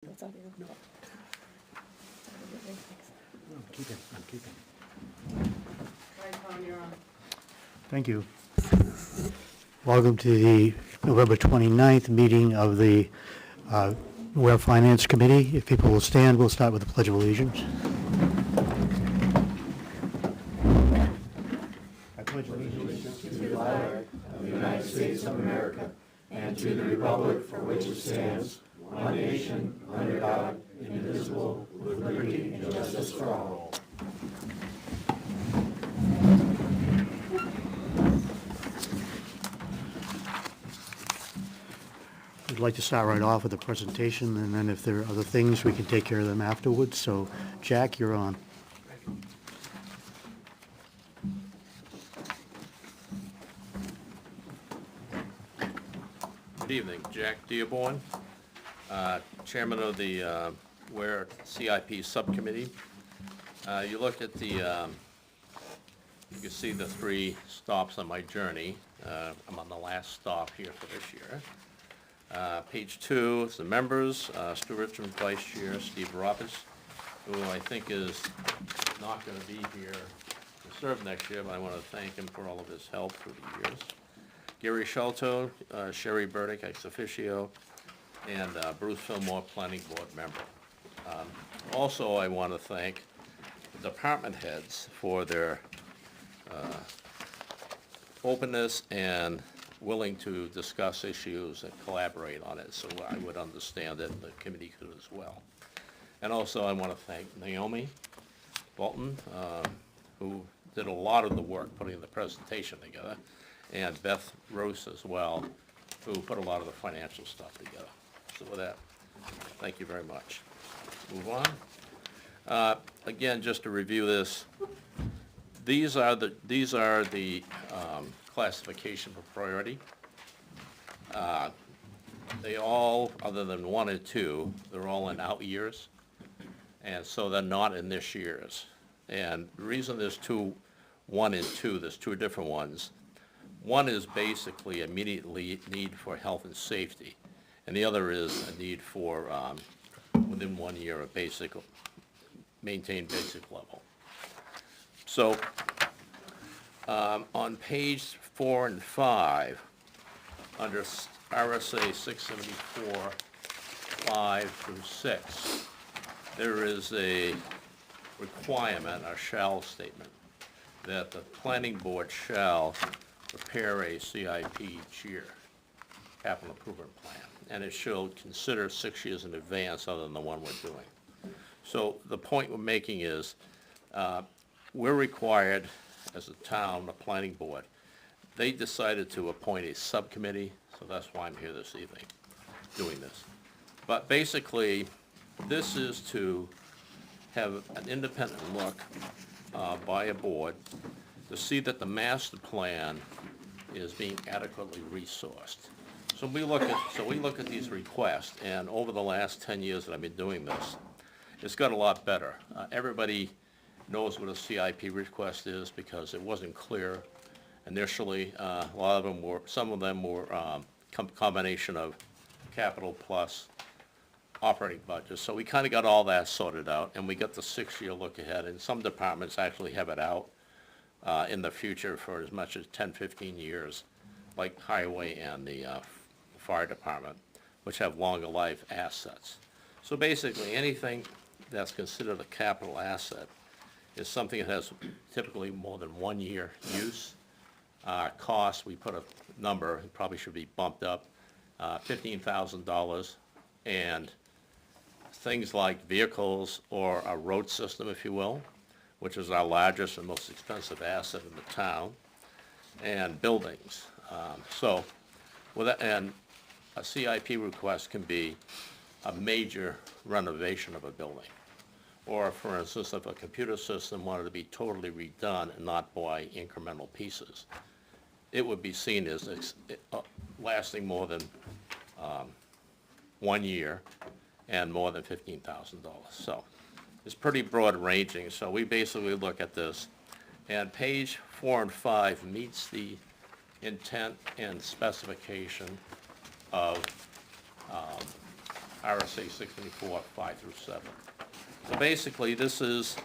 That's audio. No. No, I'm keeping. Right, Tom, you're on. Thank you. Welcome to the November 29th meeting of the Ware Finance Committee. If people will stand, we'll start with the Pledge of Allegiance. I pledge allegiance to the flag of the United States of America and to the republic for which it stands, one nation, under God, indivisible, with liberty and justice for all. I'd like to start right off with a presentation, and then if there are other things, we can take care of them afterwards. So, Jack, you're on. Good evening, Jack Dearborn, Chairman of the Ware CIP Subcommittee. You look at the, you can see the three stops on my journey. I'm on the last stop here for this year. Page 2 is the members, Stu Richmond, Vice Chair, Steve Roberts, who I think is not going to be here to serve next year, but I want to thank him for all of his help through the years. Gary Shelto, Sherry Burdick, ex officio, and Bruce Fillmore, Planning Board member. Also, I want to thank the department heads for their openness and willing to discuss issues and collaborate on it, so I would understand it, and the committee could as well. And also, I want to thank Naomi Bolton, who did a lot of the work putting the presentation together, and Beth Rose as well, who put a lot of the financial stuff together. So with that, thank you very much. Move on. Again, just to review this, these are the classification for priority. They all, other than 1 and 2, they're all in out years, and so they're not in this year's. And the reason there's 1 and 2, there's two different ones. One is basically immediately need for health and safety, and the other is a need for within 1 year of maintain basic level. So on page 4 and 5, under RSA 674, 5 through 6, there is a requirement, a shall statement, that the planning board shall prepare a CIP each year, capital improvement plan, and it should consider 6 years in advance other than the one we're doing. So the point we're making is we're required as a town, the planning board, they decided to appoint a subcommittee, so that's why I'm here this evening doing this. But basically, this is to have an independent look by a board to see that the master plan is being adequately resourced. So we look at these requests, and over the last 10 years that I've been doing this, it's got a lot better. Everybody knows what a CIP request is because it wasn't clear initially. Some of them were combination of capital plus operating budgets. So we kind of got all that sorted out, and we got the 6-year look ahead, and some departments actually have it out in the future for as much as 10, 15 years, like highway and the fire department, which have longer life assets. So basically, anything that's considered a capital asset is something that has typically more than 1 year use. Cost, we put a number, it probably should be bumped up, $15,000, and things like vehicles or a road system, if you will, which is our largest and most expensive asset in the town, and buildings. And a CIP request can be a major renovation of a building. Or, for instance, if a computer system wanted to be totally redone and not buy incremental pieces, it would be seen as lasting more than 1 year and more than $15,000. So it's pretty broad ranging. So we basically look at this, and page 4 and 5 meets the intent and specification of RSA 674, 5 through 7. So basically, this is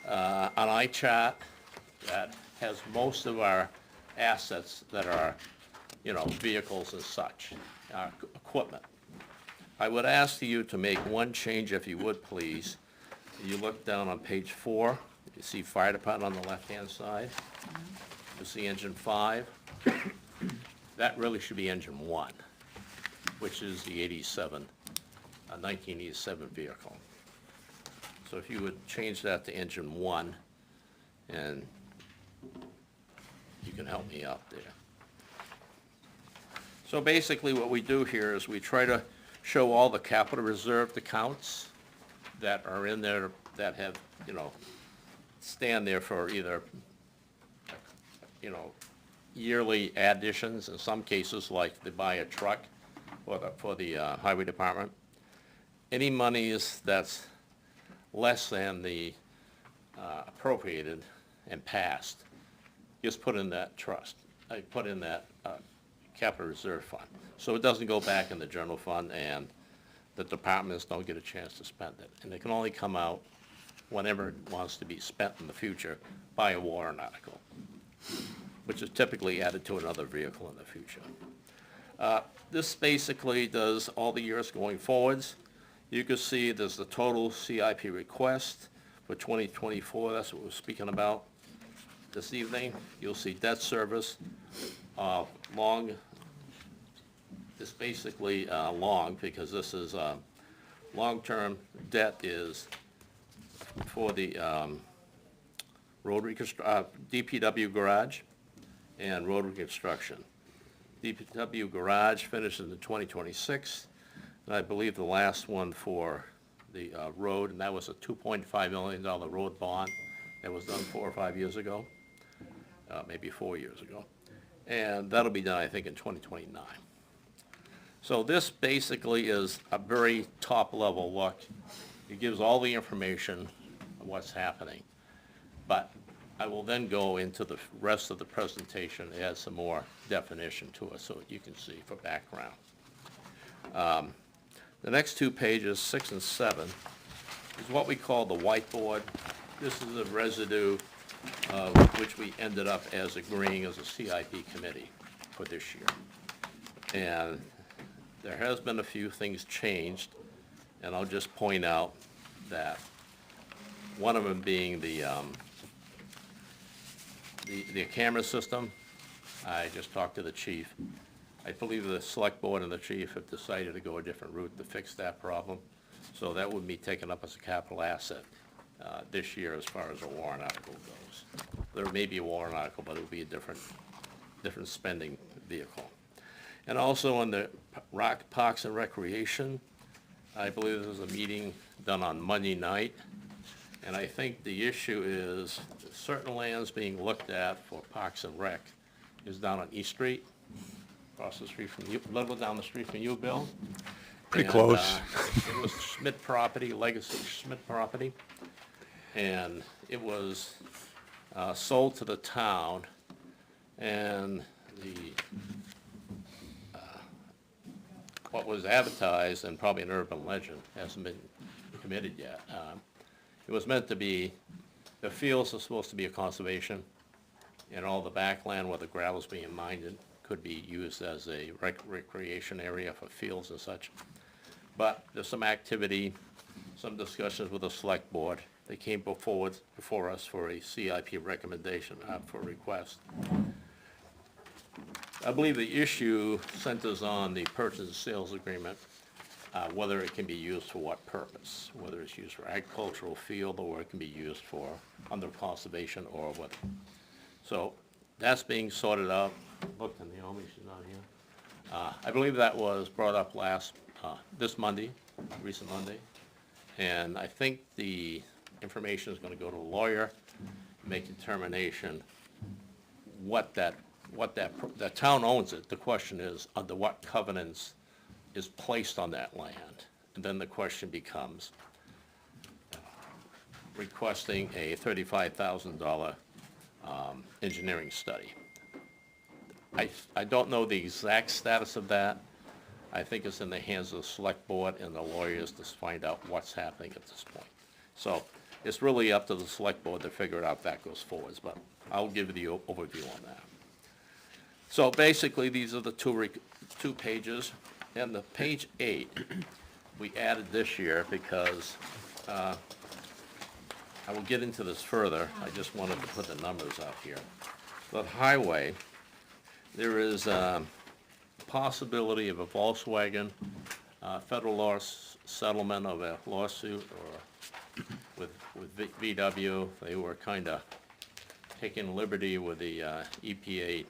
an eye chart that has most of our assets that are, you know, vehicles and such, equipment. I would ask you to make one change, if you would, please. You look down on page 4, you see fire department on the left-hand side. You see engine 5. That really should be engine 1, which is the 1987 vehicle. So if you would change that to engine 1, and you can help me out there. So basically what we do here is we try to show all the capital reserved accounts that are in there that have, you know, stand there for either, you know, yearly additions, in some cases, like they buy a truck for the highway department. Any monies that's less than the appropriated and passed, just put in that trust. I put in that capital reserve fund. So it doesn't go back in the general fund and the departments don't get a chance to spend it. And it can only come out whenever it wants to be spent in the future by a warrant article, which is typically added to another vehicle in the future. This basically does all the years going forwards. You can see there's the total CIP request for 2024. That's what we're speaking about this evening. You'll see debt service, it's basically long, because this is long-term debt is for the DPW garage and road reconstruction. DPW garage finishes in 2026, and I believe the last one for the road, and that was a $2.5 million road bond that was done 4 or 5 years ago, maybe 4 years ago. And that'll be done, I think, in 2029. So this basically is a very top-level look. It gives all the information on what's happening. But I will then go into the rest of the presentation, add some more definition to it so you can see for background. The next 2 pages, 6 and 7, is what we call the whiteboard. This is the residue which we ended up as agreeing as a CIP committee for this year. And there has been a few things changed, and I'll just point out that one of them being the camera system. I just talked to the chief. I believe the select board and the chief have decided to go a different route to fix that problem. So that would be taken up as a capital asset this year as far as a warrant article goes. There may be a warrant article, but it would be a different spending vehicle. And also on the Parks and Recreation, I believe there was a meeting done on Monday night. And I think the issue is certain lands being looked at for Parks and Rec is down on East Street, across the street from you, a little down the street from you, Bill. Pretty close. It was Schmidt property, Legacy Schmidt property. And it was sold to the town, and what was advertised, and probably an urban legend, hasn't been committed yet. It was meant to be, the fields are supposed to be a conservation, and all the backland where the gravel's being mined could be used as a recreation area for fields and such. But there's some activity, some discussions with the select board. They came before us for a CIP recommendation, for a request. I believe the issue centers on the purchase and sales agreement, whether it can be used for what purpose, whether it's used for agricultural field or it can be used for under conservation or what. So that's being sorted out. Look, Naomi, she's not here. I believe that was brought up this Monday, recent Monday. And I think the information is going to go to a lawyer, make a determination the town owns it. The question is under what covenants is placed on that land. And then the question becomes requesting a $35,000 engineering study. I don't know the exact status of that. I think it's in the hands of the select board and the lawyers to find out what's happening at this point. So it's really up to the select board to figure out if that goes forwards, but I'll give you the overview on that. So basically, these are the two pages, and the page 8, we added this year because, I will get into this further, I just wanted to put the numbers out here. But highway, there is a possibility of a Volkswagen federal law settlement of a lawsuit or with VW. They were kind of taking liberty with the EPA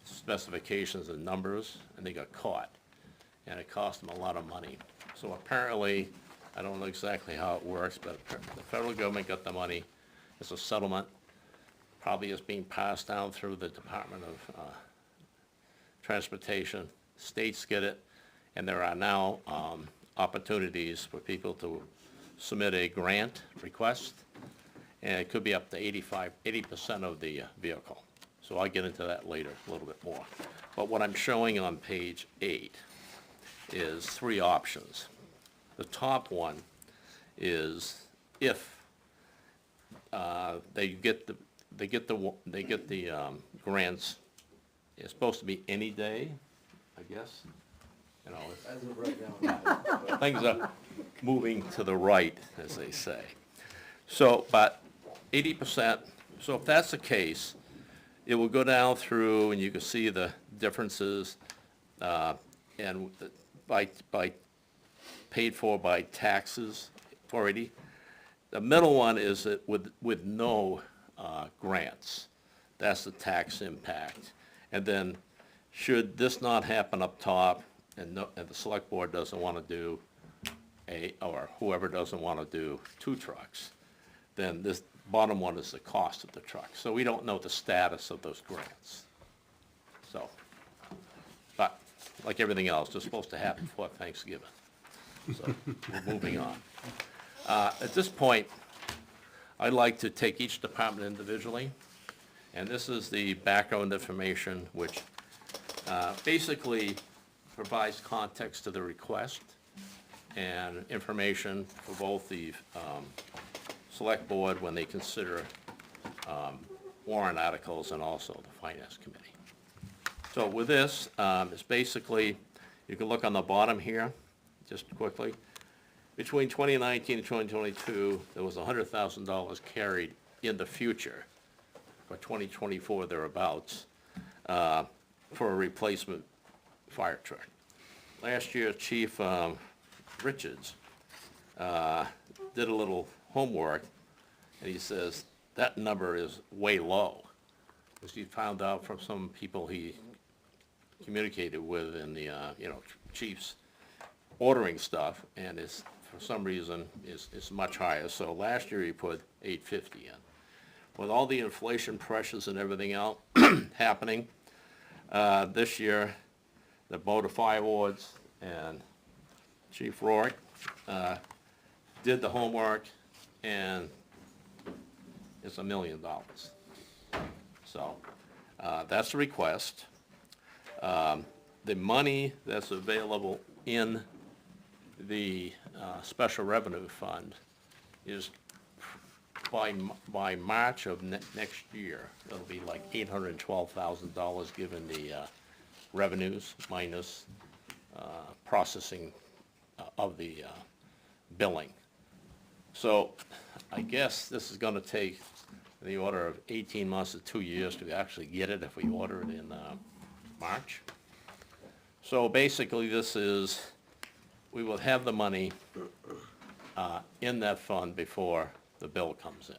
specifications and numbers, and they got caught, and it cost them a lot of money. So apparently, I don't know exactly how it works, but the federal government got the money. It's a settlement, probably is being passed down through the Department of Transportation. States get it, and there are now opportunities for people to submit a grant request, and it could be up to 80% of the vehicle. So I'll get into that later a little bit more. But what I'm showing on page 8 is 3 options. The top one is if they get the grants. It's supposed to be any day, I guess. You know, As of right now. things are moving to the right, as they say. So, but 80%. So if that's the case, it will go down through, and you can see the differences, and by paid for by taxes already. The middle one is that with no grants. That's the tax impact. And then, should this not happen up top, and the select board doesn't want to do or whoever doesn't want to do 2 trucks, then this bottom one is the cost of the truck. So we don't know the status of those grants. So, but like everything else, it's supposed to happen before Thanksgiving. So we're moving on. At this point, I'd like to take each department individually, and this is the background information which basically provides context to the request and information for both the select board when they consider warrant articles and also the finance committee. So with this, it's basically, you can look on the bottom here, just quickly. Between 2019 and 2022, there was $100,000 carried in the future, for 2024 thereabouts, for a replacement fire truck. Last year, Chief Richards did a little homework, and he says that number is way low, because he found out from some people he communicated with in the chiefs ordering stuff, and it's for some reason it's much higher. So last year he put $850 in. With all the inflation pressures and everything else happening, this year the Board of Fire Wards and Chief Rourke did the homework, and it's $1 million. So that's the request. The money that's available in the special revenue fund is by March of next year, it'll be like $812,000 given the revenues minus processing of the billing. So I guess this is gonna take the order of 18 months to 2 years to actually get it if we order it in March. So basically this is, we will have the money in that fund before the bill comes in.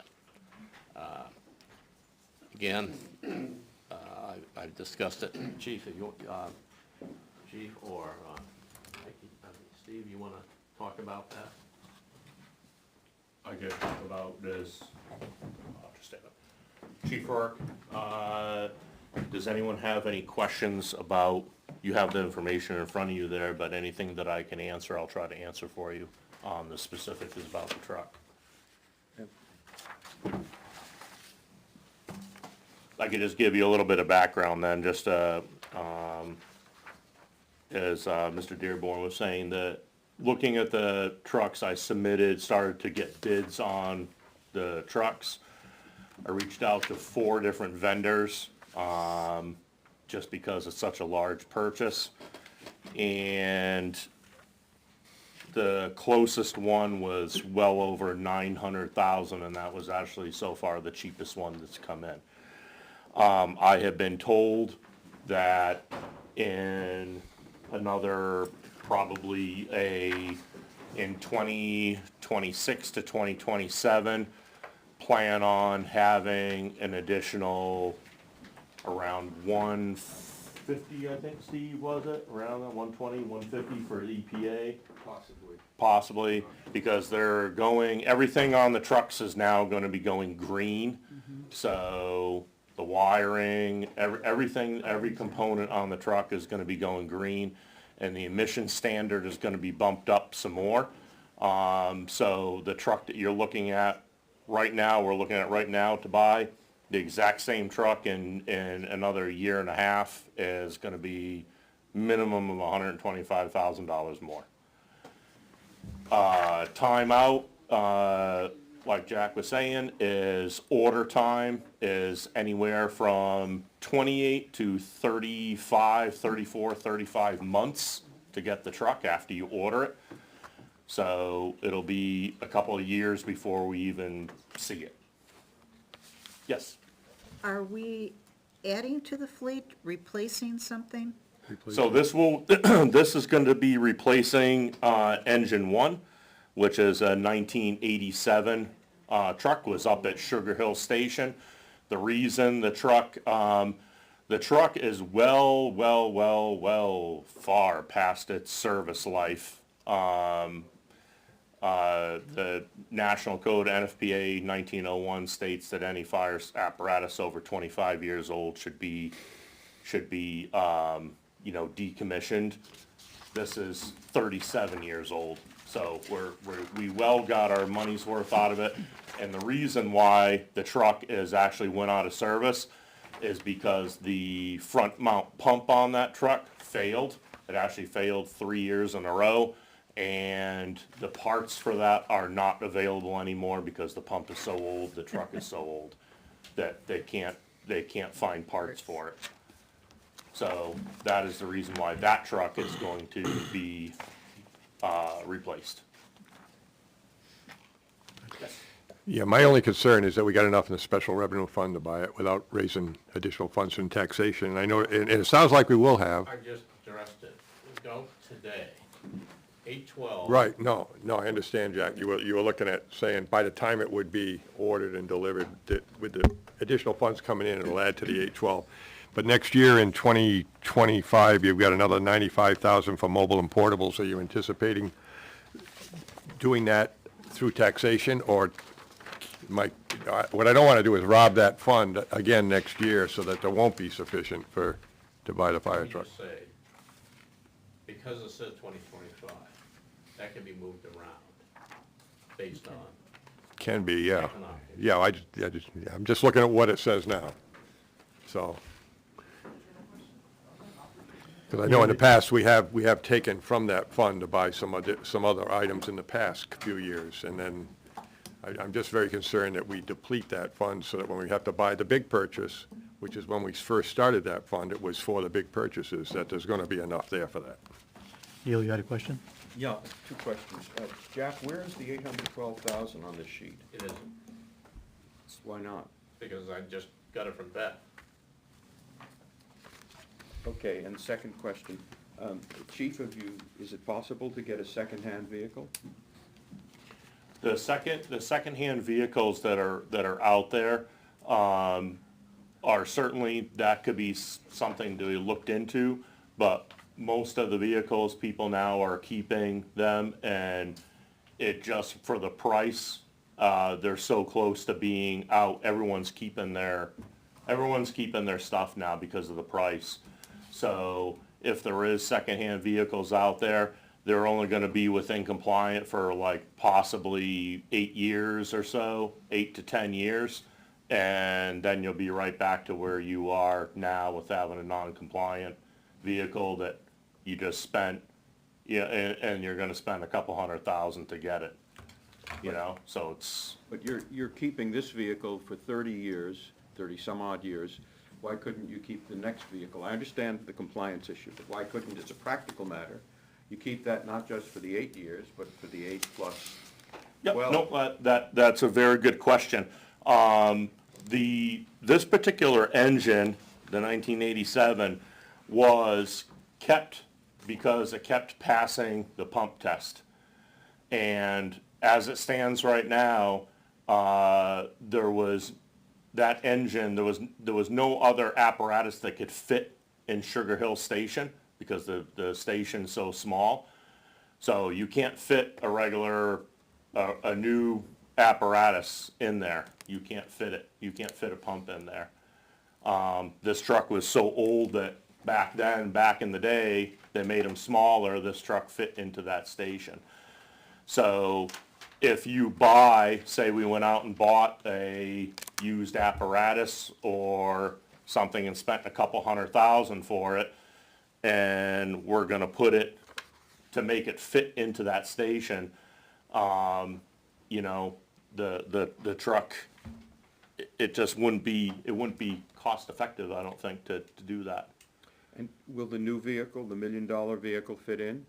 Again, I've discussed it. Chief, if you, Chief or Steve, you want to talk about that? I could talk about this. I'll just stand up. Chief Rourke, does anyone have any questions about, you have the information in front of you there, but anything that I can answer, I'll try to answer for you on the specifics about the truck. I could just give you a little bit of background then, just as Mr. Dearborn was saying, that looking at the trucks I submitted, started to get bids on the trucks. I reached out to 4 different vendors, just because it's such a large purchase. And the closest one was well over 900,000, and that was actually so far the cheapest one that's come in. I have been told that in another, probably in 2026 to 2027, plan on having an additional around 150, I think, Steve, was it? Around that 120, 150 for EPA? Possibly, because they're going, everything on the trucks is now gonna be going green. So the wiring, everything, every component on the truck is gonna be going green, and the emission standard is gonna be bumped up some more. So the truck that you're looking at right now, we're looking at right now to buy, the exact same truck in another year and a half is gonna be minimum of $125,000 more. Timeout, like Jack was saying, is order time is anywhere from 28 to 35, 34, 35 months to get the truck after you order it. So it'll be a couple of years before we even see it. Yes? Are we adding to the fleet, replacing something? So this will, this is going to be replacing engine 1, which is a 1987 truck, was up at Sugar Hill Station. The reason the truck is well far past its service life. The National Code NFPA 1901 states that any fire apparatus over 25 years old should be decommissioned. This is 37 years old, so we well got our money's worth out of it. And the reason why the truck actually went out of service is because the front mount pump on that truck failed. It actually failed 3 years in a row, and the parts for that are not available anymore because the pump is so old, the truck is so old, that they can't find parts for it. So that is the reason why that truck is going to be replaced. Yes. Yeah, my only concern is that we got enough in the special revenue fund to buy it without raising additional funds from taxation. And I know, and it sounds like we will have. I just addressed it. Go today, 8/12. Right, no, I understand, Jack. You were looking at saying by the time it would be ordered and delivered, that with the additional funds coming in, it'll add to the 812. But next year in 2025, you've got another 95,000 for mobile and portables. Are you anticipating doing that through taxation, or what I don't want to do is rob that fund again next year so that there won't be sufficient to buy the fire Let me truck? just say, because it says 2025, that can be moved around based on Can be, yeah. economic. Yeah, I'm just looking at what it says now, so. Because I know in the past, we have taken from that fund to buy some other items in the past few years, and then I'm just very concerned that we deplete that fund so that when we have to buy the big purchase, which is when we first started that fund, it was for the big purchases, that there's going to be enough there for that. Neil, you had a question? Yeah, 2 questions. Jack, where is the 812,000 on this sheet? It isn't, Why not? because I just got it from Beth. Okay, and second question, Chief, is it possible to get a second-hand vehicle? The secondhand vehicles that are out there, are certainly, that could be something to be looked into, but most of the vehicles, people now are keeping them, and it just, for the price, they're so close to being out, everyone's keeping their stuff now because of the price. So if there is secondhand vehicles out there, they're only gonna be within compliant for like possibly 8 years or so, 8 to 10 years. And then you'll be right back to where you are now with having a non-compliant vehicle that, you just spent, yeah, and you're gonna spend a couple $100,000 to get it, you know, so it's, But you're keeping this vehicle for 30 years, 30-some odd years. Why couldn't you keep the next vehicle? I understand the compliance issue, but why couldn't, it's a practical matter, you keep that not just for the 8 years, but for the 8 plus yep, 12? no, that's a very good question. This particular engine, the 1987, was kept because it kept passing the pump test. And as it stands right now, there was that engine, there was no other apparatus that could fit in Sugar Hill Station because the station's so small. So you can't fit a regular, a new apparatus in there. You can't fit it. You can't fit a pump in there. This truck was so old that back in the day, they made them smaller. This truck fit into that station. So if you buy, say we went out and bought a used apparatus or something and spent a couple $100,000 for it, and we're gonna put it to make it fit into that station, you know, the truck, it just wouldn't be cost effective, I don't think, to do that. And will the new vehicle, the $1 million vehicle, fit in?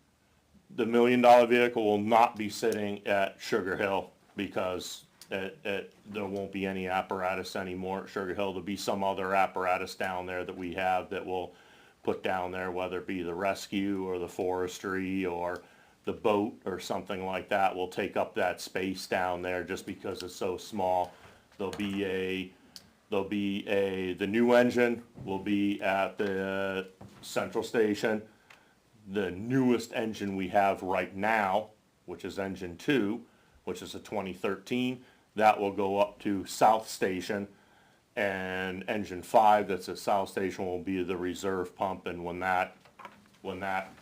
The $1 million vehicle will not be sitting at Sugar Hill because there won't be any apparatus anymore at Sugar Hill. There'll be some other apparatus down there that we have that we'll put down there, whether it be the rescue or the forestry or the boat or something like that. Will take up that space down there just because it's so small. The new engine will be at the central station. The newest engine we have right now, which is engine 2, which is a 2013, that will go up to South Station, and engine 5 that's at South Station will be the reserve pump, and when that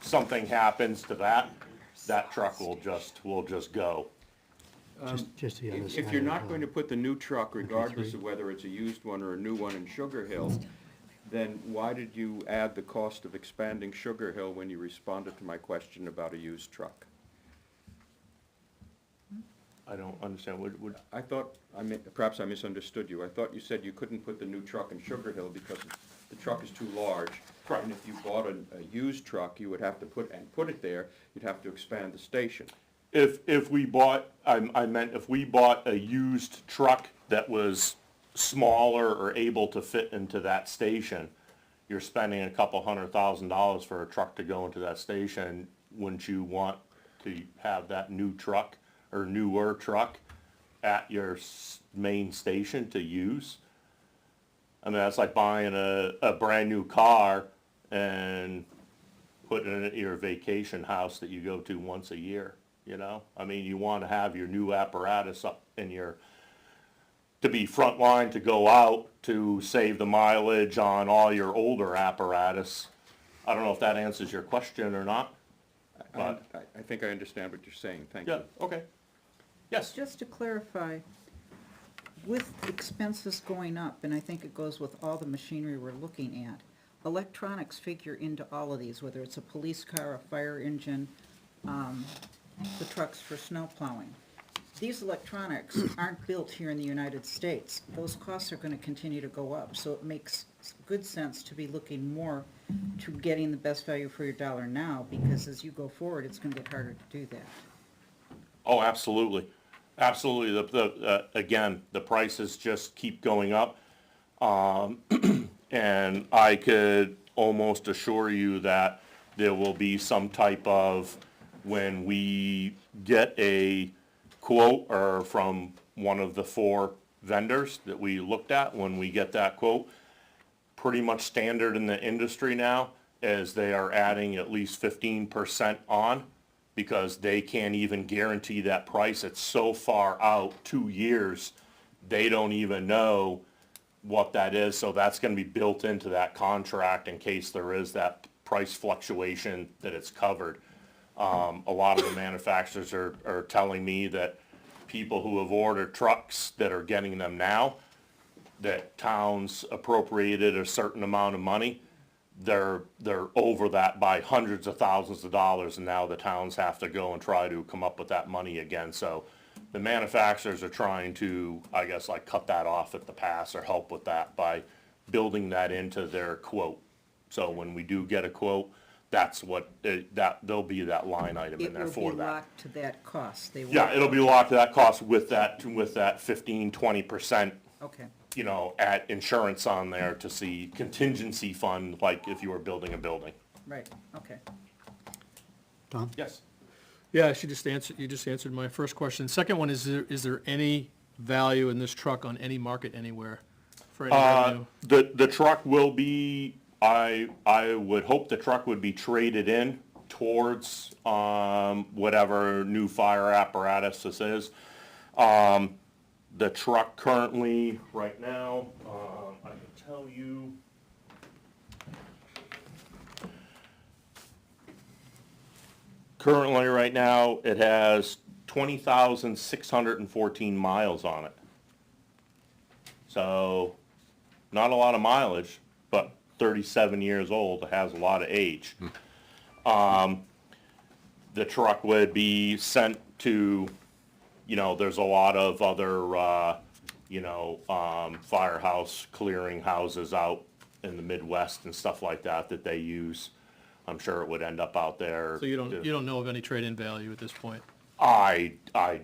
something happens to that truck will just go. Just the other side. If you're of, not going to put the new truck, regardless of whether it's a used one or a new one in Sugar Hill, then why did you add the cost of expanding Sugar Hill when you responded to my question about a used truck? I don't understand. I thought, perhaps I misunderstood you. I thought you said you couldn't put the new truck in Sugar Hill because the truck is too large. Correct. And if you bought a used truck, you would have to put it there, you'd have to expand the station. If we bought, I meant if we bought a used truck that was smaller or able to fit into that station, you're spending a couple $100,000 for a truck to go into that station. Wouldn't you want to have that new truck or newer truck at your main station to use? I mean, that's like buying a brand new car and putting it at your vacation house that you go to once a year, you know? I mean, you want to have your new apparatus up in your, to be front line to go out to save the mileage on all your older apparatus. I don't know if that answers your question or not. But I think I understand what you're saying, thank you. yeah, okay. Yes. Just to clarify, with expenses going up, and I think it goes with all the machinery we're looking at, electronics figure into all of these, whether it's a police car, a fire engine, the trucks for snow plowing. These electronics aren't built here in the United States. Those costs are going to continue to go up, so it makes good sense to be looking more to getting the best value for your dollar now, because as you go forward, it's going to get harder to do that. Oh, absolutely. Absolutely. Again, the prices just keep going up. And I could almost assure you that there will be some type of, when we get a quote or from one of the 4 vendors that we looked at, when we get that quote, pretty much standard in the industry now is they are adding at least 15% on, because they can't even guarantee that price. It's so far out, 2 years, they don't even know what that is. So that's going to be built into that contract in case there is that price fluctuation, that it's covered. A lot of the manufacturers are telling me that people who have ordered trucks that are getting them now, that towns appropriated a certain amount of money, they're over that by hundreds of thousands of dollars, and now the towns have to go and try to come up with that money again. So the manufacturers are trying to, I guess, like cut that off at the pass or help with that by building that into their quote. So when we do get a quote, that's what, there'll be that line item in It there will for be that. locked to that cost. They Yeah, won't- it'll be locked to that cost with that 15-20%, Okay, you know, at insurance on there to see contingency fund, like if you were building a building. right, okay. Tom? Yes. Yeah, you just answered my first question. Second one, is there any value in this truck on any market anywhere for any revenue? The truck will be, I would hope the truck would be traded in towards, whatever new fire apparatus this is. The truck currently, right now, I can tell you. Currently, right now, it has 20,614 miles on it. So, not a lot of mileage, but 37 years old, it has a lot of age. The truck would be sent to, you know, there's a lot of other, firehouse clearing houses out in the Midwest and stuff like that that they use. I'm sure it would end up out there. So you don't know of any trade-in value at this point? I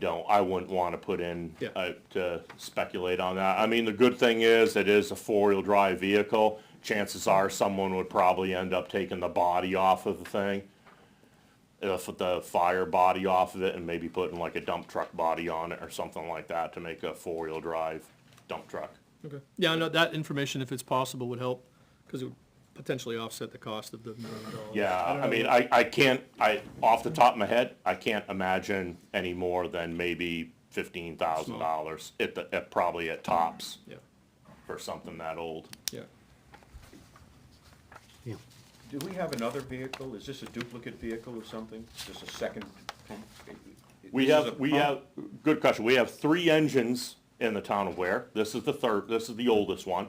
don't, I wouldn't want to put in, Yeah. to speculate on that. I mean, the good thing is, it is a four-wheel drive vehicle. Chances are someone would probably end up taking the body off of the thing. The fire body off of it, and maybe putting like a dump truck body on it or something like that to make a four-wheel drive dump truck. Okay. Yeah, no, that information, if it's possible, would help, because it would potentially offset the cost of the $1 million. Yeah, don't I mean, know. I can't, off the top of my head, I can't imagine any more than maybe $15,000 probably at tops Yeah, for something that old. yeah. Yeah. Do we have another vehicle? Is this a duplicate vehicle or something? Is this a second pump? We This is a have, pump? good question, we have 3 engines in the town of Ware. This is the oldest one.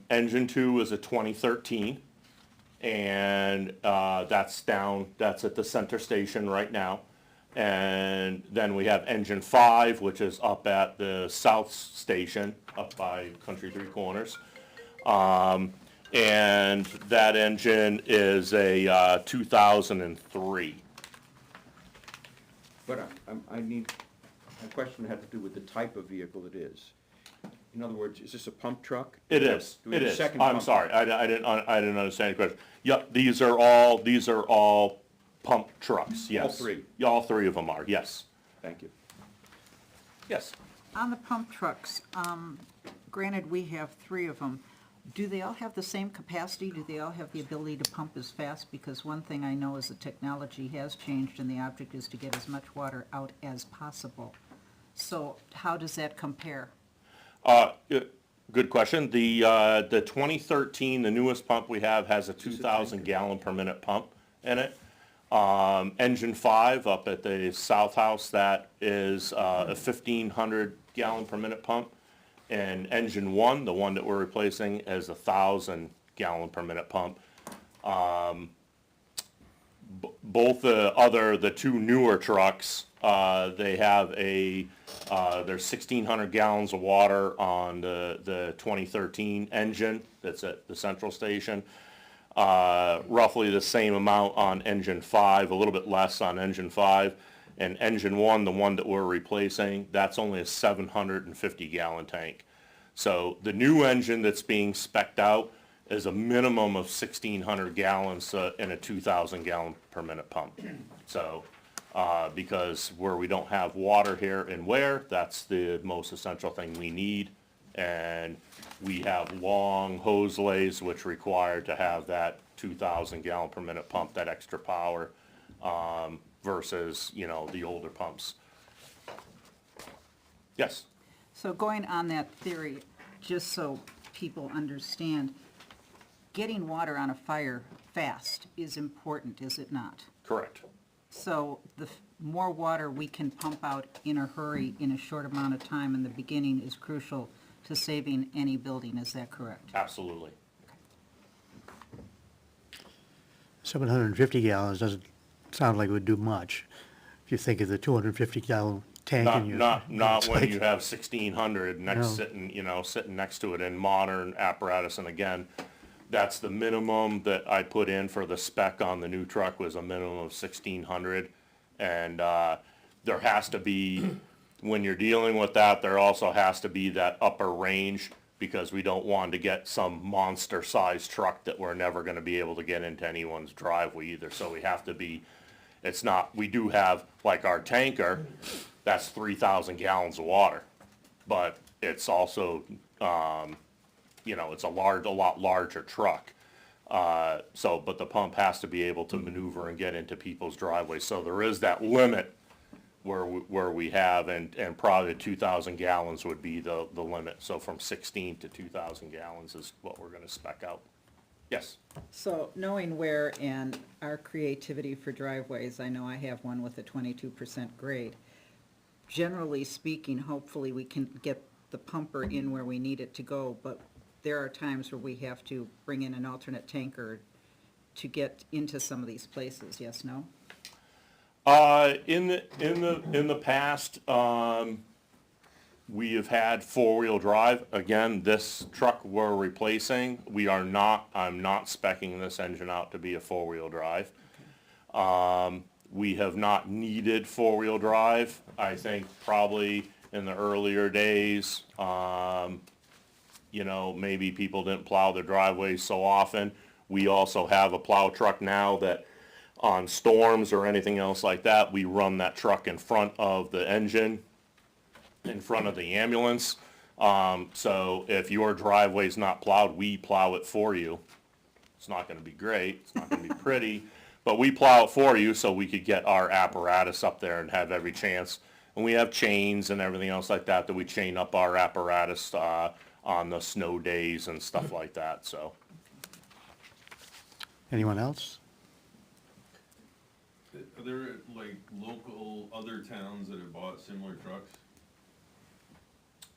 Engine 2 is a 2013, and that's at the center station right now. And then we have engine 5, which is up at the south station, up by Country Three Corners. And that engine is a 2003. But my question had to do with the type of vehicle it is. In other words, is this a pump truck? It is, Do we it have a is. second I'm pump sorry, truck? I didn't understand your question. Yep, these are all pump trucks, yes. All three? Yeah, all 3 of them are, yes. Thank you. Yes. On the pump trucks, granted, we have 3 of them. Do they all have the same capacity? Do they all have the ability to pump as fast? Because one thing I know is the technology has changed, and the object is to get as much water out as possible. So how does that compare? Good question. The 2013, the newest pump we have has a 2,000 gallon per minute pump in it. Engine 5 up at the South House, that is a 1,500 gallon per minute pump. And engine 1, the one that we're replacing, is a 1,000 gallon per minute pump. Both the 2 newer trucks, they have there's 1,600 gallons of water on the 2013 engine that's at the central station. Roughly the same amount on engine 5, a little bit less on engine 5. And engine 1, the one that we're replacing, that's only a 750 gallon tank. So the new engine that's being spec'd out is a minimum of 1,600 gallons in a 2,000 gallon per minute pump. So, because where we don't have water here in Ware, that's the most essential thing we need. And we have long hose lays which require to have that 2,000 gallon per minute pump, that extra power, versus, the older pumps. Yes? So going on that theory, just so people understand, getting water on a fire fast is important, is it not? Correct. So the more water we can pump out in a hurry in a short amount of time in the beginning is crucial to saving any building, is that correct? Absolutely. 750 gallons doesn't sound like it would do much. If you think of the 250-gallon tank in your... Not it's when like- you have 1,600 No. sitting next to it in modern apparatus, and again, that's the minimum that I put in for the spec on the new truck was a minimum of 1,600. And, there has to be, when you're dealing with that, there also has to be that upper range, because we don't want to get some monster-sized truck that we're never gonna be able to get into anyone's driveway either, so we have to be, it's not, we do have, like our tanker, that's 3,000 gallons of water, but it's also, it's a lot larger truck. But the pump has to be able to maneuver and get into people's driveways, so there is that limit where we have, and probably 2,000 gallons would be the limit, so from 16 to 2,000 gallons is what we're gonna spec out. Yes, So knowing where and our creativity for driveways, I know I have one with a 22% grade. Generally speaking, hopefully we can get the pumper in where we need it to go, but there are times where we have to bring in an alternate tanker to get into some of these places, yes, no? in the past, we have had four-wheel drive. Again, this truck we're replacing, I'm not speccing this engine out to be a four-wheel drive. We have not needed four-wheel drive. I think probably in the earlier days, maybe people didn't plow their driveways so often. We also have a plow truck now that on storms or anything else like that, we run that truck in front of the engine, in front of the ambulance. So if your driveway's not plowed, we plow it for you. It's not gonna be great, it's not gonna be pretty, but we plow it for you so we could get our apparatus up there and have every chance. And we have chains and everything else like that we chain up our apparatus, on the snow days and stuff like that, so. Anyone else? Are there like local other towns that have bought similar trucks?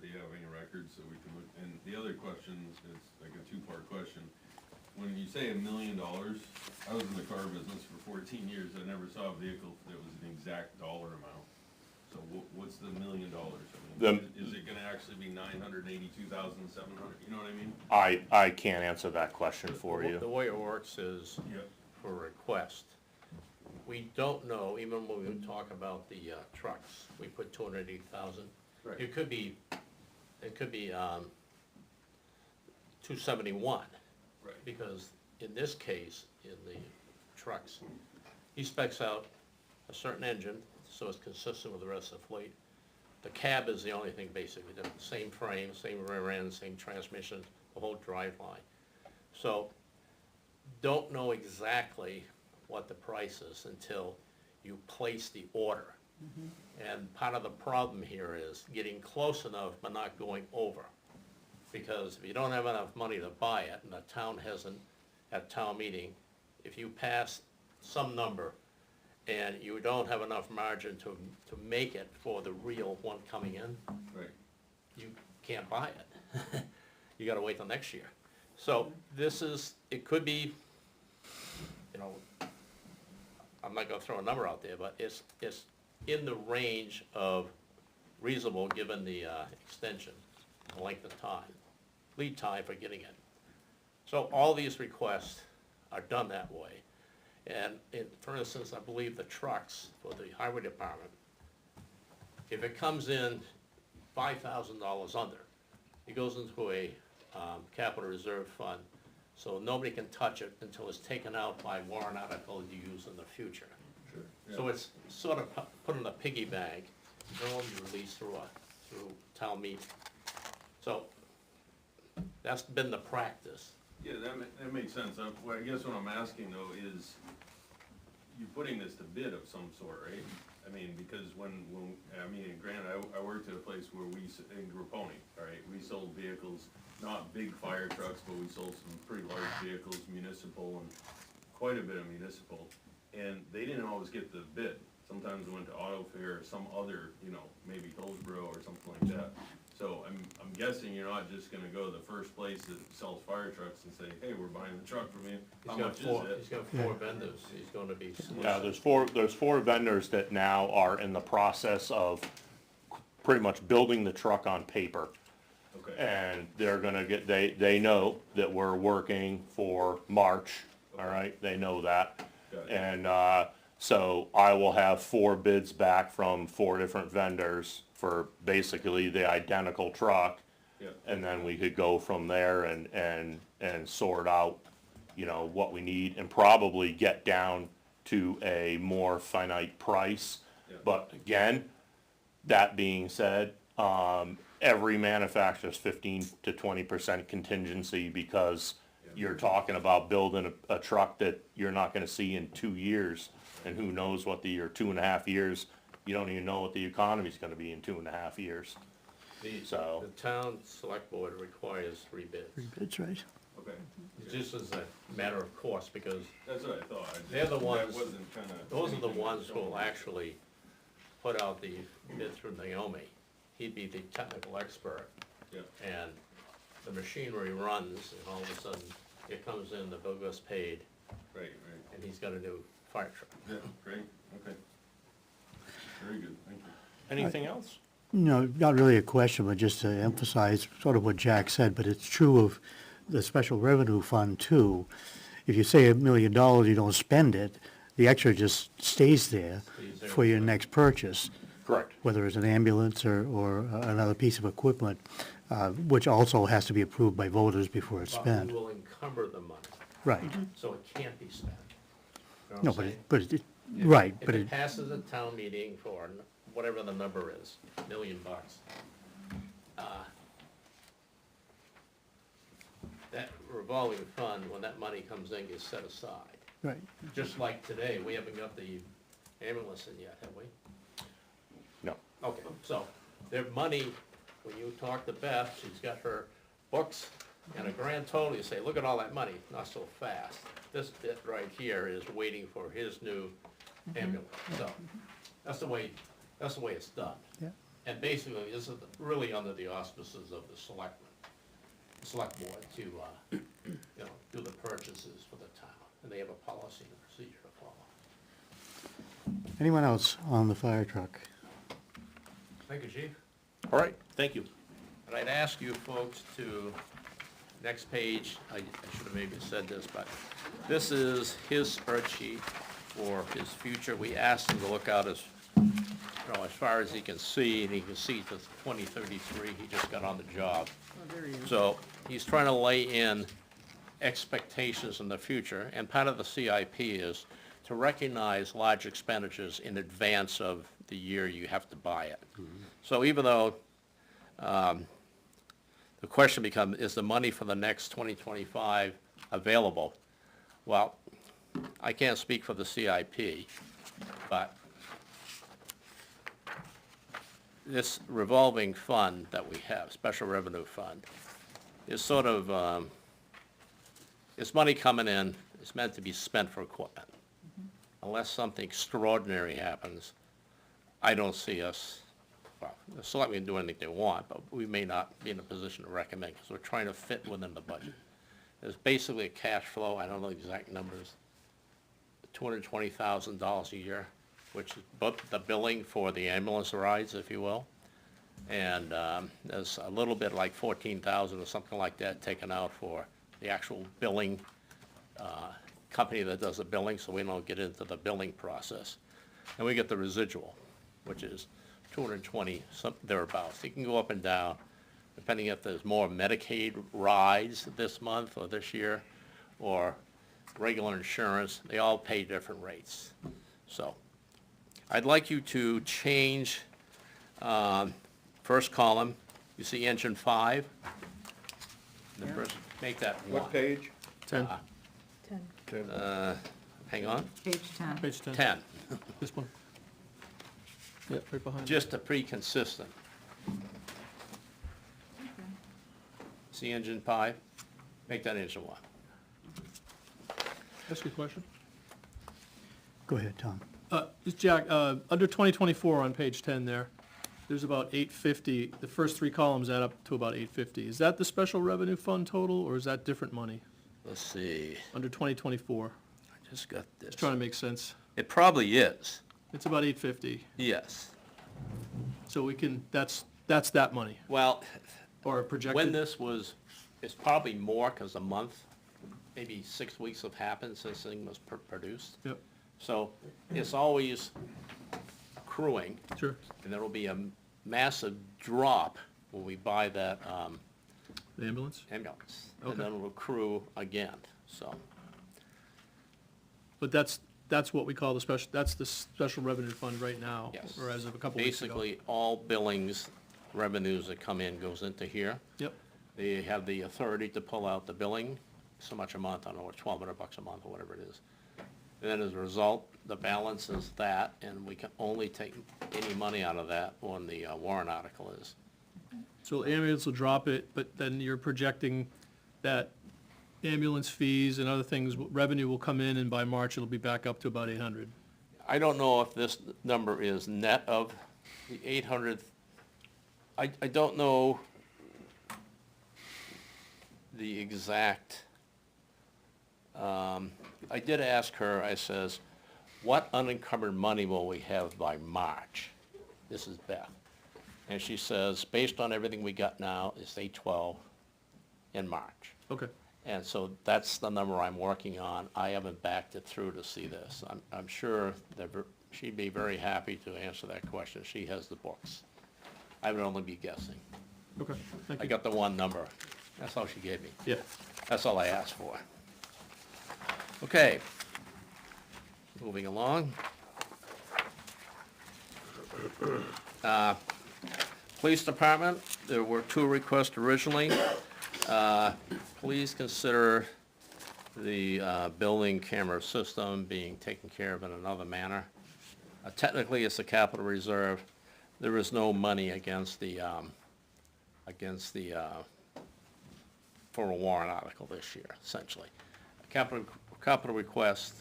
Do you have any records that we can look, and the other question is like a two-part question. When you say $1 million, I was in the car business for 14 years, I never saw a vehicle that was an exact dollar amount. So what's the $1 million? I mean, is it gonna actually be 982,700, you know what I mean? I can't answer that question for The you. way it works is Yep. for request. We don't know, even when we talk about the trucks, we put 280,000. Right. It could be 271. Right. Because in this case, in the trucks, he specs out a certain engine, so it's consistent with the rest of the fleet. The cab is the only thing basically different, same frame, same rear end, same transmission, the whole drive line. So, don't know exactly what the price is until you place the order. And part of the problem here is getting close enough but not going over. Because if you don't have enough money to buy it, and the town hasn't, at town meeting, if you pass some number and you don't have enough margin to make it for the real one coming in, Right. you can't buy it. You gotta wait till next year. So this is, it could be, I'm not gonna throw a number out there, but it's in the range of reasonable, given the extension, the length of time, lead time for getting it. So all these requests are done that way. And for instance, I believe the trucks for the highway department, if it comes in $5,000 under, it goes into a capital reserve fund, so nobody can touch it until it's taken out by warrant article you use in the future. Sure. So it's sort of put in a piggy bank, and only released through town meeting. So that's been the practice. Yeah, that makes sense. I guess what I'm asking though is, you're putting this to bid of some sort, right? I mean, because granted, I worked at a place where in Grapponi, all right, we sold vehicles, not big fire trucks, but we sold some pretty large vehicles, municipal, and quite a bit of municipal, and they didn't always get the bid. sometimes it went to Auto Fair or some other, you know, maybe Hillsborough or something like that. So I'm guessing you're not just gonna go to the first place that sells fire trucks and say, hey, we're buying the truck from you, how much is it? He's got four vendors, he's gonna be Yeah, soliciting. there's four vendors that now are in the process of pretty much building the truck on paper. Okay, And they're gonna get, they know that we're working for March, all right, they know that. got it. And, so I will have 4 bids back from 4 different vendors for basically the identical truck. Yeah. And then we could go from there and sort out, you know, what we need and probably get down to a more finite price. Yeah. But again, that being said, every manufacturer's 15 to 20% contingency because you're talking about building a truck that you're not gonna see in 2 years. And who knows what the year, 2.5 years, you don't even know what the economy's gonna be in 2.5 years. So- The town select board requires 3 bids. That's right. Okay, It's just as a matter of course, because that's what I thought. I just- they're the ones, That wasn't kinda. those are the anything ones who will showing. actually put out the bid through Naomi. He'd be the technical expert, Yeah, and the machinery runs, and all of a sudden, it comes in, the bill gets paid, right, and he's got a new fire truck. yeah, great, okay. Very good, thank you. Anything else? No, not really a question, but just to emphasize sort of what Jack said, but it's true of the special revenue fund too. If you say $1 million, you don't spend it, the extra just stays there Stays there. for your next purchase, Correct. whether it's an ambulance or another piece of equipment, which also has to be approved by voters before it's But spent. we will encumber the money, Right. so it can't be spent. You know No, what I'm but saying? right, If but it it, passes a town meeting for whatever the number is, $1 million, that revolving fund, when that money comes in, gets set aside. right. Just like today, we haven't got the ambulance in yet, have we? No. Okay, so their money, when you talk to Beth, she's got her books and a grand total, you say, look at all that money, not so fast. This bit right here is waiting for his new ambulance, so that's the way it's done. Yeah. And basically, this is really under the auspices of the select board to, you know, do the purchases for the town, and they have a policy and a procedure to follow. Anyone else on the fire truck? Thank you, Chief. All right, thank you. And I'd ask you folks to, next page, I should have maybe said this, but this is his spreadsheet for his future. We asked him to look out as, you know, as far as he can see, and he can see to 2033, he just got on the job. Oh, there he is. So he's trying to lay in expectations in the future, and part of the CIP is to recognize large expenditures in advance of the year you have to buy it. So even though the question becomes, is the money for the next 2025 available? Well, I can't speak for the CIP, but this revolving fund that we have, special revenue fund, is sort of, it's money coming in, it's meant to be spent for equipment. Unless something extraordinary happens, I don't see us, well, the selectmen can do anything they want, but we may not be in a position to recommend, because we're trying to fit within the budget. There's basically a cash flow, I don't know the exact numbers, $220,000 a year, which is the billing for the ambulance rides, if you will. And there's a little bit like 14,000 or something like that taken out for the actual billing company that does the billing, so we don't get into the billing process. And we get the residual, which is 220, thereabouts. It can go up and down, depending if there's more Medicaid rides this month or this year, or regular insurance. They all pay different rates. So I'd like you to change first column. You see engine 5? The Yeah. first, make that 1. What page? 10. Hang on, Page 10. Page 10. 10, This one. Yeah, right behind. just to be consistent. See engine 5? Make that engine 1. Ask you a question. Go ahead, Tom. Just Jack, under 2024 on page 10 there, there's about 850, the first three columns add up to about 850. Is that the special revenue fund total, or is that different money, Let's see, under 2024? I just got this. Just trying to make sense. It probably is, It's about 850, yes. so we can, that's that money, Well, or when projected. this was, it's probably more, because a month, maybe 6 weeks have happened since the thing was produced. Yep, So it's always accruing, sure. and there will be a massive drop when we buy that The ambulance? ambulance. Okay. And then it'll accrue again, so. But that's what we call that's the special revenue fund right now. Yes. Or as of a couple weeks ago. Basically, all billings, revenues that come in goes into here. Yep, They have the authority to pull out the billing, so much a month, I don't know, $1,200 a month or whatever it is. And then as a result, the balance is that, and we can only take any money out of that when the warrant article is. so ambulance will drop it, but then you're projecting that ambulance fees and other things, revenue will come in, and by March, it'll be back up to about 800. I don't know if this number is net of the 800. I don't know the exact, I did ask her, I says, what unencumbered money will we have by March? This is Beth. And she says, based on everything we got now, it's 812 in March. Okay, And so that's the number I'm working on. I haven't backed it through to see this. I'm sure that she'd be very happy to answer that question. She has the books. I would only be guessing. okay, thank I you. got the one number. That's all she gave me. Yeah, That's all I asked for. Okay. Moving along. Police Department, there were 2 requests originally. Please consider the building camera system being taken care of in another manner. Technically, it's a capital reserve. There is no money against the, for a warrant article this year, essentially. Capital request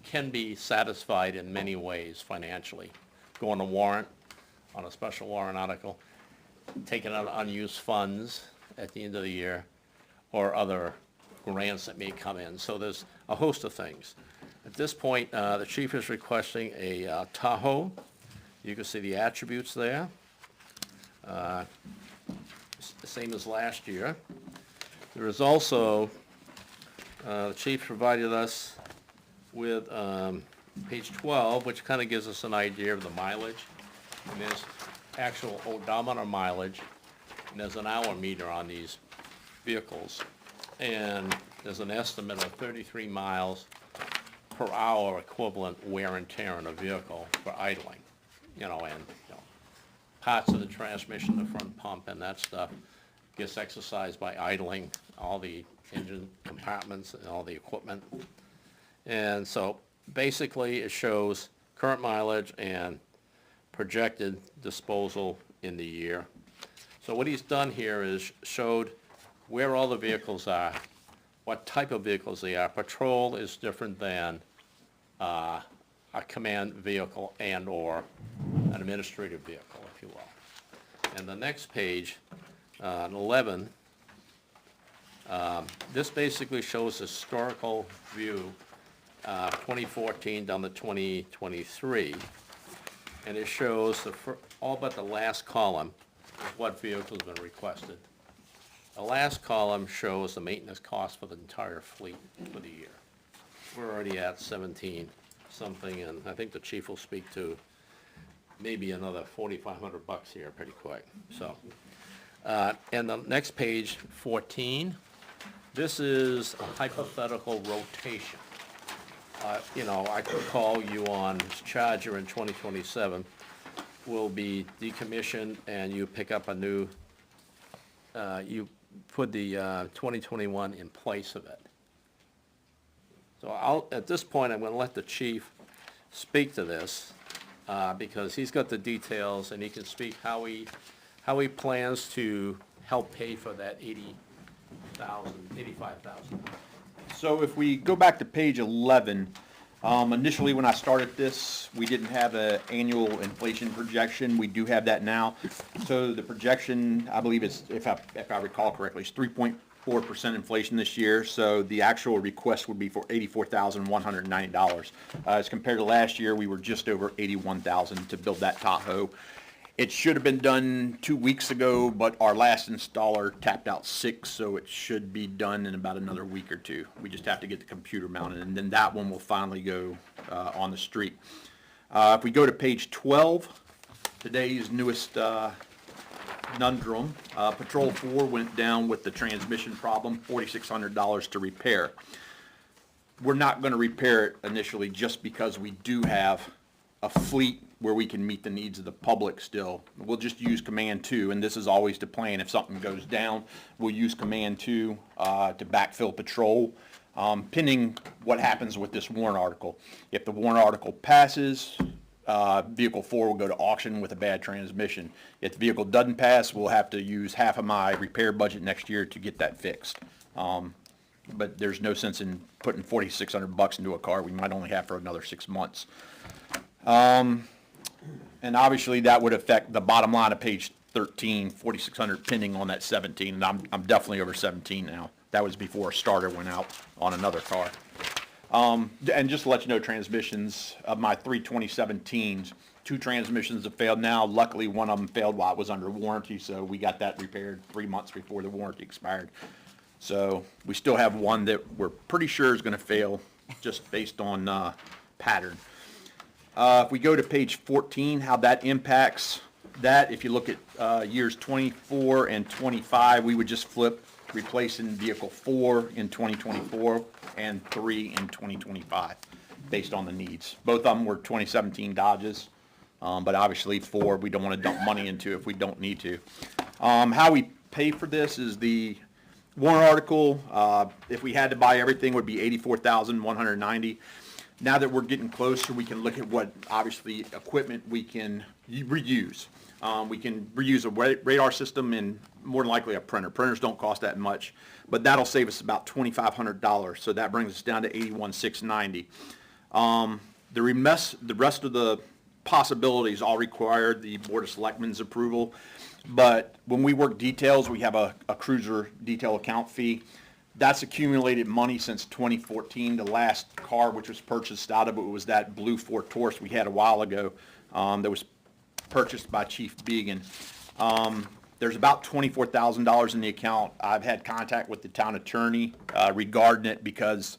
can be satisfied in many ways financially. Go on a warrant, on a special warrant article, taking out unused funds at the end of the year, or other grants that may come in. So there's a host of things. At this point, the chief is requesting a Tahoe. You can see the attributes there. Same as last year. There is also, the chief provided us with page 12, which kind of gives us an idea of the mileage. And there's actual odometer mileage, and there's an hour meter on these vehicles. And there's an estimate of 33 miles per hour equivalent wear and tear on a vehicle for idling. Parts of the transmission, the front pump and that stuff gets exercised by idling, all the engine compartments and all the equipment. And so basically it shows current mileage and projected disposal in the year. So what he's done here is showed where all the vehicles are, what type of vehicles they are. Patrol is different than a command vehicle and/or an administrative vehicle, if you will. And the next page, 11, this basically shows historical view, 2014 down to 2023. And it shows all but the last column is what vehicles have been requested. The last column shows the maintenance cost for the entire fleet for the year. We're already at 17 something, and I think the chief will speak to maybe another $4,500 here pretty quick, so. And the next page, 14, this is a hypothetical rotation. I could call you on Charger in 2027, will be decommissioned, and you pick up a new, you put the 2021 in place of it. So at this point, I'm gonna let the chief speak to this, because he's got the details, and he can speak how he plans to help pay for that $85,000. So if we go back to page 11, Initially, when I started this, we didn't have an annual inflation projection. We do have that now. So the projection, I believe is, if I recall correctly, is 3.4% inflation this year. So the actual request would be for $84,190. As compared to last year, we were just over $81,000 to build that Tahoe. It should have been done 2 weeks ago, but our last installer tapped out sick, so it should be done in about another week or two. We just have to get the computer mounted, and then that one will finally go on the street. If we go to page 12, today's newest conundrum, Patrol 4 went down with the transmission problem, $4,600 to repair. We're not going to repair it initially just because we do have a fleet where we can meet the needs of the public still. We'll just use Command 2, and this is always the plan. If something goes down, we'll use Command 2 to backfill patrol, pending what happens with this warrant article. If the warrant article passes, Vehicle 4 will go to auction with a bad transmission. If the vehicle doesn't pass, we'll have to use half of my repair budget next year to get that fixed. But there's no sense in putting $4,600 into a car we might only have for another 6 months. And obviously that would affect the bottom line of page 13, 4,600 pending on that 17, and I'm definitely over 17 now. That was before a starter went out on another car. And just to let you know, transmissions of my 3 2017s, 2 transmissions have failed now. Luckily, one of them failed while it was under warranty, so we got that repaired 3 months before the warranty expired. So we still have one that we're pretty sure is going to fail just based on pattern. If we go to page 14, how that impacts that, if you look at years 24 and 25, we would just flip replacing vehicle 4 in 2024 and 3 in 2025 based on the needs. Both of them were 2017 Dodges, but obviously 4 we don't want to dump money into if we don't need to. How we pay for this is the warrant article, if we had to buy everything, would be $84,190. Now that we're getting closer, we can look at what, obviously, equipment we can reuse. We can reuse a radar system and more than likely a printer. Printers don't cost that much, but that'll save us about $2,500. So that brings us down to $81,690. The rest of the possibilities all require the Board of Selectmen's approval. But when we work details, we have a cruiser detail account fee. That's accumulated money since 2014. The last car which was purchased out of it was that blue Ford Taurus we had a while ago that was purchased by Chief Began. There's about $24,000 in the account. I've had contact with the town attorney regarding it because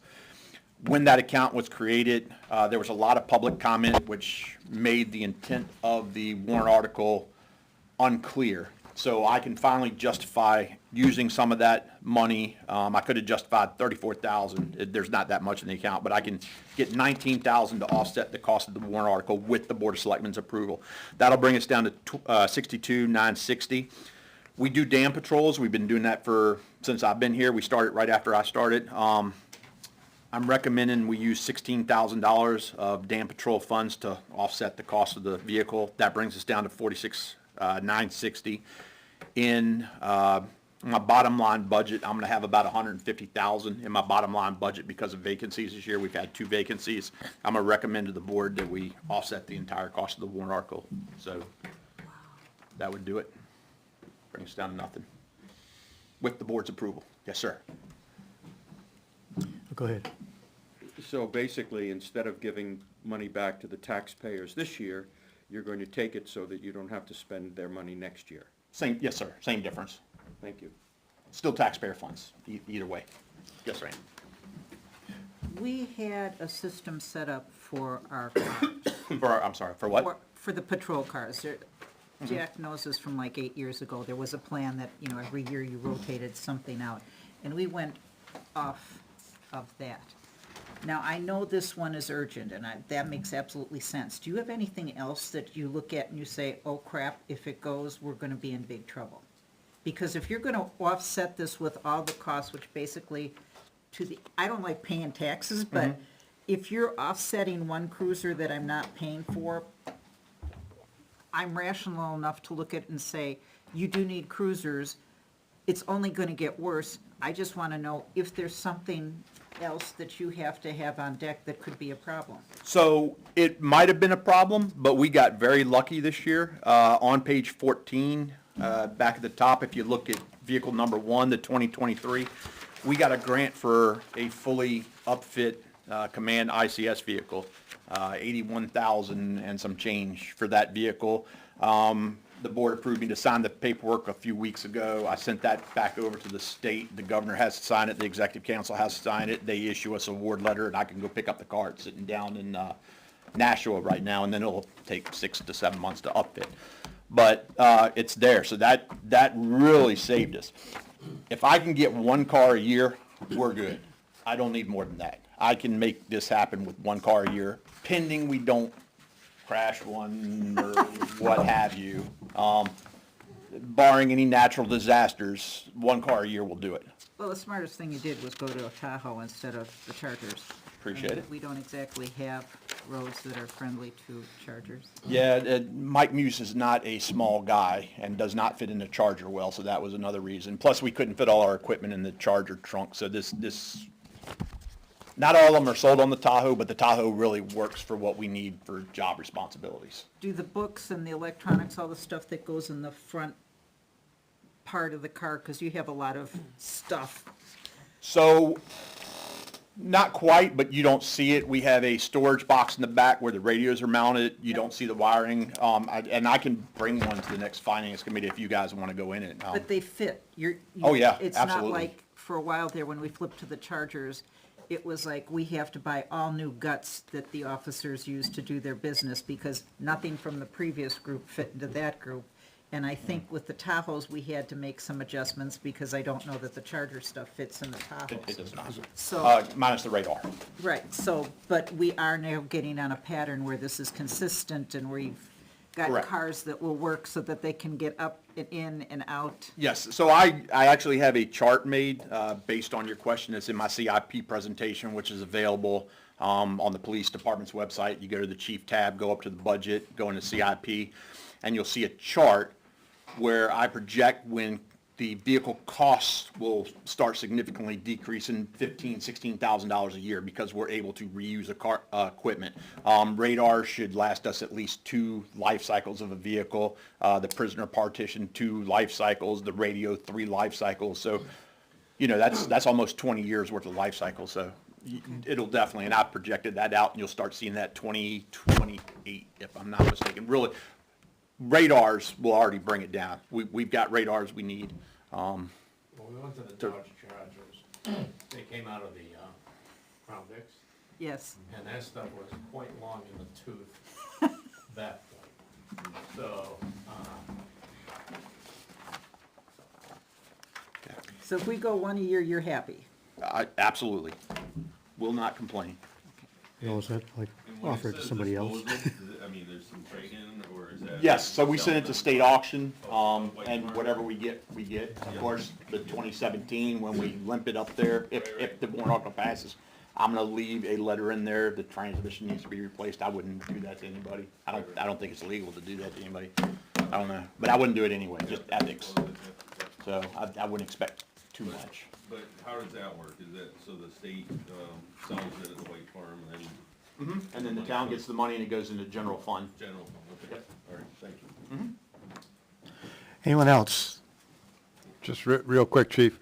when that account was created, there was a lot of public comment which made the intent of the warrant article unclear. So I can finally justify using some of that money. I could have justified $34,000. There's not that much in the account, but I can get $19,000 to offset the cost of the warrant article with the Board of Selectmen's approval. That'll bring us down to $62,960. We do dam patrols. We've been doing that since I've been here. We started right after I started. I'm recommending we use $16,000 of dam patrol funds to offset the cost of the vehicle. That brings us down to $46,960. In my bottom line budget, I'm going to have about $150,000 in my bottom line budget because of vacancies this year. We've had 2 vacancies. I'm going to recommend to the board that we offset the entire cost of the warrant article. So that would do it. Bring us down to nothing. With the board's approval. Yes, sir. Go ahead. So basically, instead of giving money back to the taxpayers this year, you're going to take it so that you don't have to spend their money next year. Yes, sir. Same difference. Thank you. Still taxpayer funds, either way. Yes, sir. We had a system set up for our cars. I'm sorry, for what? For the patrol cars. Jack knows this from like 8 years ago. There was a plan that, every year you rotated something out. And we went off of that. Now, I know this one is urgent, and that makes absolutely sense. Do you have anything else that you look at and you say, oh crap, if it goes, we're going to be in big trouble? Because if you're going to offset this with all the costs, which basically, I don't like paying taxes, but if you're offsetting one cruiser that I'm not paying for, I'm rational enough to look at it and say, you do need cruisers, it's only going to get worse. I just want to know if there's something else that you have to have on deck that could be a problem? So it might have been a problem, but we got very lucky this year. On page 14, back at the top, if you look at vehicle number 1, the 2023, we got a grant for a fully upfit command ICS vehicle, 81,000 and some change for that vehicle. The board approved me to sign the paperwork a few weeks ago. I sent that back over to the state. The governor has to sign it, the executive council has to sign it. They issue us an award letter, and I can go pick up the car. It's sitting down in Nashua right now, and then it'll take 6 to 7 months to upfit. But it's there, so that really saved us. If I can get 1 car a year, we're good. I don't need more than that. I can make this happen with 1 car a year, pending we don't crash one or what have you. Barring any natural disasters, 1 car a year will do it. Well, the smartest thing you did was go to a Tahoe instead of the Chargers. Appreciate it. We don't exactly have roads that are friendly to Chargers. Yeah, Mike Muse is not a small guy and does not fit in the Charger well, so that was another reason. Plus, we couldn't fit all our equipment in the Charger trunk, so this, not all of them are sold on the Tahoe, but the Tahoe really works for what we need for job responsibilities. Do the books and the electronics, all the stuff that goes in the front part of the car, because you have a lot of stuff. So, not quite, but you don't see it. We have a storage box in the back where the radios are mounted. You don't see the wiring. And I can bring one to the next finance committee if you guys want to go in it. But they fit. Oh, yeah, It's absolutely. not like, for a while there, when we flipped to the Chargers, it was like, we have to buy all new guts that the officers use to do their business, because nothing from the previous group fit into that group. And I think with the Tahoes, we had to make some adjustments, because I don't know that the Charger stuff fits in the It Tahoes. does not. So, Minus the radar. right, so, but we are now getting on a pattern where this is consistent, and we've got Correct. cars that will work so that they can get up and in and out. Yes, so I actually have a chart made based on your question. It's in my CIP presentation, which is available on the police department's website. You go to the chief tab, go up to the budget, go into CIP, and you'll see a chart where I project when the vehicle costs will start significantly decreasing $15,000-$16,000 a year, because we're able to reuse a car equipment. Radar should last us at least 2 life cycles of a vehicle. The prisoner partition, 2 life cycles. The radio, 3 life cycles. So, you know, that's almost 20 years worth of life cycles. So it'll definitely, and I projected that out, and you'll start seeing that 2028, if I'm not mistaken. Really, radars will already bring it down. We've got radars we need. When we went to the Dodge Chargers, they came out of the Crown Vics, Yes. and that stuff was quite long in the tooth, that point. So, So if we go 1 a year, you're happy? Absolutely. Will not complain. You know, is that like And when it offer it to says somebody else? disposal, is it- I mean, there's some trade-in, or is that? Yes, so we send it to state auction, White and market. whatever we get, we get. Of course, the 2017, when we limp it up there, if the warrant article passes, I'm gonna leave a letter in there, the transmission needs to be replaced. I wouldn't do that to anybody. I don't think it's legal to do that to anybody. I don't know, but I wouldn't do it anyway, just ethics. So I wouldn't expect too much. But how does that work? Is that, so the state sells it at the White Farm, and then And then the town gets the money and it goes into general fund. general, okay, Yep. all right, thank you. Anyone else? Just real quick, Chief,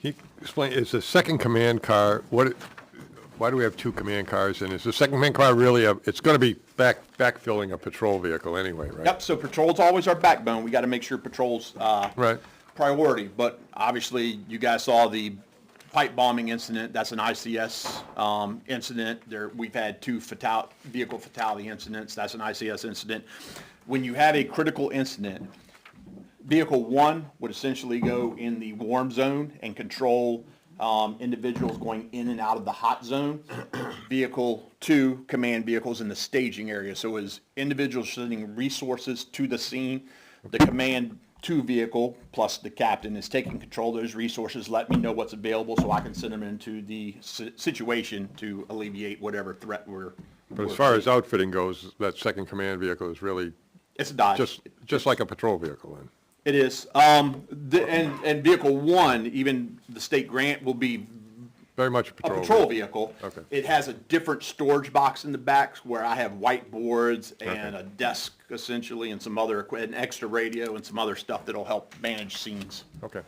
can you explain, is the second command car, why do we have 2 command cars? And is the second command car really it's gonna be backfilling a patrol vehicle anyway, right? Yep, so patrol's always our backbone. We gotta make sure patrol's, Right. priority, but obviously you guys saw the pipe bombing incident. That's an ICS incident. We've had 2 vehicle fatality incidents. That's an ICS incident. When you have a critical incident, vehicle 1 would essentially go in the warm zone and control individuals going in and out of the hot zone. Vehicle 2, command vehicles in the staging area. So as individuals sending resources to the scene, the command 2 vehicle plus the captain is taking control of those resources, let me know what's available so I can send them into the situation to alleviate whatever threat we're. But as far as outfitting goes, that second command vehicle is really It's a Dodge. just like a patrol vehicle then? It is. And vehicle 1, even the state grant will be very much a a patrol. patrol vehicle. Okay. It has a different storage box in the back where I have whiteboards and Okay. a desk essentially and some other, an extra radio and some other stuff that'll help manage scenes. Okay.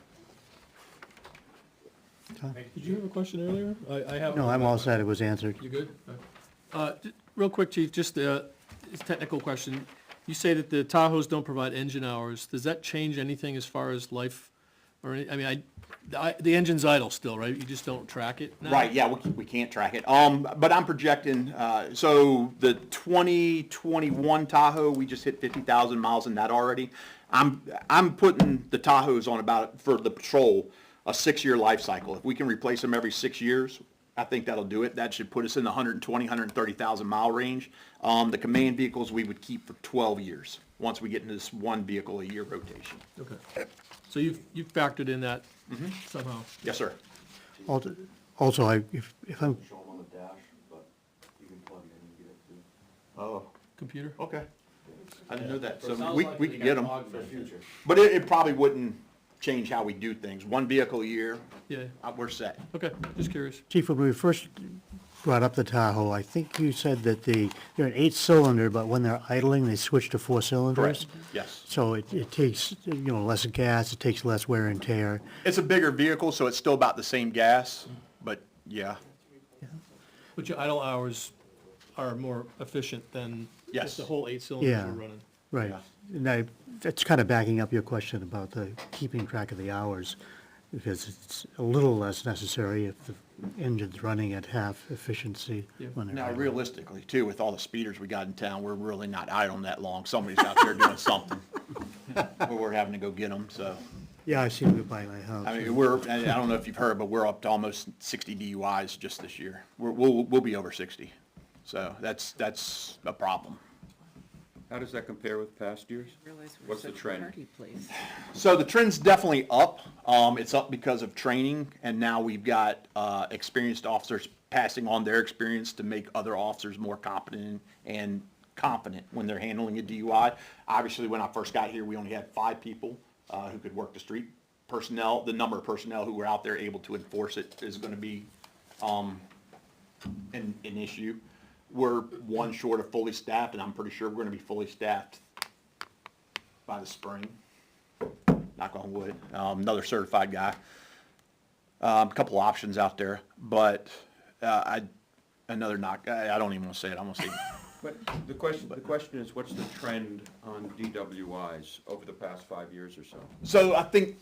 Did you have a question earlier? I have. No, I'm all set, it was answered. You good? Real quick, Chief, just it's a technical question. You say that the Tahoes don't provide engine hours. Does that change anything as far as life? Or, the engine's idle still, right? You just don't track it now? Right, yeah, we can't track it. But I'm projecting, so the 2021 Tahoe, we just hit 50,000 miles in that already. I'm putting the Tahoes on about, for the patrol, a 6-year life cycle. If we can replace them every 6 years, I think that'll do it. That should put us in the 120, 130,000 mile range. The command vehicles we would keep for 12 years, once we get into this one vehicle a year rotation. Okay. So you've factored in that somehow? Yes, sir. Also, if I'm, Show them on the dash, but you can plug it in and get it too. Oh, Computer? okay. I didn't know that. So it So sounds we like can get them. For future. But it probably wouldn't change how we do things. One vehicle a year, Yeah, we're set. okay, just curious. Chief, when we first brought up the Tahoe, I think you said that they're an 8-cylinder, but when they're idling, they switch to 4 cylinders. Yes. So it takes, less gas, it takes less wear and tear. It's a bigger vehicle, so it's still about the same gas, but yeah. But your idle hours are more efficient than Yes. the whole 8 cylinders Yeah. you're running. Right. Yeah. And that's kind of backing up your question about the keeping track of the hours, because it's a little less necessary if the engine's running at half efficiency Yeah. when they're Now, idling. realistically, too, with all the speeders we got in town, we're really not idling that long. Somebody's out there doing something. Or we're having to go get them, so. Yeah, I've seen it by my house. I mean, I don't know if you've heard, but we're up to almost 60 DUIs just this year. We'll be over 60. So that's a problem. How does that compare with past years? Realize we're What's the such a trend? party place. So the trend's definitely up. It's up because of training, and now we've got experienced officers passing on their experience to make other officers more competent and confident when they're handling a DUI. Obviously, when I first got here, we only had 5 people who could work the street. Personnel, the number of personnel who were out there able to enforce it is going to be an issue. We're one short of fully staffed, and I'm pretty sure we're going to be fully staffed by the spring. Knock on wood. Another certified guy. A couple options out there, but another knock. I don't even want to say it. I'm going to say. But the question is, what's the trend on DWIs over the past 5 years or so? So I think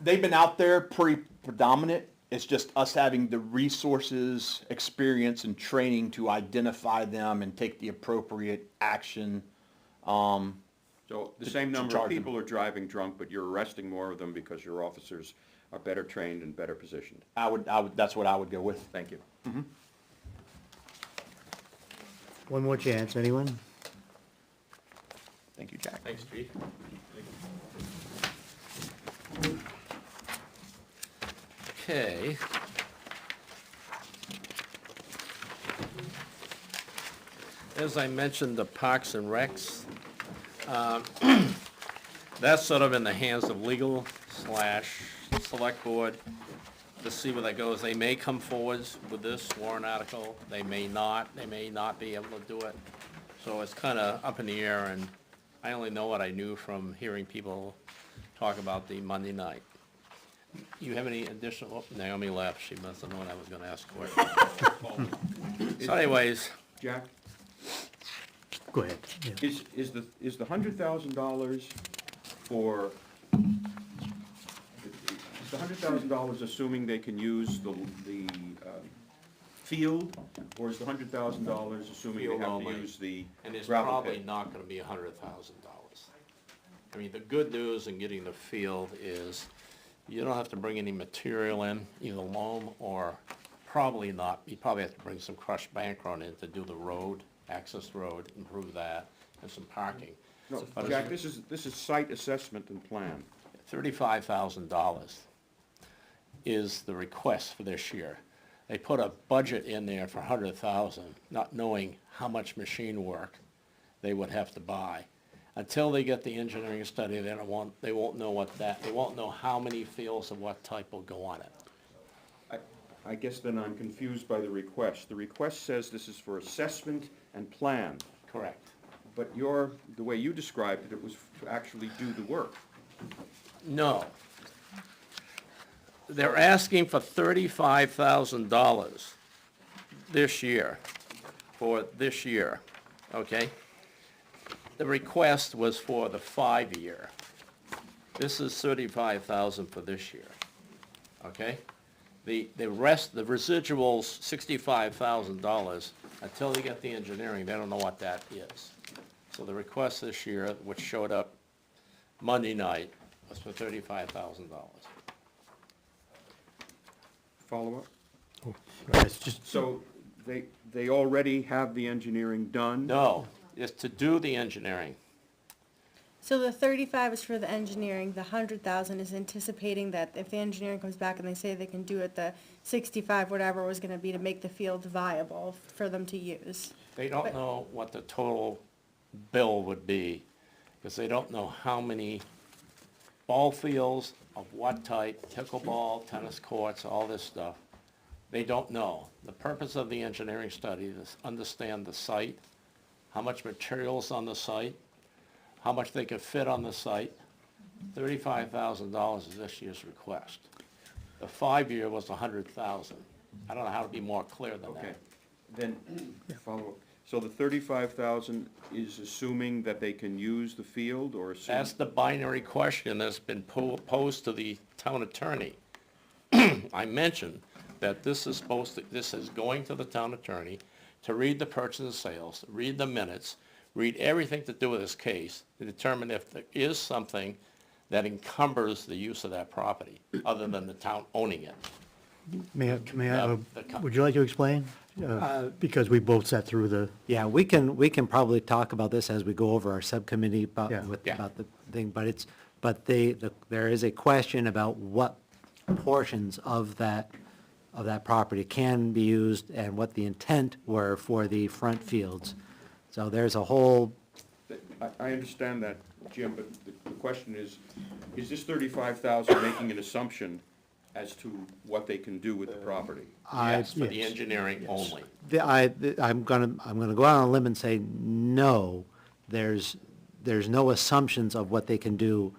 they've been out there pretty predominant. It's just us having the resources, experience, and training to identify them and take the appropriate action. So the same to number charge of them. people are driving drunk, but you're arresting more of them because your officers are better trained and better positioned. I would. That's what I would go with. Thank you. One more chance, anyone? Thank you, Jack. Thanks, Chief. Okay. As I mentioned, the Parks and Recs, that's sort of in the hands of legal / select board to see where that goes. They may come forwards with this warrant article, they may not be able to do it. So it's kind of up in the air, and I only know what I knew from hearing people talk about the Monday night. You have any additional, Naomi left, she must have known I was gonna ask questions. So anyways, Jack, Go ahead. Yeah. is the $100,000 for, is the $100,000 assuming they can use the field, or is the $100,000 assuming they Field have only. to use the and it's gravel probably pit? not gonna be $100,000. I mean, the good news in getting the field is you don't have to bring any material in, either loam or probably not. You probably have to bring some crushed Bancron in to do the road, access road, improve that, and some parking. No, But Jack, this is site assessment and plan. $35,000 is the request for this year. They put a budget in there for $100,000, not knowing how much machine work they would have to buy. Until they get the engineering study, they won't know how many fields of what type will go on it. I guess then I'm confused by the request. The request says this is for assessment and plan, Correct. but the way you described it, it was to actually do the work. No. They're asking for $35,000 this year, for this year, okay? The request was for the 5-year. This is $35,000 for this year, okay? The rest, the residuals, $65,000, until they get the engineering, they don't know what that is. So the request this year, which showed up Monday night, was for $35,000. Follow up? It's just, So they already have the engineering done? No, it's to do the engineering. So the 35 is for the engineering, the 100,000 is anticipating that if the engineering comes back and they say they can do it, the 65, whatever it was gonna be to make the field viable for them to use. They don't know what the total bill would be, because they don't know how many ball fields, of what type, pickleball, tennis courts, all this stuff. They don't know. The purpose of the engineering study is to understand the site, how much material's on the site, how much they could fit on the site. $35,000 is this year's request. The 5-year was $100,000. I don't know how to be more clear than Okay, that. then, follow up. So the 35,000 is assuming that they can use the field, or assuming? That's the binary question that's been posed to the town attorney. I mentioned that this is going to the town attorney to read the purchase and sales, read the minutes, read everything to do with this case, to determine if there is something that encumbers the use of that property, other than the town owning it. may I, The would you like to explain? Because we both sat through the, Yeah, we can probably talk about this as we go over our subcommittee about, Yeah. about the thing, but there is a question about what portions of that property can be used and what the intent were for the front fields. So there's a whole, I understand that, Jim, but the question is this 35,000 making an assumption as to what they can do with the property? Yes, for the engineering only. I'm gonna go out on a limb and say, no, there's no assumptions of what they can do,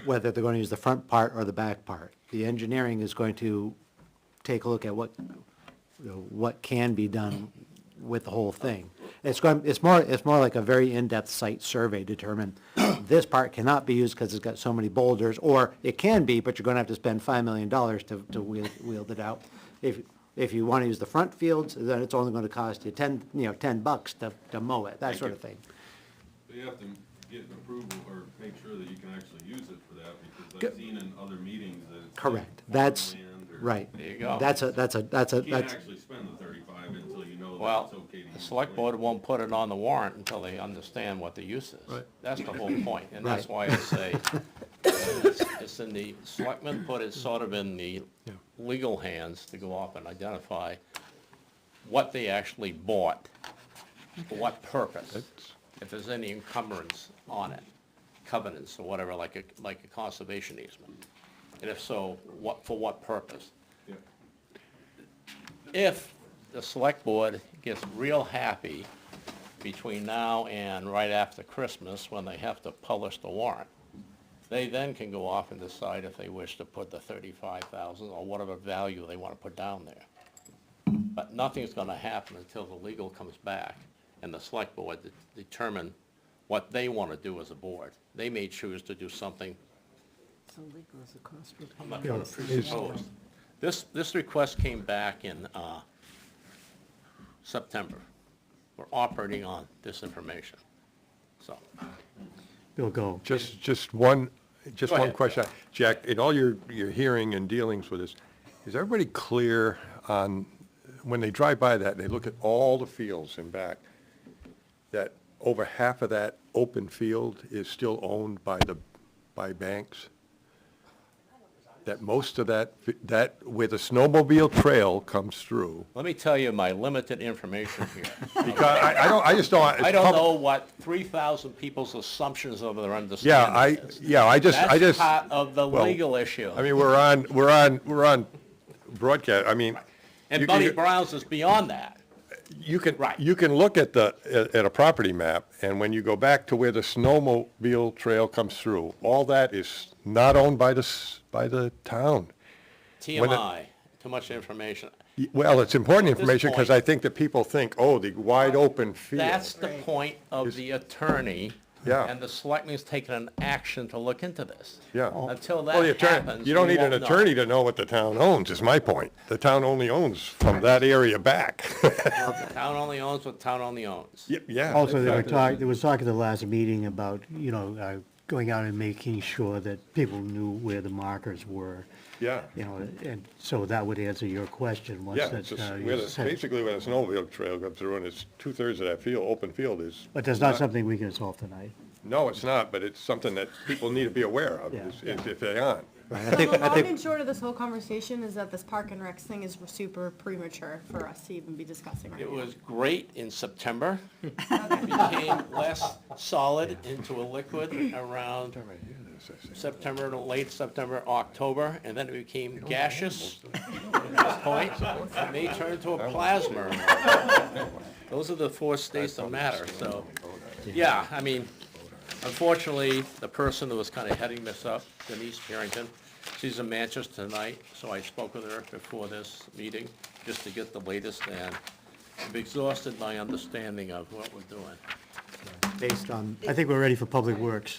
whether they're gonna use the front part or the back part. The engineering is going to take a look at what can be done with the whole thing. It's more like a very in-depth site survey, determine this part cannot be used because it's got so many boulders, or it can be, but you're gonna have to spend $5 million to wield it out. If you wanna use the front fields, then it's only gonna cost you $10 to mow it, that sort of thing. But you have to get an approval or make sure that you can actually use it for that, because I've seen in other meetings that it's. Correct, like that's, farmland or- right. There you go. That's You can't that's, actually spend the 35 until you know that Well, it's okay to use. the select board won't put it on the warrant until they understand what the use is. Right. That's the whole point, and that's Right. why I say, it's in the, selectmen put it sort of in the legal hands to go off and identify what they actually bought, for what purpose, if there's any encumbrance on it, covenants or whatever, like a conservation easement. And if so, for what purpose? Yeah. If the select board gets real happy between now and right after Christmas, when they have to publish the warrant, they then can go off and decide if they wish to put the 35,000 or whatever value they want to put down there. But nothing's gonna happen until the legal comes back and the select board determine what they want to do as a board. They may choose to do something So legal is a cost we're I'm paying. not gonna presuppose. This request came back in September. We're operating on this information, so. Bill, go. Just one Go ahead. question. Jack, in all your hearing and dealings with this, is everybody clear on, when they drive by that, and they look at all the fields in back, that over half of that open field is still owned by banks? That most of that where the snowmobile trail comes through, Let me tell you my limited information here. because I just don't. I don't know what 3,000 people's assumptions of their understanding is. I just. That's part of the well, legal issue. I mean, we're on broadcast, I mean. And you Bunny can- Brown's is beyond that. You can, Right. you can look at at a property map, and when you go back to where the snowmobile trail comes through, all that is not owned by by the town. TMI, too much information. Well, it's important At this information, because point- I think that people think, oh, the wide open field. That's the point of the attorney. Yeah. And the selectmen's taken an action to look into this. Yeah. Until Well, the that attorney, happens, you don't we need an won't know. attorney to know what the town owns, is my point. The town only owns from that area back. Town only owns what town only owns. Yeah. Also, they were exactly. there was talk at the last meeting about, going out and making sure that people knew where the markers were. Yeah. And so that would answer your question once Yeah, that, it's just you where said- basically where the snowmobile trail comes through, and it's 2/3 of that field, open field is. But that's not something we can solve tonight. No, it's not, but it's something that people need to be aware of, Yeah. is if they aren't. So the long and short of this whole conversation is that this Park and Rec thing is super premature for us to even be discussing right It now. was great in September. Became less solid into a liquid around September, to late September, October, and then it became gaseous at this point, and may turn to a plasma. Those are the four states that matter, so, yeah, I mean, unfortunately, the person who was kind of heading this up, Denise Harrington, she's in Manchester tonight, so I spoke with her before this meeting, just to get the latest, and I've exhausted my understanding of what we're doing. Based on, I think we're ready for Public Works.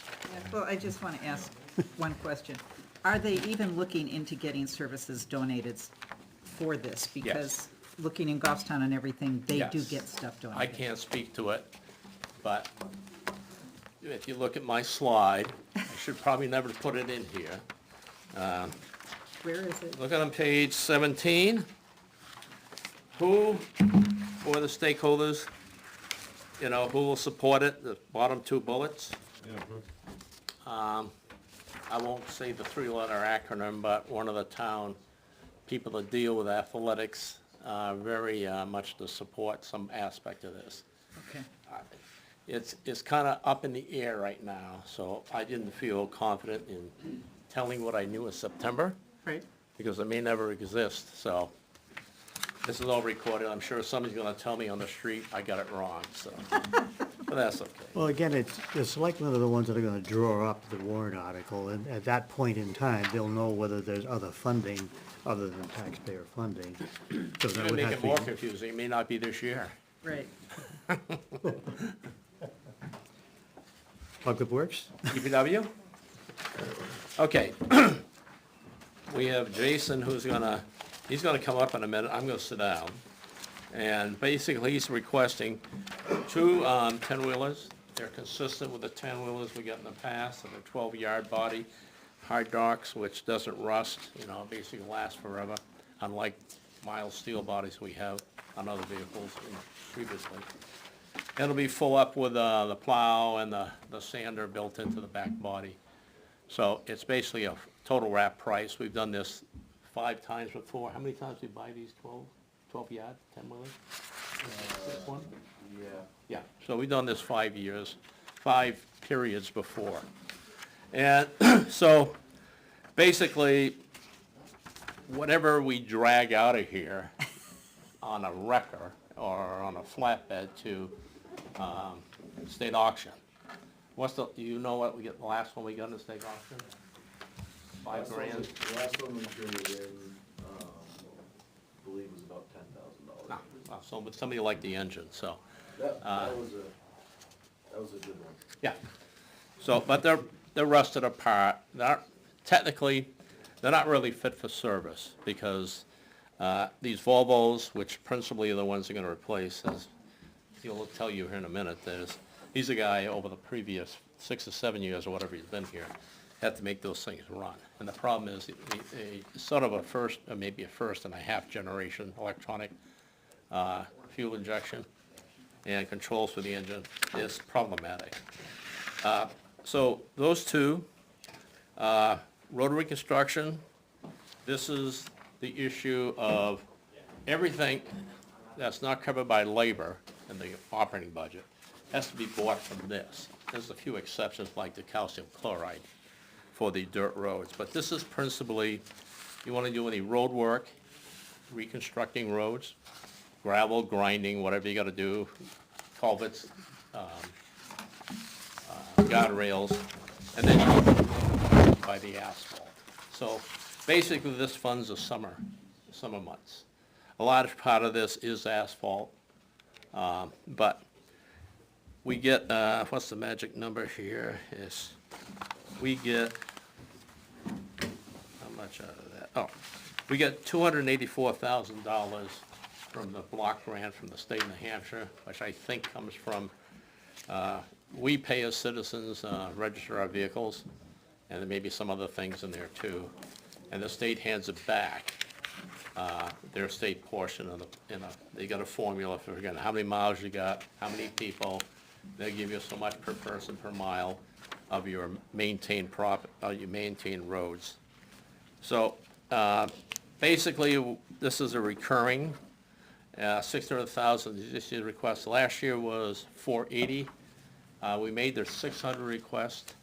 Well, I just want to ask one question. Are they even looking into getting services donated for this? Because looking in Goffstown and everything, they do Yes. get stuff I donated. can't speak to it, but if you look at my slide, I should probably never put it in here. Where is it? Look at on page 17. Who are the stakeholders? Who will support it, the bottom two bullets? I won't say the three-letter acronym, but one of the town people that deal with athletics, very much to support some aspect of this. Okay. It's kind of up in the air right now, so I didn't feel confident in telling what I knew in September, Right. because it may never exist, so. This is all recorded, I'm sure somebody's gonna tell me on the street I got it wrong, so, but that's okay. Well, again, it's, the selectmen are the ones that are gonna draw up the warrant article, and at that point in time, they'll know whether there's other funding other than taxpayer funding. So It's that gonna would make have it to more be. confusing, it may not be this year. Right. Public Works? DPW? Okay. We have Jason who's he's gonna come up in a minute, I'm gonna sit down. And basically, he's requesting two 10-wheelers. They're consistent with the 10-wheelers we got in the past, and a 12-yard body, hard docks, which doesn't rust, basically lasts forever, unlike mild steel bodies we have on other vehicles previously. It'll be full up with the plow and the sander built into the back body. So it's basically a total wrap price. We've done this 5 times before. How many times did we buy these 12-yard, 10-wheelers? This one? Yeah, so we've done this 5 years, 5 periods before. And so basically, whatever we drag out of here on a wrecker or on a flatbed to state auction. Do you know what the last one we got in the state auction? $5 grand? The last one we traded in, I believe was about $10,000. So, but somebody liked the engine, so, That was a good one. yeah. So, but they're rusted apart. Technically, they're not really fit for service, because these Volvos, which principally are the ones they're gonna replace, as he'll tell you here in a minute, he's a guy over the previous 6 or 7 years, or whatever he's been here, had to make those things run. And the problem is, a sort of a first, or maybe a first and a half generation electronic fuel injection and controls for the engine is problematic. So those two, rotary construction, this is the issue of everything that's not covered by labor in the operating budget has to be bought from this. There's a few exceptions like the calcium chloride for the dirt roads, but this is principally, you want to do any road work, reconstructing roads, gravel, grinding, whatever you gotta do, culverts, guardrails, and then you buy the asphalt. So basically, this funds the summer months. A large part of this is asphalt, but we get, what's the magic number here, is, we get, how much out of that? Oh, we get $284,000 from the block grant from the state of New Hampshire, which I think comes from, we pay as citizens, register our vehicles, and there may be some other things in there too. And the state hands it back, their state portion of the, they got a formula for, again, how many miles you got, how many people, they give you so much per person per mile of your maintained your maintained roads. So, basically, this is a recurring, 600,000 this year's request. Last year was 480. We made their 600 request.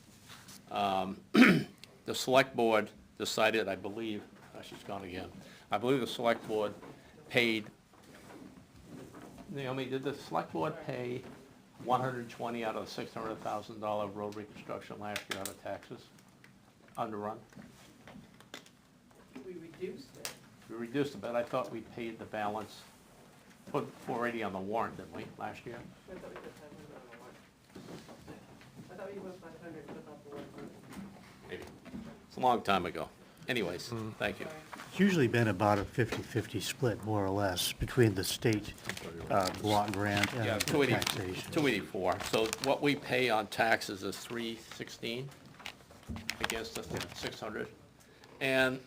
The select board decided, I believe, she's gone again. I believe the select board paid, Naomi, did the select board pay 120 out of the $600,000 road reconstruction last year out of taxes? Underrun? We reduced it. We reduced it, but I thought we paid the balance, put 480 on the warrant, didn't we, last year? I thought we put 500 on the warrant. I thought we put 500 without the 100. Maybe. It's a long time ago. Anyways, thank you. It's usually been about a 50-50 split, more or less, between the state block grant and Yeah, the 280 taxation. 284. So what we pay on taxes is 316 against the 600. And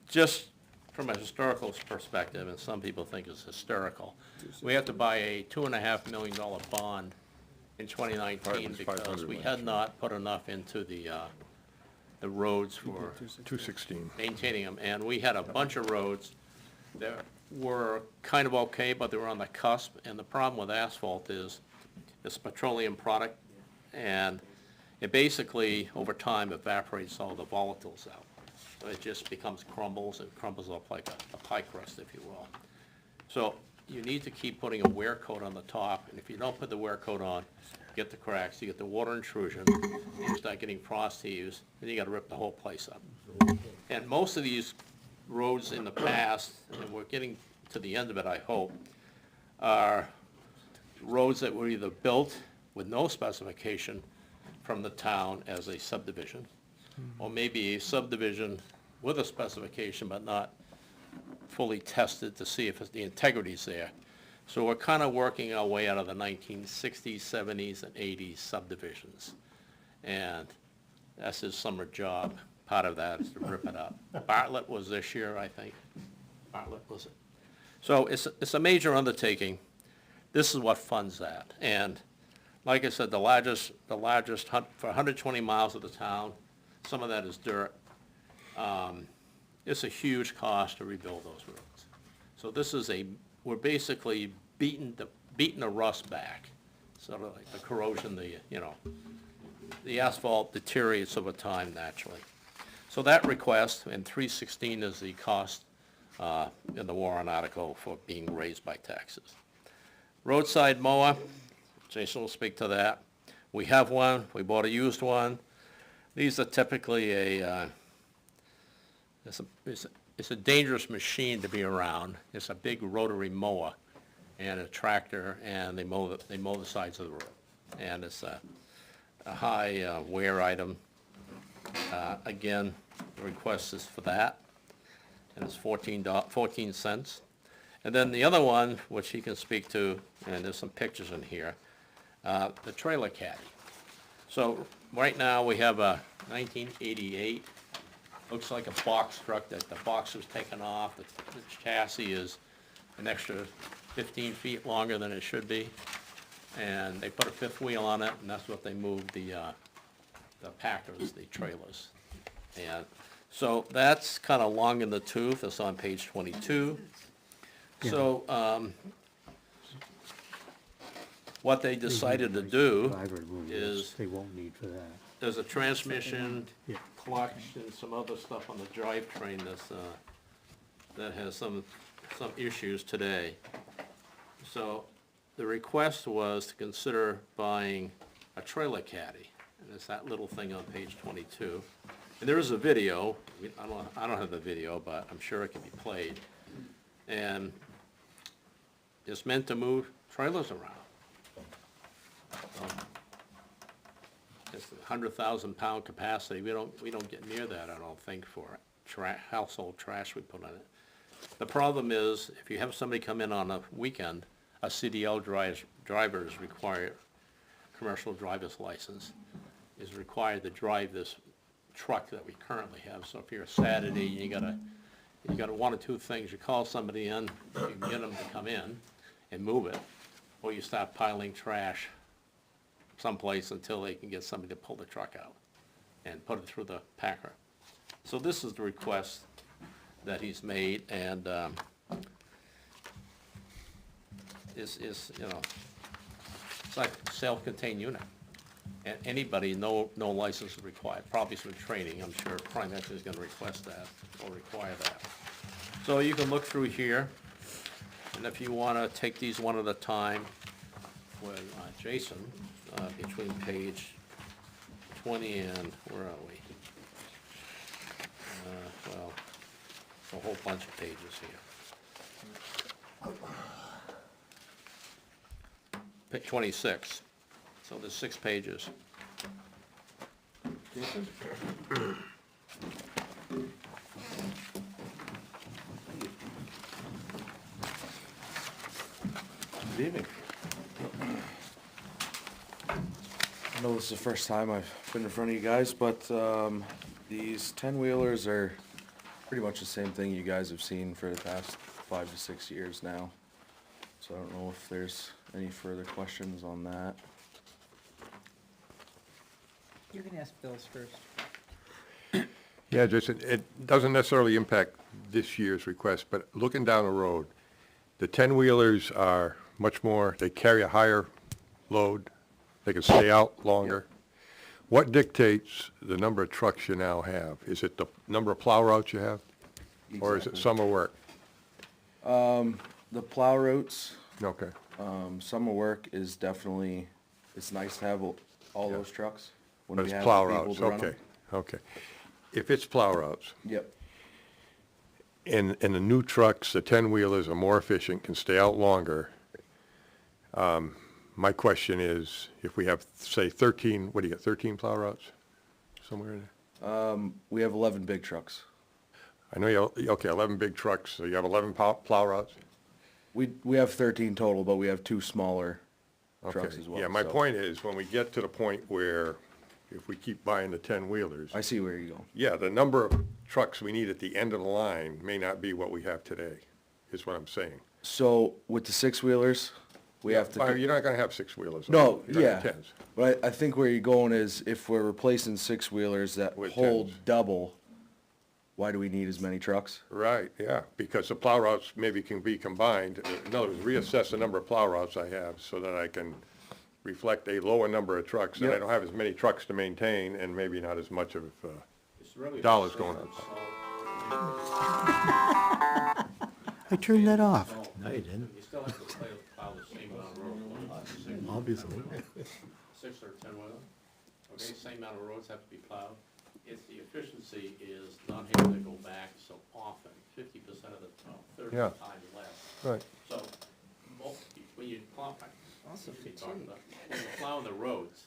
just from a historical perspective, and some people think it's hysterical, we have to buy a $2.5 million bond in 2019 because we had not put enough into the roads for 216. maintaining them. And we had a bunch of roads that were kind of okay, but they were on the cusp. And the problem with asphalt is it's a petroleum product, and it basically, over time, evaporates all the volatiles out. So it just becomes crumbles up like a pie crust, if you will. So you need to keep putting a wear coat on the top, and if you don't put the wear coat on, you get the cracks, you get the water intrusion, you start getting frost heaves, and you gotta rip the whole place up. And most of these roads in the past, and we're getting to the end of it, I hope, are roads that were either built with no specification from the town as a subdivision, or maybe a subdivision with a specification but not fully tested to see if the integrity's there. So we're kind of working our way out of the 1960s, 70s, and 80s subdivisions. And that's his summer job. Part of that is to rip it up. Bartlett was this year, I think. Bartlett was it. So it's a major undertaking. This is what funds that. And like I said, the largest, for 120 miles of the town, some of that is dirt. It's a huge cost to rebuild those roads. So this is we're basically beating the rust back, sort of like the corrosion, the asphalt deteriorates over time naturally. So that request, and 316 is the cost in the warrant article for being raised by taxes. Roadside mower, Jason will speak to that. We have one, we bought a used one. These are typically it's a dangerous machine to be around. It's a big rotary mower and a tractor, and they mow the sides of the road. And it's a high wear item. Again, the request is for that, and it's 14 cents. And then the other one, which he can speak to, and there's some pictures in here, the trailer caddy. So right now, we have a 1988, looks like a box truck that the box was taken off. The chassis is an extra 15 feet longer than it should be. And they put a fifth wheel on it, and that's what they moved the packers, the trailers. And so that's kind of long in the tooth. It's on page 22. So what they decided to do Driver room is they won't need for that. there's a transmission, Yeah. clutch, and some other stuff on the drivetrain that has some some issues today. So the request was to consider buying a trailer caddy, and it's that little thing on page 22. And there is a video, I don't have the video, but I'm sure it can be played. And it's meant to move trailers around. It's a 100,000-pound capacity. We don't get near that, I don't think, for household trash we put on it. The problem is, if you have somebody come in on a weekend, a CDL driver is required, commercial driver's license, is required to drive this truck that we currently have. So if you're a Saturday, you got one or two things. You call somebody in, you can get them to come in and move it, or you start piling trash someplace until they can get somebody to pull the truck out and put it through the packer. So this is the request that he's made, and is, you know, it's like a self-contained unit. And anybody, no license is required, probably some training, I'm sure Primex is gonna request that, or require that. So you can look through here, and if you wanna take these one at a time with Jason, between page 20 and, where are we? Well, a whole bunch of pages here. Page 26, so there's 6 pages. Jason? Good evening. I know this is the first time I've been in front of you guys, but these 10-wheelers are pretty much the same thing you guys have seen for the past 5 to 6 years now. So I don't know if there's any further questions on that. You can ask Bill's first. Yeah, Jason, it doesn't necessarily impact this year's request, but looking down the road, the 10-wheelers are much more, they carry a higher load, they can stay out longer. What dictates the number of trucks you now have? Is it the number of plow routes you have? Or is it Exactly. summer work? The plow routes, Okay, summer work is definitely, it's nice to have all those trucks. When but we it's have plow people routes, to run 'em. okay, okay. If it's plow routes, Yep. and the new trucks, the 10-wheelers are more efficient, can stay out longer, my question is, if we have, say, 13, what do you get, 13 plow routes? Somewhere in there? We have 11 big trucks. I know you, okay, 11 big trucks, so you have 11 plow routes? We have 13 total, but we have 2 smaller trucks Okay, as well. yeah, my so- point is, when we get to the point where, if we keep buying the 10-wheelers, I see where you're going. yeah, the number of trucks we need at the end of the line may not be what we have today, is what I'm saying. So with the 6-wheelers, we have to. You're not gonna have 6-wheelers. No, You're gonna yeah. have 10s. But I think where you're going is if we're replacing 6-wheelers that With hold 10s. double, why do we need as many trucks? Right, yeah, because the plow routes maybe can be combined. In other words, reassess the number of plow routes I have so that I can reflect a lower number of trucks. And I Yep. don't have as many trucks to maintain and maybe not as much of, It's really dollars the going same, I turned that off. No, you didn't. You still have to plow the same amount of road. Obviously. 6 or 10 wheeler, okay, same amount of roads have to be plowed. It's the efficiency is not having to go back so often, 50% of the, third Yeah. of the time less. right. So, when you plow, when you plow the roads,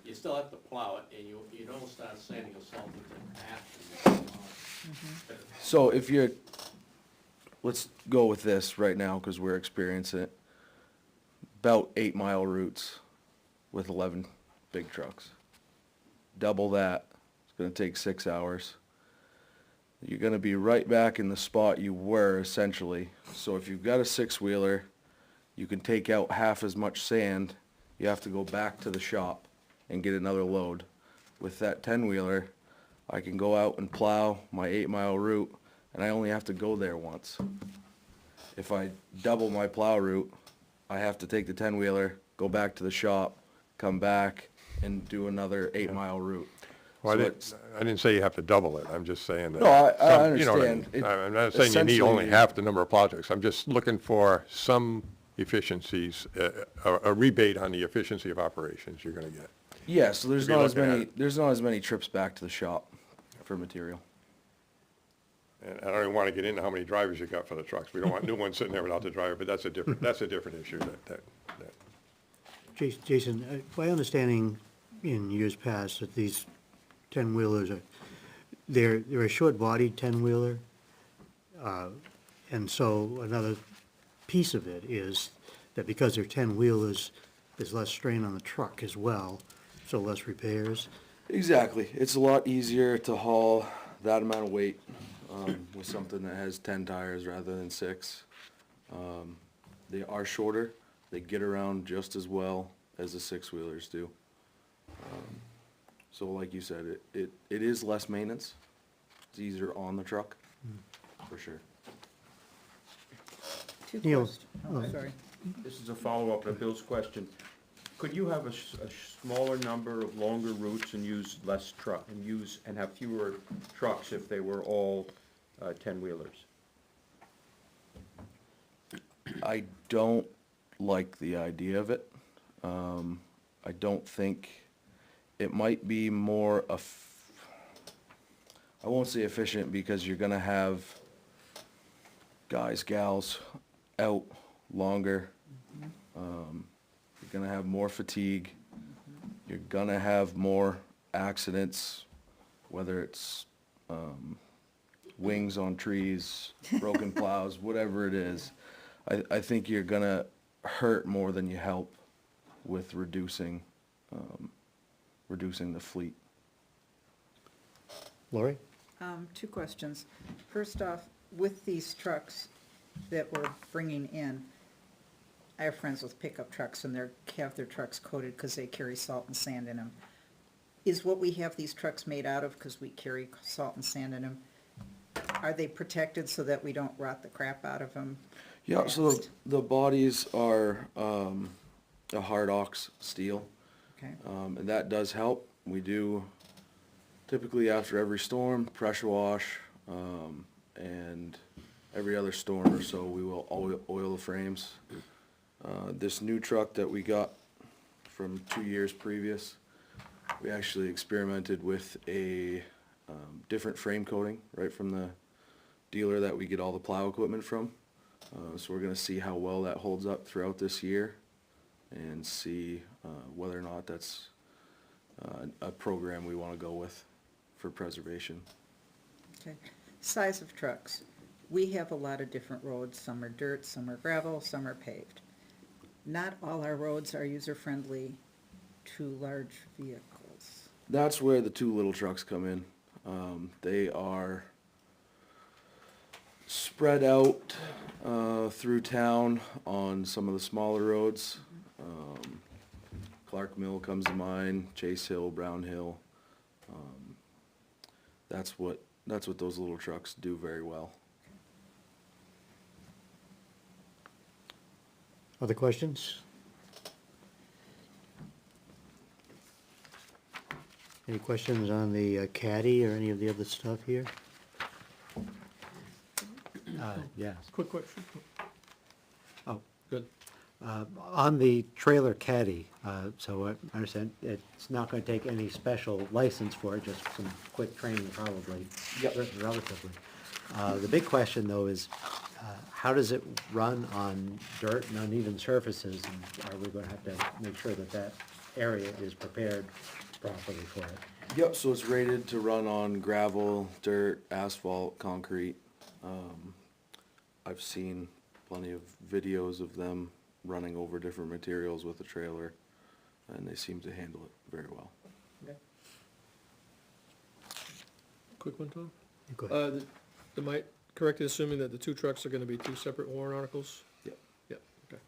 you still have to plow it, and you don't start sanding and salting it after. So if you're, let's go with this right now because we're experiencing it. About 8-mile routes with 11 big trucks. Double that, it's gonna take 6 hours. You're gonna be right back in the spot you were essentially. So if you've got a 6-wheeler, you can take out half as much sand. You have to go back to the shop and get another load. With that 10-wheeler, I can go out and plow my 8-mile route, and I only have to go there once. If I double my plow route, I have to take the 10-wheeler, go back to the shop, come back, and do another 8-mile route. Well, So I didn't say you have to double it, I'm just saying that. No, I some- you know what I understand. mean. It- I'm not saying you need only essentially- half the number of projects, I'm just looking for some efficiencies, a rebate on the efficiency of operations you're gonna get. Yeah, so there's If you're not as looking many, at- there's not as many trips back to the shop for material. And I don't even wanna get into how many drivers you got for the trucks, we don't want new ones sitting there without the driver, but that's a different issue that. Jason, my understanding in years past that these 10-wheelers are, they're a short-bodied 10-wheeler. And so another piece of it is that because they're 10-wheelers, there's less strain on the truck as well, so less repairs. Exactly. It's a lot easier to haul that amount of weight with something that has 10 tires rather than 6. They are shorter. They get around just as well as the 6-wheelers do. So like you said, it is less maintenance. It's easier on the truck, for sure. Two Neil, questions. Oh, sorry. This is a follow-up to Bill's question. Could you have a smaller number of longer routes and use less truck, and have fewer trucks if they were all 10-wheelers? I don't like the idea of it. I don't think, it might be more I won't say efficient because you're gonna have guys, gals out longer. You're gonna have more fatigue. You're gonna have more accidents, whether it's wings on trees, broken plows, whatever it is. I think you're gonna hurt more than you help with reducing the fleet. Lori? Two questions. First off, with these trucks that we're bringing in, I have friends with pickup trucks and have their trucks coated because they carry salt and sand in them. Is what we have these trucks made out of, because we carry salt and sand in them, are they protected so that we don't rot the crap out of them? Yeah, so fast? the bodies are a hard ox steel, Okay, and that does help. We do typically after every storm, pressure wash, and every other storm or so, we will oil the frames. This new truck that we got from 2 years previous, we actually experimented with a different frame coating right from the dealer that we get all the plow equipment from. So we're gonna see how well that holds up throughout this year and see whether or not that's a program we wanna go with for preservation. okay. Size of trucks. We have a lot of different roads. Some are dirt, some are gravel, some are paved. Not all our roads are user-friendly to large vehicles. That's where the 2 little trucks come in. They are spread out through town on some of the smaller roads. Clark Mill comes to mind, Chase Hill, Brown Hill. That's what those little trucks do very well. Other questions? Any questions on the caddy or any of the other stuff here? Yes. Quick question. Oh, Good. on the trailer caddy, so I understand it's not gonna take any special license for it, just some quick training probably. Yep. Relatively. The big question though is, how does it run on dirt and uneven surfaces? And are we gonna have to make sure that that area is prepared properly for it? Yep, so it's rated to run on gravel, dirt, asphalt, concrete. I've seen plenty of videos of them running over different materials with the trailer, and they seem to handle it very well. Quick one, Tom? Go ahead. Am I correct in assuming that the 2 trucks are gonna be 2 separate warrant articles? Yep. Yep, okay.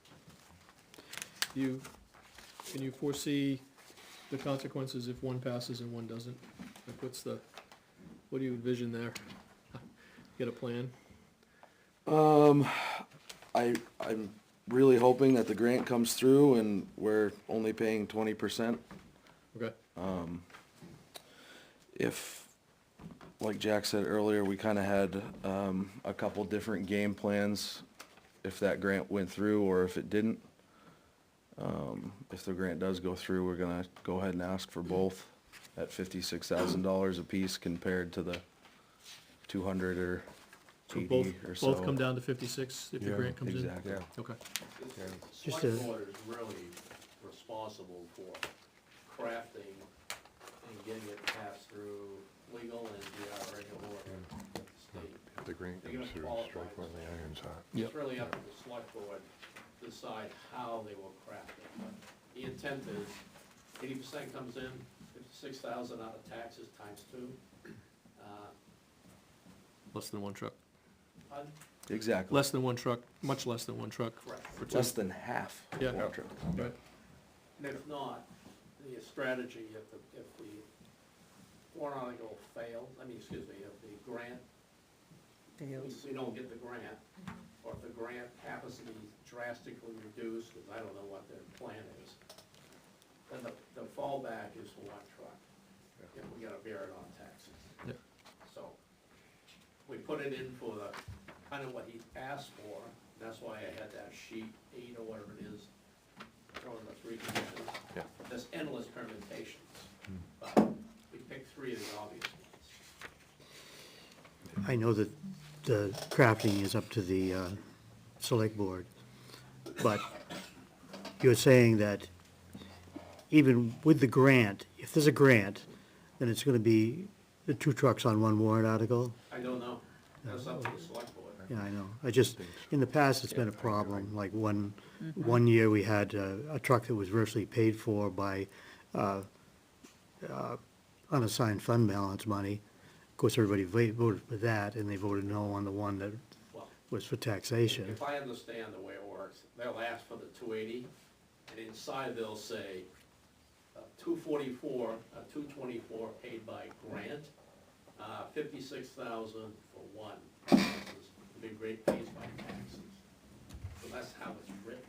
Can you foresee the consequences if one passes and one doesn't? Like, what do you envision there? Get a plan? I'm really hoping that the grant comes through and we're only paying 20%. Okay, if, like Jack said earlier, we kinda had, a couple different game plans if that grant went through or if it didn't. If the grant does go through, we're gonna go ahead and ask for both at $56,000 apiece compared to the 200 or So 80 or so. both come down to 56 if the Yeah, grant comes in? Exactly. Okay. The Just select a- board is really responsible for crafting and getting it passed through legal and the regular state. If the grant They're comes gonna through, qualify strike while the iron's hot. It's really up to the select board to decide how they will craft it. But the intent is 80% comes in, 56,000 out of taxes times two. Less than one truck. Pardon? Exactly. Less than one truck, much less than one truck. Correct. For two. Less than half. of Yeah. one truck. Right. And if not, the strategy, if the warrant article fails, if the grant, Fails. we don't get the grant, or if the grant happens to be drastically reduced, because I don't know what their plan is, then the fallback is for one truck. If we gotta bear it on taxes. Yep. So, we put it in for the, kind of what he asked for, that's why I had that sheet 8 or whatever it is, throwing the 3 conditions. Yeah. There's endless permutations, but we picked 3 of the obvious ones. I know that the crafting is up to the select board, but you're saying that even with the grant, if there's a grant, then it's gonna be the 2 trucks on one warrant article? I don't know, that's up to the select board. Yeah, I know. I just, in the past, it's been a problem. Like one year, we had a truck that was virtually paid for by unassigned fund balance money. Of course, everybody voted for that, and they voted no on the one that Well, was for taxation. if I understand the way it works, they'll ask for the 280, and inside they'll say, 244, 224 paid by grant, 56,000 for one. The big rate pays by taxes. So that's how it's written.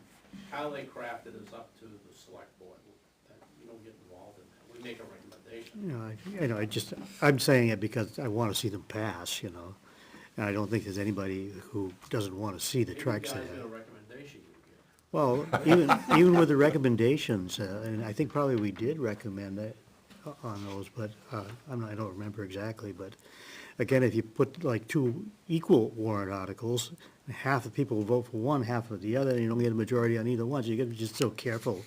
How they craft it is up to the select board. We don't get involved in that. We make a recommendation. I'm saying it because I want to see them pass, you know. And I don't think there's anybody who doesn't want to see the Maybe trucks you guys there. got a recommendation you give. Well, even with the recommendations, and I think probably we did recommend that on those, but I don't remember exactly, but again, if you put like 2 equal warrant articles, half the people will vote for one, half for the other, and you don't get a majority on either one, so you gotta be just so careful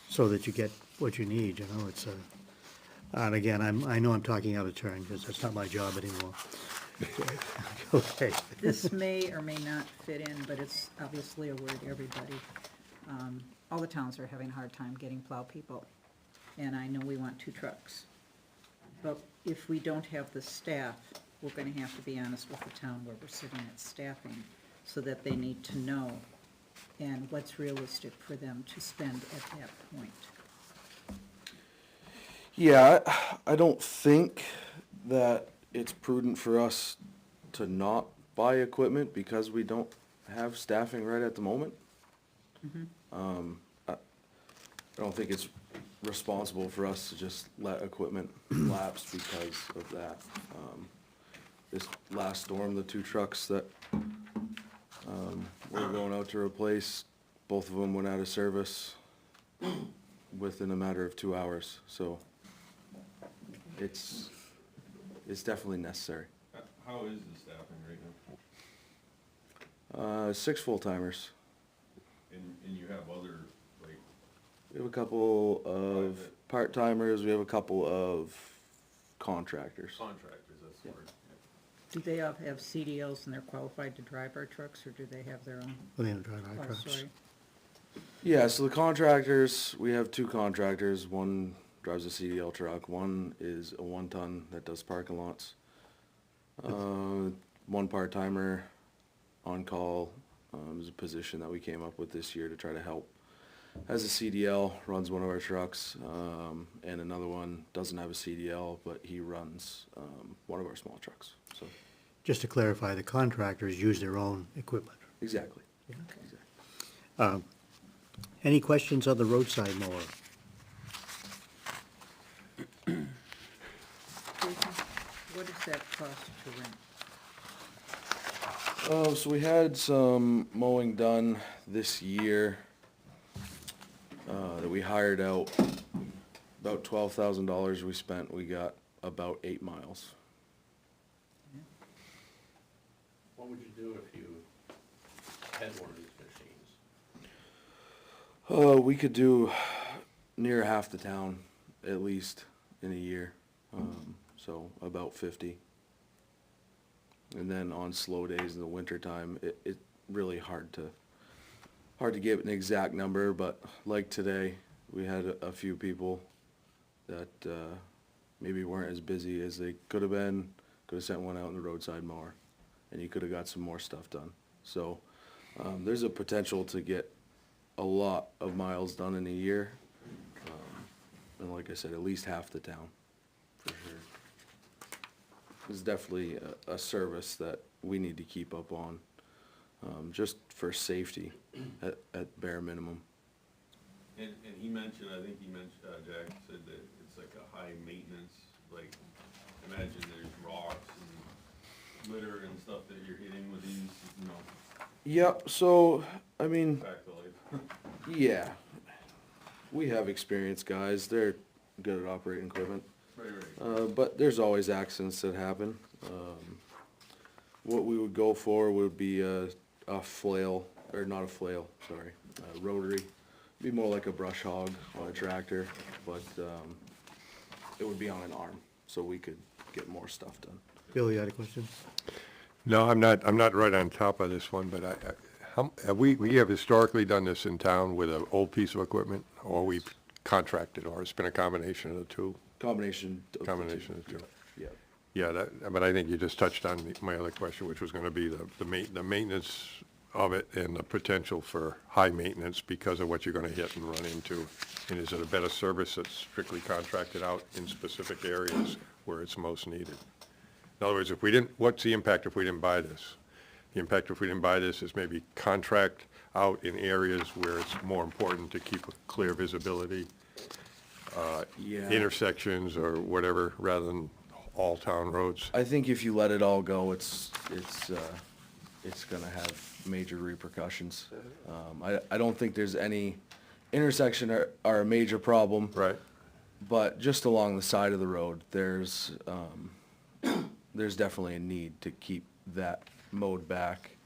so that you get what you need, you know, it's and again, I know I'm talking out of turn, because that's not my job anymore. Okay. This may or may not fit in, but it's obviously a word to everybody. All the towns are having a hard time getting plow people, and I know we want 2 trucks. But if we don't have the staff, we're gonna have to be honest with the town where we're sitting at staffing, so that they need to know, and what's realistic for them to spend at that point. Yeah, I don't think that it's prudent for us to not buy equipment because we don't have staffing right at the moment. I don't think it's responsible for us to just let equipment lapse because of that. This last storm, the 2 trucks that we're going out to replace, both of them went out of service within a matter of 2 hours, so it's definitely necessary. How is the staffing right now? 6 full-timers. And you have other, like, We have a couple of Private. part-timers, we have a couple of contractors. contractors, that's the word. Do they all have CDLs and they're qualified to drive our trucks, or do they have their own? Well, they don't drive our Oh, trucks. sorry. Yeah, so the contractors, we have 2 contractors, one drives a CDL truck, one is a 1-ton that does parking lots. One part-timer on call, is a position that we came up with this year to try to help. Has a CDL, runs one of our trucks, and another one doesn't have a CDL, but he runs, one of our small trucks, so, Just to clarify, the contractors use their own equipment. exactly. Any questions on the roadside mower? Jason, what does that cost to rent? So we had some mowing done this year, that we hired out. About $12,000 we spent, we got about 8 miles. What would you do if you had one of these machines? We could do near half the town, at least, in a year, so about 50. And then on slow days in the wintertime, it really hard to give an exact number, but like today, we had a few people that maybe weren't as busy as they could have been, could have sent one out in the roadside mower, and you could have got some more stuff done. So there's a potential to get a lot of miles done in a year, and like I said, at least half the town, for sure. It's definitely a service that we need to keep up on, just for safety at bare minimum. And he mentioned, I think he mentioned, Jack said that it's like a high maintenance, like, imagine there's rocks and litter and stuff that you're hitting with these, you know, Yep, so, I mean, back to life. yeah, we have experienced guys, they're good at operating equipment. Right. But there's always accidents that happen. What we would go for would be a flail, or not a flail, sorry, a rotary. Be more like a brush hog on a tractor, but it would be on an arm, so we could get more stuff done. Bill, you had a question? No, I'm not right on top of this one, but we have historically done this in town with an old piece of equipment, or we've contracted, or it's been a combination of the two? Combination of Combination of the two. Yeah. Yeah, but I think you just touched on my other question, which was gonna be the maintenance of it and the potential for high maintenance because of what you're gonna hit and run into. And is it a better service that's strictly contracted out in specific areas where it's most needed? In other words, what's the impact if we didn't buy this? The impact if we didn't buy this is maybe contract out in areas where it's more important to keep a clear visibility, Yeah. intersections or whatever, rather than all town roads. I think if you let it all go, it's gonna have major repercussions. I don't think there's any intersection are a major problem. Right. But just along the side of the road, there's definitely a need to keep that mowed back,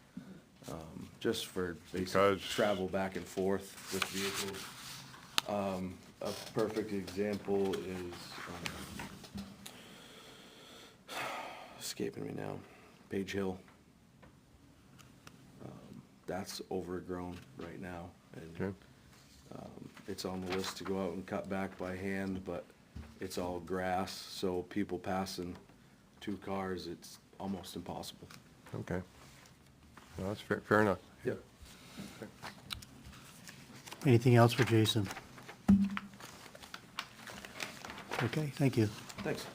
just for basic Because- travel back and forth with vehicles. A perfect example is, escaping me now, Page Hill. That's overgrown right now, and Okay. it's on the list to go out and cut back by hand, but it's all grass, so people passing 2 cars, it's almost impossible. Okay. Well, that's fair enough. Yep. Anything else for Jason? Okay, thank you. Thanks.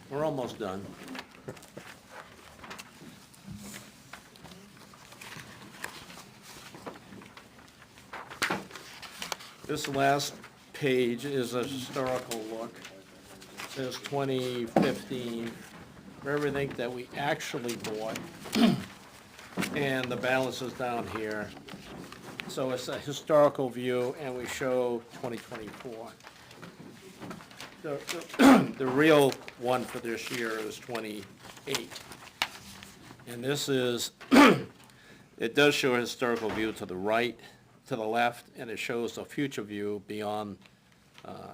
We're almost done. This last page is a historical look. It says 2015, for everything that we actually bought. And the balance is down here. So it's a historical view, and we show 2024. The real one for this year is 28. And this is, it does show a historical view to the right, to the left, and it shows a future view beyond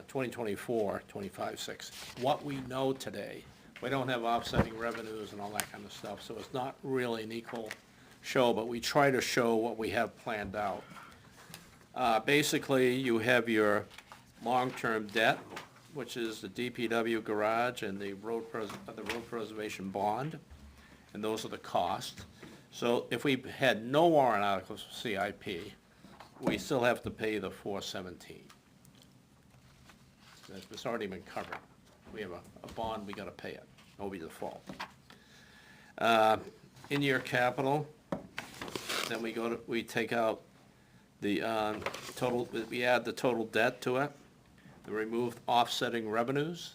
2024, 25-6. What we know today, we don't have offsetting revenues and all that kind of stuff, so it's not really an equal show, but we try to show what we have planned out. Basically, you have your long-term debt, which is the DPW garage and the road preservation bond, and those are the costs. So if we had no warrant articles for CIP, we still have to pay the 417. It's already been covered. We have a bond, we gotta pay it, no be default. In your capital, then we take out The total, we add the total debt to it, the removed offsetting revenues.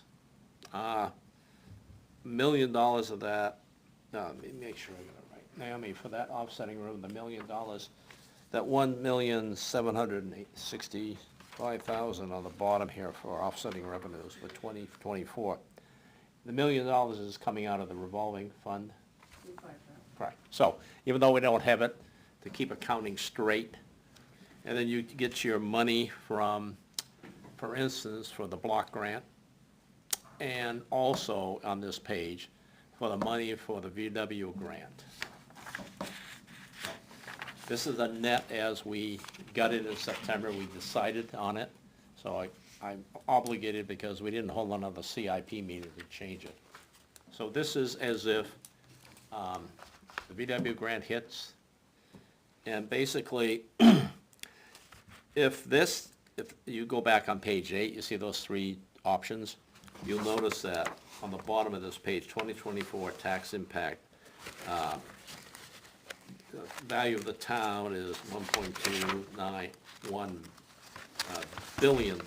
$1 million of that, let me make sure I got it right. Naomi, for that offsetting revenue, the $1 million, that 1,765,000 on the bottom here for offsetting revenues for 2024. The $1 million is coming out of the revolving fund. Correct. So even though we don't have it, to keep accounting straight, and then you get your money from, for instance, for the block grant, and also on this page, for the money for the VW grant. This is a net as we got it in September, we decided on it, so I'm obligated because we didn't hold another CIP meeting to change it. So this is as if the VW grant hits, and basically, if you go back on page 8, you see those three options, you'll notice that on the bottom of this page, 2024 tax impact, the value of the town is $1.291 billion,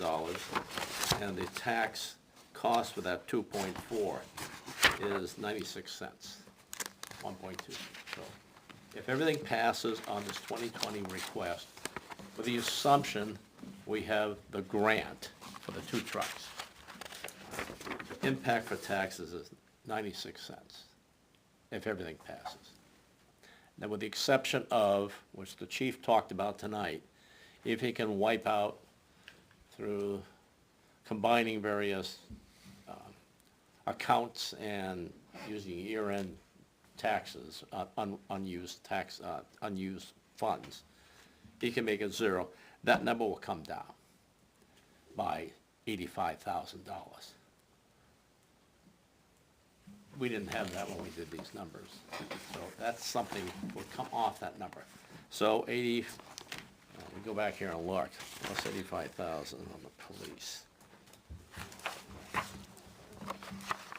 and the tax cost for that 2.4 is 96 cents, 1.2. So if everything passes on this 2020 request, with the assumption we have the grant for the 2 trucks, impact for taxes is 96 cents, if everything passes. Now, with the exception of, which the chief talked about tonight, if he can wipe out through combining various accounts and using year-end taxes, unused funds, he can make it 0. That number will come down by $85,000. We didn't have that when we did these numbers. So that's something will come off that number. So we go back here and look, plus 85,000 on the police.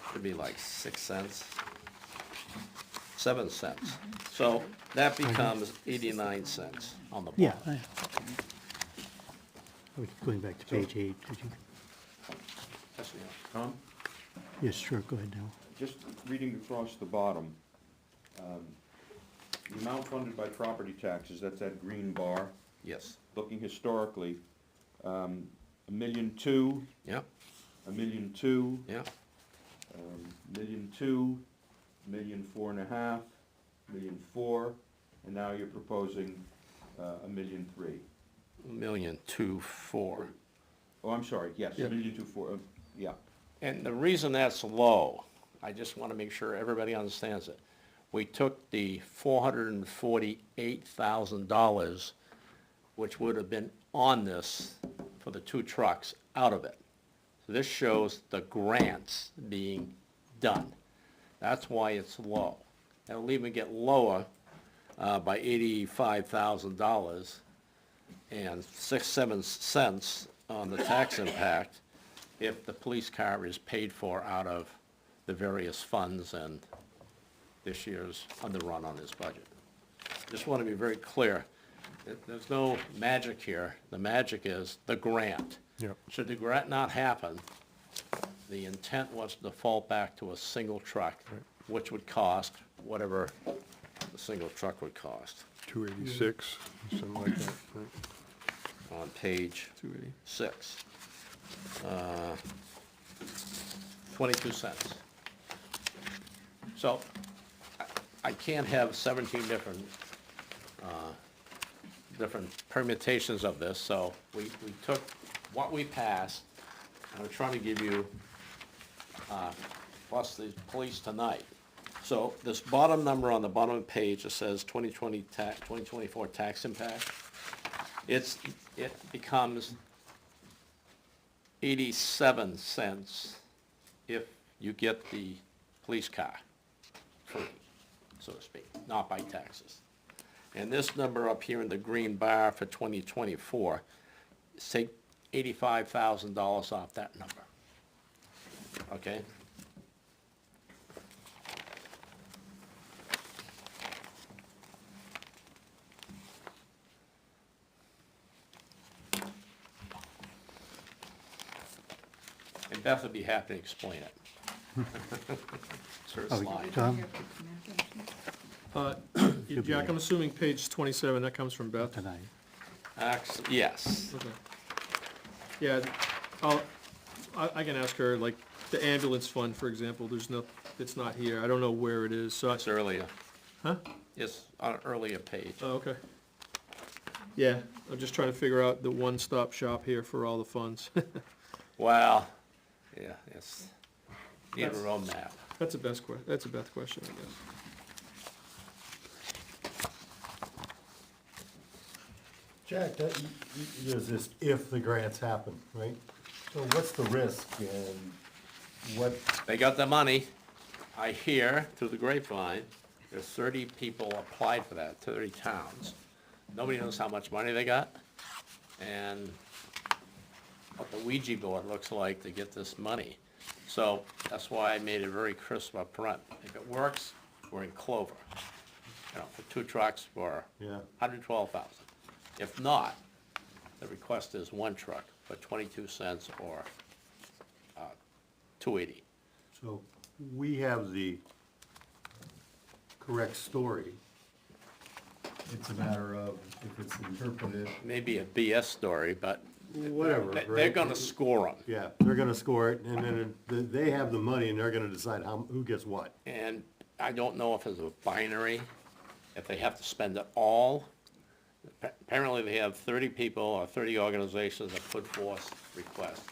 Could be like 6 cents, 7 cents. So that becomes 89 cents on the bottom. Yeah. I was going back to page 8, did you? Yes, we are. Tom? Yes, sure, go ahead now. Just reading across the bottom, the amount funded by property taxes, that's that green bar. Yes. Looking historically, $1,200,000, Yep. $1,200,000, Yep. $1,200,000, $1,450,000, $1,400,000, and now you're proposing $1,300,000. $1,204,000. Oh, I'm sorry, yes, Yeah. $1,204,000, yeah. And the reason that's low, I just want to make sure everybody understands it. We took the $448,000, which would have been on this for the 2 trucks, out of it. So this shows the grants being done. That's why it's low. And it'll even get lower by $85,000 and 6-7 cents on the tax impact if the police car is paid for out of the various funds and this year's underrun on his budget. Just want to be very clear. There's no magic here. The magic is the grant. Yep. Should the grant not happen, the intent was to fall back to a single truck, which would cost whatever the single truck would cost. 286, something like that, right? On page 280. 6. 22 cents. So I can't have 17 different permutations of this, so we took what we passed, and we're trying to give you, plus the police tonight. So this bottom number on the bottom of the page, it says 2024 tax impact. It becomes 87 cents if you get the police car free, so to speak, not by taxes. And this number up here in the green bar for 2024, take $85,000 off that number. Okay? Beth would be happy to explain it. It's her Oh, slide. Tom, Jack, I'm assuming page 27, that comes from Beth? tonight. Actually, yes. Okay. Yeah, I can ask her, like, the ambulance fund, for example, it's not here, I don't know where it is, so, It's earlier. huh? It's on an earlier page. Oh, okay. Yeah, I'm just trying to figure out the one-stop shop here for all the funds. Well, yeah, it's, need a That's- roadmap. That's a Beth question, I guess. Jack, there's this if the grants happen, right? So what's the risk and what, They got the money. I hear through the grapevine, there's 30 people applied for that, 30 towns. Nobody knows how much money they got and what the Ouija board looks like to get this money. So that's why I made it very crisp up front. If it works, we're in clover. You know, for 2 trucks for yeah, 112,000. If not, the request is 1 truck for 22 cents or $2.80. so we have the correct story. It's a matter of if it's interpreted, Maybe a BS story, but whatever, right? they're gonna score them. Yeah, they're gonna score it, and then they have the money, and they're gonna decide who gets what. And I don't know if it's a binary, if they have to spend it all. Apparently, they have 30 people or 30 organizations that put forth requests.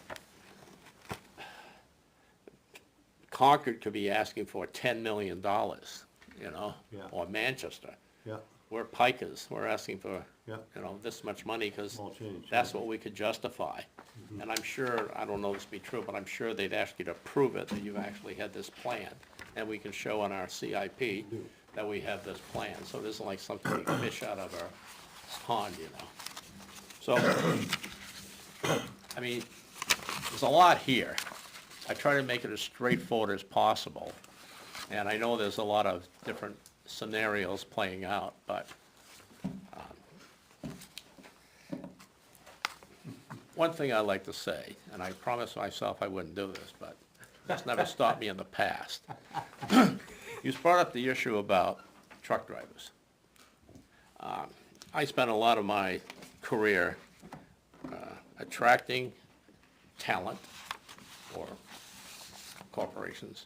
Concord could be asking for $10 million, you know, Yeah. or Manchester. Yeah, We're pikers, we're asking for, Yeah. you know, this much money, because Small change, that's yeah. what we could justify. And I'm sure, I don't know this to be true, but I'm sure they'd ask you to prove it, that you've actually had this plan. And we can show on our CIP that we have this plan, so it isn't like something we fish out of our pond, you know. So, I mean, there's a lot here. I try to make it as straightforward as possible. And I know there's a lot of different scenarios playing out, but one thing I like to say, and I promised myself I wouldn't do this, but it's never stopped me in the past. You brought up the issue about truck drivers. I spent a lot of my career attracting talent for corporations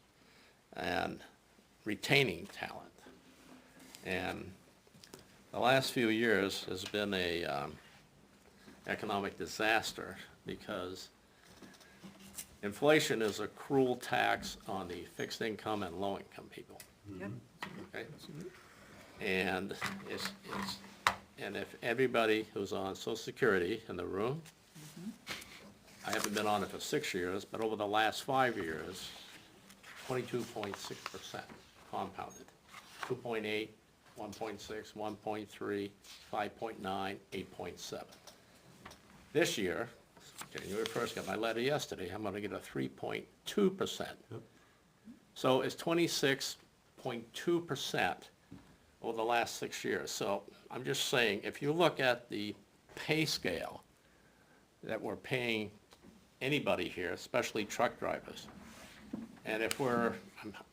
and retaining talent. And the last few years has been a economic disaster, because inflation is a cruel tax on the fixed income and low income people. Yep. Okay? And and if everybody who's on Social Security in the room, I haven't been on it for 6 years, but over the last 5 years, 22.6% compounded. 2.8, 1.6, 1.3, 5.9, 8.7. This year, January 1st, got my letter yesterday, I'm gonna get a 3.2%. So it's 26.2% over the last 6 years. So I'm just saying, if you look at the pay scale that we're paying anybody here, especially truck drivers, and if we're,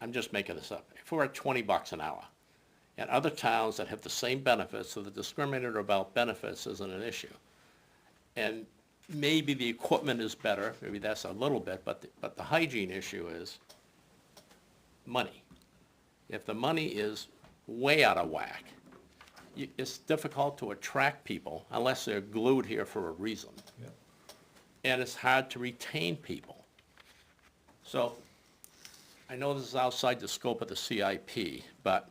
I'm just making this up, if we're at $20 an hour, and other towns that have the same benefits, so the discriminator about benefits isn't an issue. And maybe the equipment is better, maybe that's a little bit, but the hygiene issue is money. If the money is way out of whack, it's difficult to attract people unless they're glued here for a reason. And it's hard to retain people. So, I know this is outside the scope of the CIP, but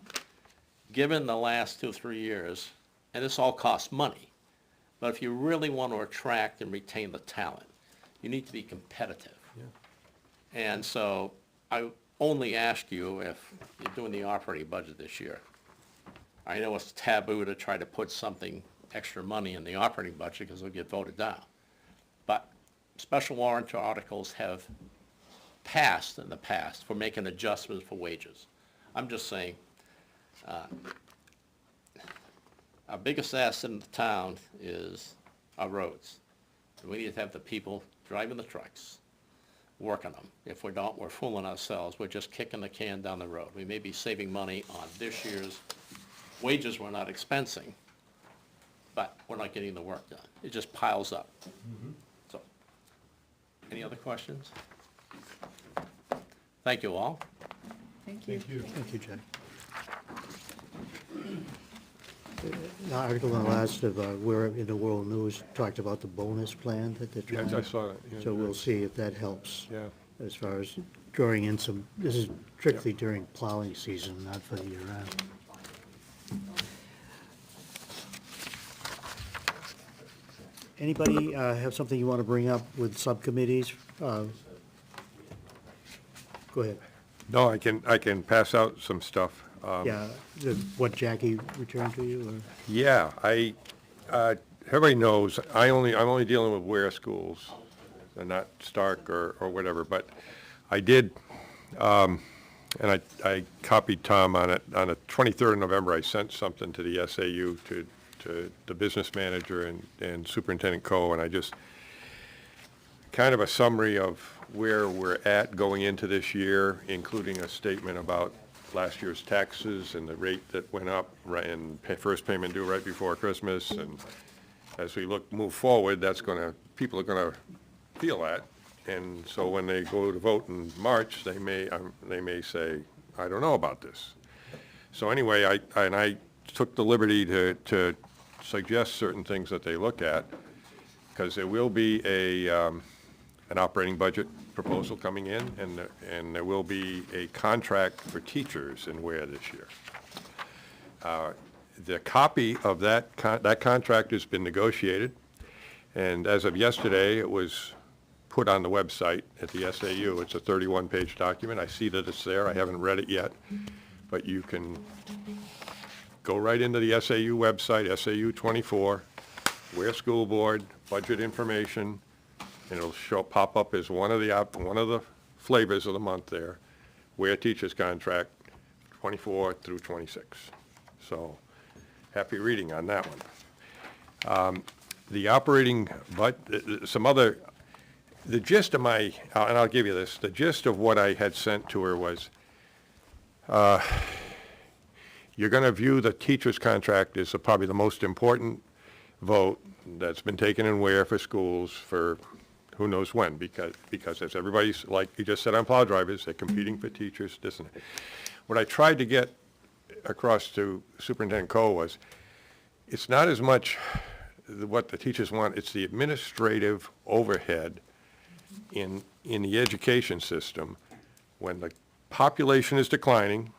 given the last 2 or 3 years, and this all costs money, but if you really want to attract and retain the talent, you need to be competitive. And so, I only ask you if you're doing the operating budget this year. I know it's taboo to try to put something, extra money in the operating budget because it'll get voted down. But special warrant articles have passed in the past for making adjustments for wages. I'm just saying, our biggest asset in the town is our roads. We need to have the people driving the trucks. working them. If we don't, we're fooling ourselves. We're just kicking the can down the road. We may be saving money on this year's wages we're not expensing, but we're not getting the work done. It just piles up. So, any other questions? Thank you all. Thank you. Thank you, Jack. The article in the last of, Where in the World News talked about the bonus plan that they're Yeah, trying. I saw that. Yeah, So we'll see if that helps. Yeah. As far as drawing in some, this is strictly during plowing season, not for the year round. Anybody have something you want to bring up with subcommittees? Go ahead. No, I can pass out some stuff. Yeah, what Jackie returned to you, or? Yeah, everybody knows, I'm only dealing with Ware schools, and not Stark or whatever, but I did, and I copied Tom on it. On the 23rd of November, I sent something to the SAU, to the business manager and Superintendent Coe, and I just, kind of a summary of where we're at going into this year, including a statement about last year's taxes and the rate that went up, right, and first payment due right before Christmas, and as we move forward, people are gonna feel that, and so when they go to vote in March, they may say, I don't know about this. So anyway, I took the liberty to suggest certain things that they look at, because there will be an operating budget proposal coming in, and there will be a contract for teachers in Ware this year. The copy of that contract has been negotiated, and as of yesterday, it was put on the website at the SAU. It's a 31-page document. I see that it's there. I haven't read it yet, but you can go right into the SAU website, SAU 24, Ware School Board, budget information, and it'll pop up as one of the flavors of the month there, Ware Teachers Contract 24 through 26. So, happy reading on that one. The operating, the gist of and I'll give you this, the gist of what I had sent to her was, you're going to view the teacher's contract as probably the most important vote that's been taken in Ware for schools for who knows when, because as everybody's, like you just said on plow drivers, they're competing for teachers, this and that. What I tried to get across to Superintendent Coe was, it's not as much what the teachers want, it's the administrative overhead in the education system when the population is declining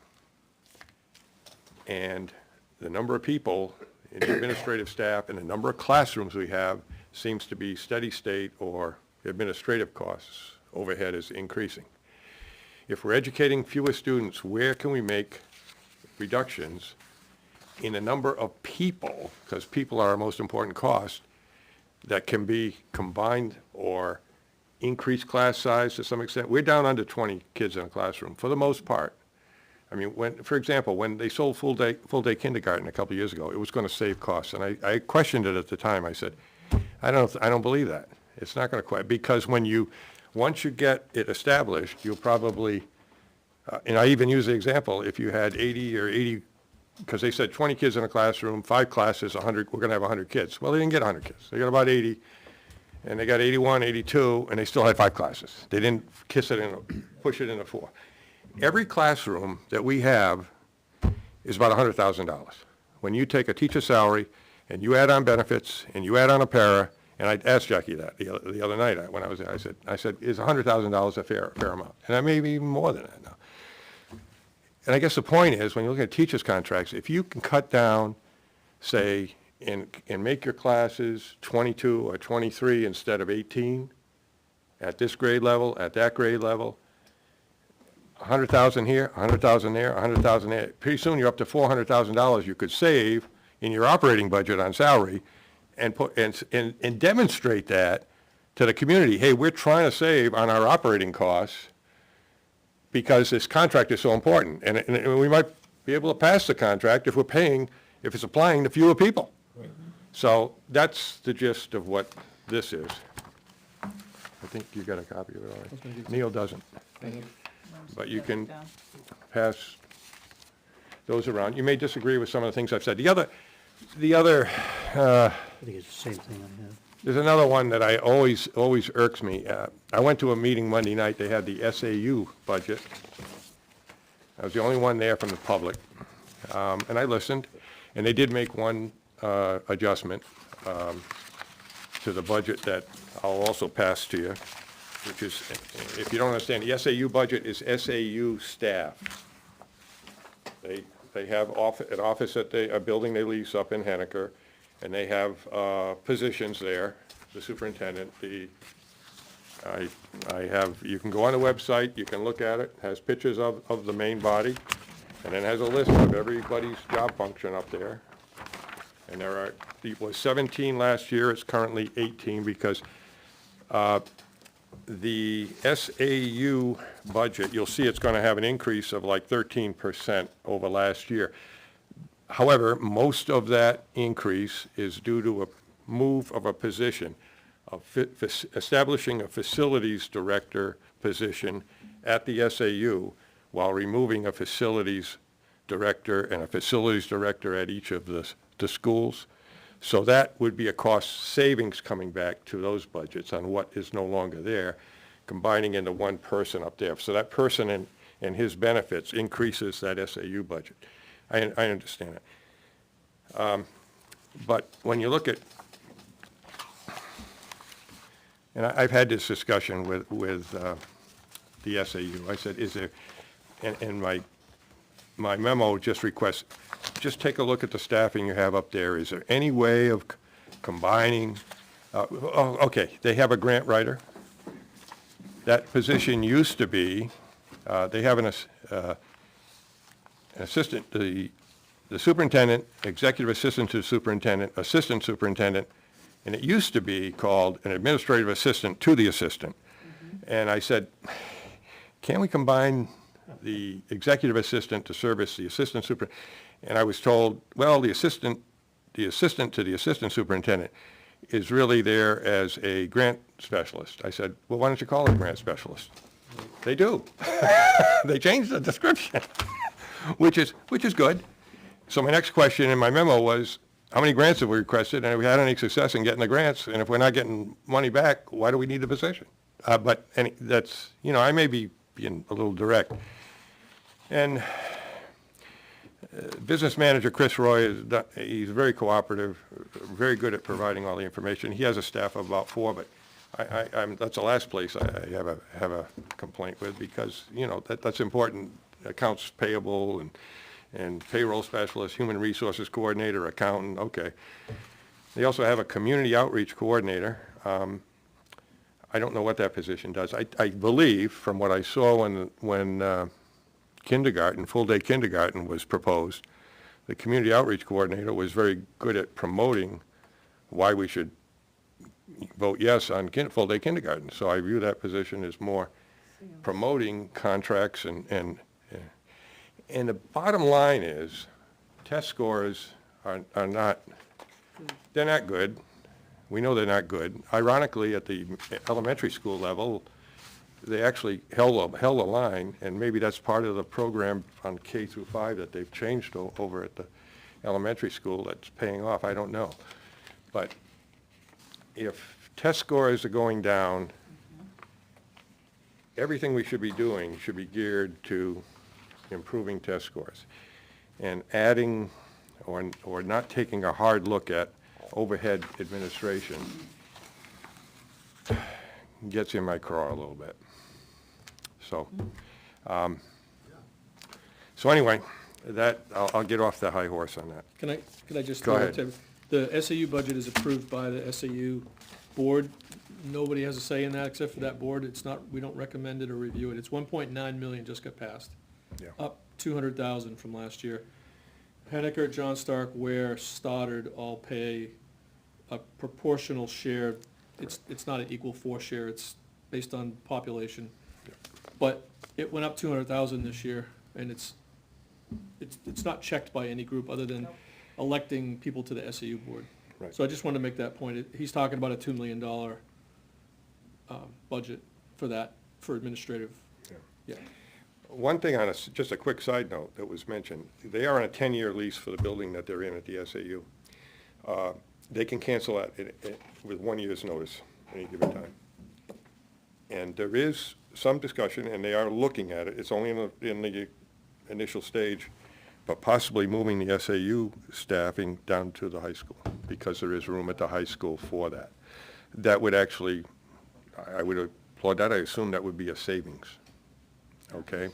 and the number of people in the administrative staff and the number of classrooms we have seems to be steady state, or administrative costs, overhead is increasing. If we're educating fewer students, where can we make reductions in the number of people, because people are our most important cost, that can be combined or increase class size to some extent? We're down under 20 kids in a classroom for the most part. I mean, for example, when they sold full-day kindergarten a couple of years ago, it was going to save costs, and I questioned it at the time. I said, I don't believe that. It's not going to quite, because once you get it established, you'll probably, and I even use the example, if you had 80, because they said 20 kids in a classroom, 5 classes, 100, we're going to have 100 kids. Well, they didn't get 100 kids. They got about 80, and they got 81, 82, and they still had 5 classes. They didn't push it into 4. Every classroom that we have is about $100,000. When you take a teacher's salary and you add on benefits and you add on a para, and I asked Jackie that the other night when I was there, I said, is $100,000 a fair amount? And that may be even more than that now. And I guess the point is, when you look at teachers' contracts, if you can cut down, say, and make your classes 22 or 23 instead of 18 at this grade level, at that grade level, 100,000 here, 100,000 there, 100,000 there. Pretty soon you're up to $400,000 you could save in your operating budget on salary, and demonstrate that to the community. Hey, we're trying to save on our operating costs because this contract is so important, and we might be able to pass the contract if it's applying to fewer people. Right. So that's the gist of what this is. I think you got a copy of it was gonna already. give it to Neil doesn't. But you can pass those around. You may disagree with some of the things I've said. The other, I think it's the same thing I have. there's another one that I always irks me. I went to a meeting Monday night, they had the SAU budget. I was the only one there from the public, and I listened, and they did make one adjustment to the budget that I'll also pass to you, which is, if you don't understand, the SAU budget is SAU staff. They have an office at a building they lease up in Henniker, and they have positions there, the superintendent, you can go on the website, you can look at it, has pictures of the main body, and then has a list of everybody's job function up there. And it was 17 last year, it's currently 18, because the SAU budget, you'll see it's gonna have an increase of like 13% over last year. However, most of that increase is due to a move of a position, of establishing a facilities director position at the SAU while removing a facilities director and a facilities director at each of the schools. So that would be a cost savings coming back to those budgets on what is no longer there, combining into one person up there. So that person and his benefits increases that SAU budget. I understand it. But when you look at, and I've had this discussion with the SAU. I said, is there, and my memo just requests, just take a look at the staffing you have up there. Is there any way of combining? Okay, they have a grant writer. That position used to be, they have an assistant, the superintendent, executive assistant to the superintendent, assistant superintendent, and it used to be called an administrative assistant to the assistant. And I said, can we combine the executive assistant to service the assistant super? And I was told, well, the assistant to the assistant superintendent is really there as a grant specialist. I said, well, why don't you call it a grant specialist? They do. They changed the description, which is good. So my next question in my memo was, how many grants have we requested, and have we had any success in getting the grants? And if we're not getting money back, why do we need the position? But that's, I may be being a little direct. And business manager Chris Roy, he's very cooperative, very good at providing all the information. He has a staff of about 4, but that's the last place I have a complaint with, because, that's important. Accounts payable and payroll specialist, human resources coordinator, accountant, okay. They also have a community outreach coordinator. I don't know what that position does. I believe, from what I saw when kindergarten, full-day kindergarten was proposed, the community outreach coordinator was very good at promoting why we should vote yes on full-day kindergarten. So I view that position as more promoting contracts and the bottom line is, test scores are not, they're not good. We know they're not good. Ironically, at the elementary school level, they actually held the line, and maybe that's part of the program on K through 5 that they've changed over at the elementary school that's paying off. I don't know. But if test scores are going down, everything we should be doing should be geared to improving test scores, and adding or not taking a hard look at overhead administration gets in my craw a little bit. So, so anyway, I'll get off the high horse on that. Can I just? Go ahead. The SAU budget is approved by the SAU board. Nobody has a say in that except for that board. It's not, we don't recommend it or review it. It's 1.9 million just got passed. Yeah. Up 200,000 from last year. Henniker, John Stark, Ware, Stoddard all pay a proportional share. It's not an equal 4 share, it's based on population. But it went up 200,000 this year, and it's not checked by any group other than electing people to the SAU board. Right. So I just wanted to make that point. He's talking about a $2 million budget for that, for administrative, yeah. One thing on just a quick side note that was mentioned, they are on a 10-year lease for the building that they're in at the SAU. They can cancel that with 1 year's notice at any given time. And there is some discussion, and they are looking at it, it's only in the initial stage, but possibly moving the SAU staffing down to the high school, because there is room at the high school for that. That would actually, I would applaud that, I assume that would be a savings, okay?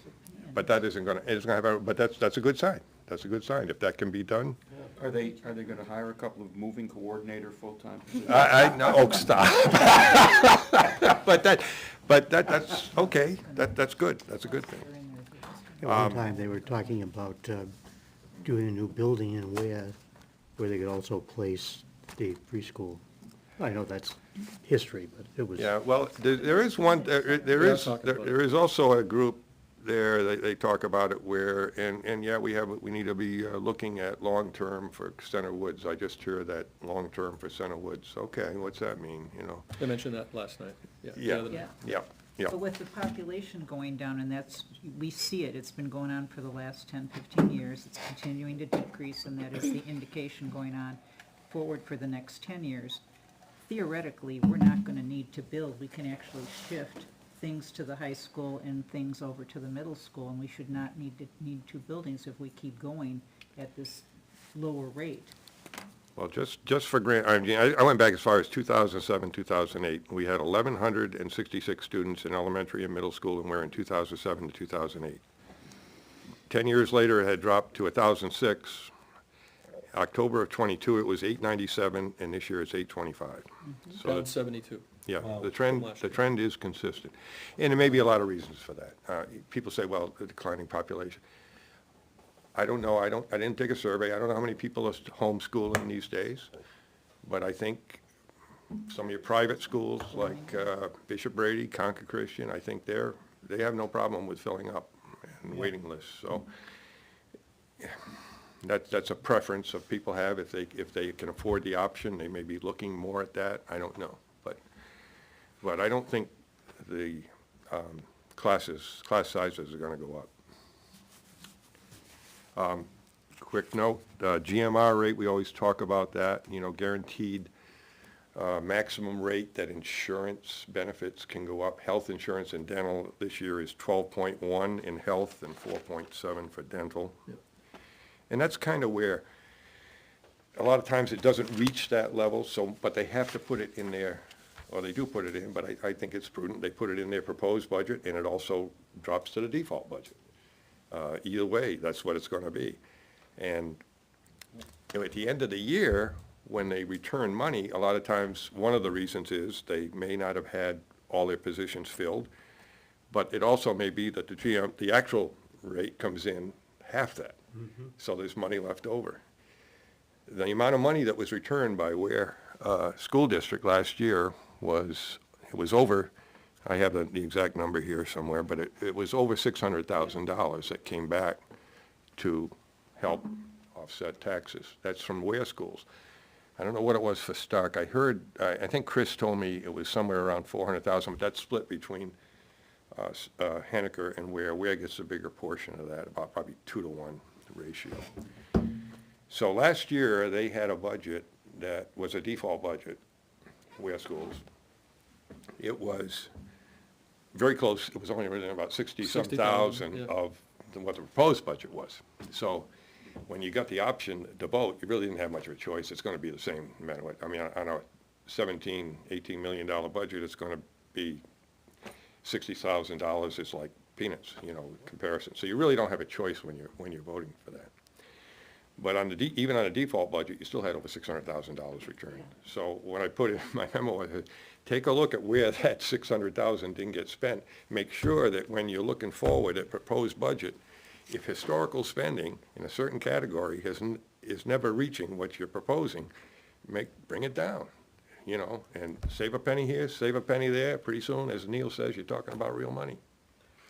But that isn't gonna, it's gonna have, but that's a good sign, that's a good sign, if that can be done. Are they gonna hire a couple of moving coordinator full-time positions? No, oh, stop. But that's, okay, that's good, that's a good thing. At one time, they were talking about doing a new building in where they could also place the preschool. I know that's history, but it was. Yeah, well, there is one, there is also a group there, they talk about it where, and yeah, we need to be looking at long-term for Center Woods. I just heard that long-term for Center Woods. Okay, what's that mean, you know? They mentioned that last night, the Yeah, other night. yeah, yeah. But with the population going down, and that's, we see it, it's been going on for the last 10, 15 years, it's continuing to decrease, and that is the indication going on forward for the next 10 years. Theoretically, we're not gonna need to build, we can actually shift things to the high school and things over to the middle school, and we should not need two buildings if we keep going at this lower rate. Well, just for grant, I mean, I went back as far as 2007, 2008. We had 1,166 students in elementary and middle school, and we're in 2007 to 2008. 10 years later, it had dropped to 1,006. October of '22, it was 897, and this year it's 825. So Down 72. yeah, Wow. the From last year. trend is consistent. And there may be a lot of reasons for that. People say, well, the declining population. I don't know, I didn't take a survey, I don't know how many people are homeschooling these days, but I think some of your private schools, like Bishop Brady, Concord Christian, I think they have no problem with filling up and waiting lists, so that's a preference of people have, if they can afford the option, they may be looking more at that, I don't know, but I don't think the class sizes are gonna go up. Quick note, GMR rate, we always talk about that, you know, guaranteed maximum rate that insurance benefits can go up. Health insurance and dental this year is 12.1 in health and 4.7 for dental. Yep. And that's kind of where, a lot of times it doesn't reach that level, so, but they have to put it in there, or they do put it in, but I think it's prudent, they put it in their proposed budget, and it also drops to the default budget. Either way, that's what it's gonna be. And you know, at the end of the year, when they return money, a lot of times, one of the reasons is they may not have had all their positions filled, but it also may be that the actual rate comes in half that. So there's money left over. The amount of money that was returned by Ware School District last year was over, I have the exact number here somewhere, but it was over $600,000 that came back to help offset taxes. That's from Ware schools. I don't know what it was for Stark. I heard, I think Chris told me it was somewhere around 400,000, but that's split between Henniker and Ware. Ware gets a bigger portion of that, about probably 2-to-1 ratio. So last year, they had a budget that was a default budget, Ware schools. It was very close, it was only really about 60-some thousand yeah. of what the proposed budget was. So when you got the option to vote, you really didn't have much of a choice. It's gonna be the same no matter what. I mean, on a $17, $18 million budget, it's gonna be $60,000 is like peanuts, you know, comparison. So you really don't have a choice when you're voting for that. But on even on a default budget, you still had over $600,000 returned. So when I put in my memo, I said, take a look at where that $600,000 didn't get spent. Make sure that when you're looking forward at proposed budget, if historical spending in a certain category is never reaching what you're proposing, bring it down, you know, and save a penny here, save a penny there. Pretty soon, as Neil says, you're talking about real money.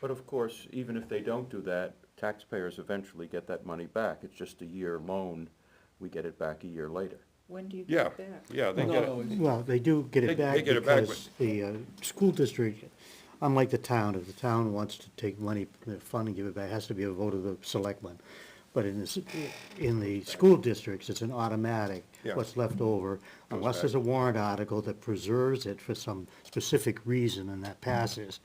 But of course, even if they don't do that, taxpayers eventually get that money back. It's just a year loan, we get it back a year later. When do you Yeah, get it back? yeah, they Not get it. always. Well, they do get They- it back they get it back, because the school district, unlike the town, if the town wants to take money from the fund and give it back, it has to be a vote of the selectmen. But in the school districts, it's an automatic, Yeah. what's left over, unless back. there's a warrant article that preserves it for some specific reason and that passes,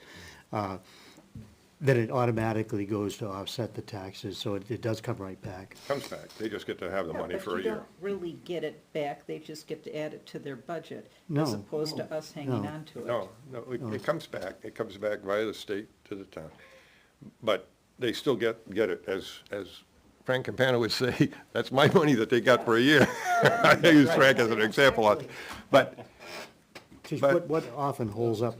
then it automatically goes to offset the taxes, so it does come right back. Comes back, they just get to have the money Yeah, for a But you year. don't really get it back, they just get to add it to their budget, No. as opposed to us hanging No. on to it. No, it comes back via the state to the town. But they still get it, as Frank Campana would say, that's my money that they got for a year. I use Frank as an example of, but, Geez, But- what often holds up,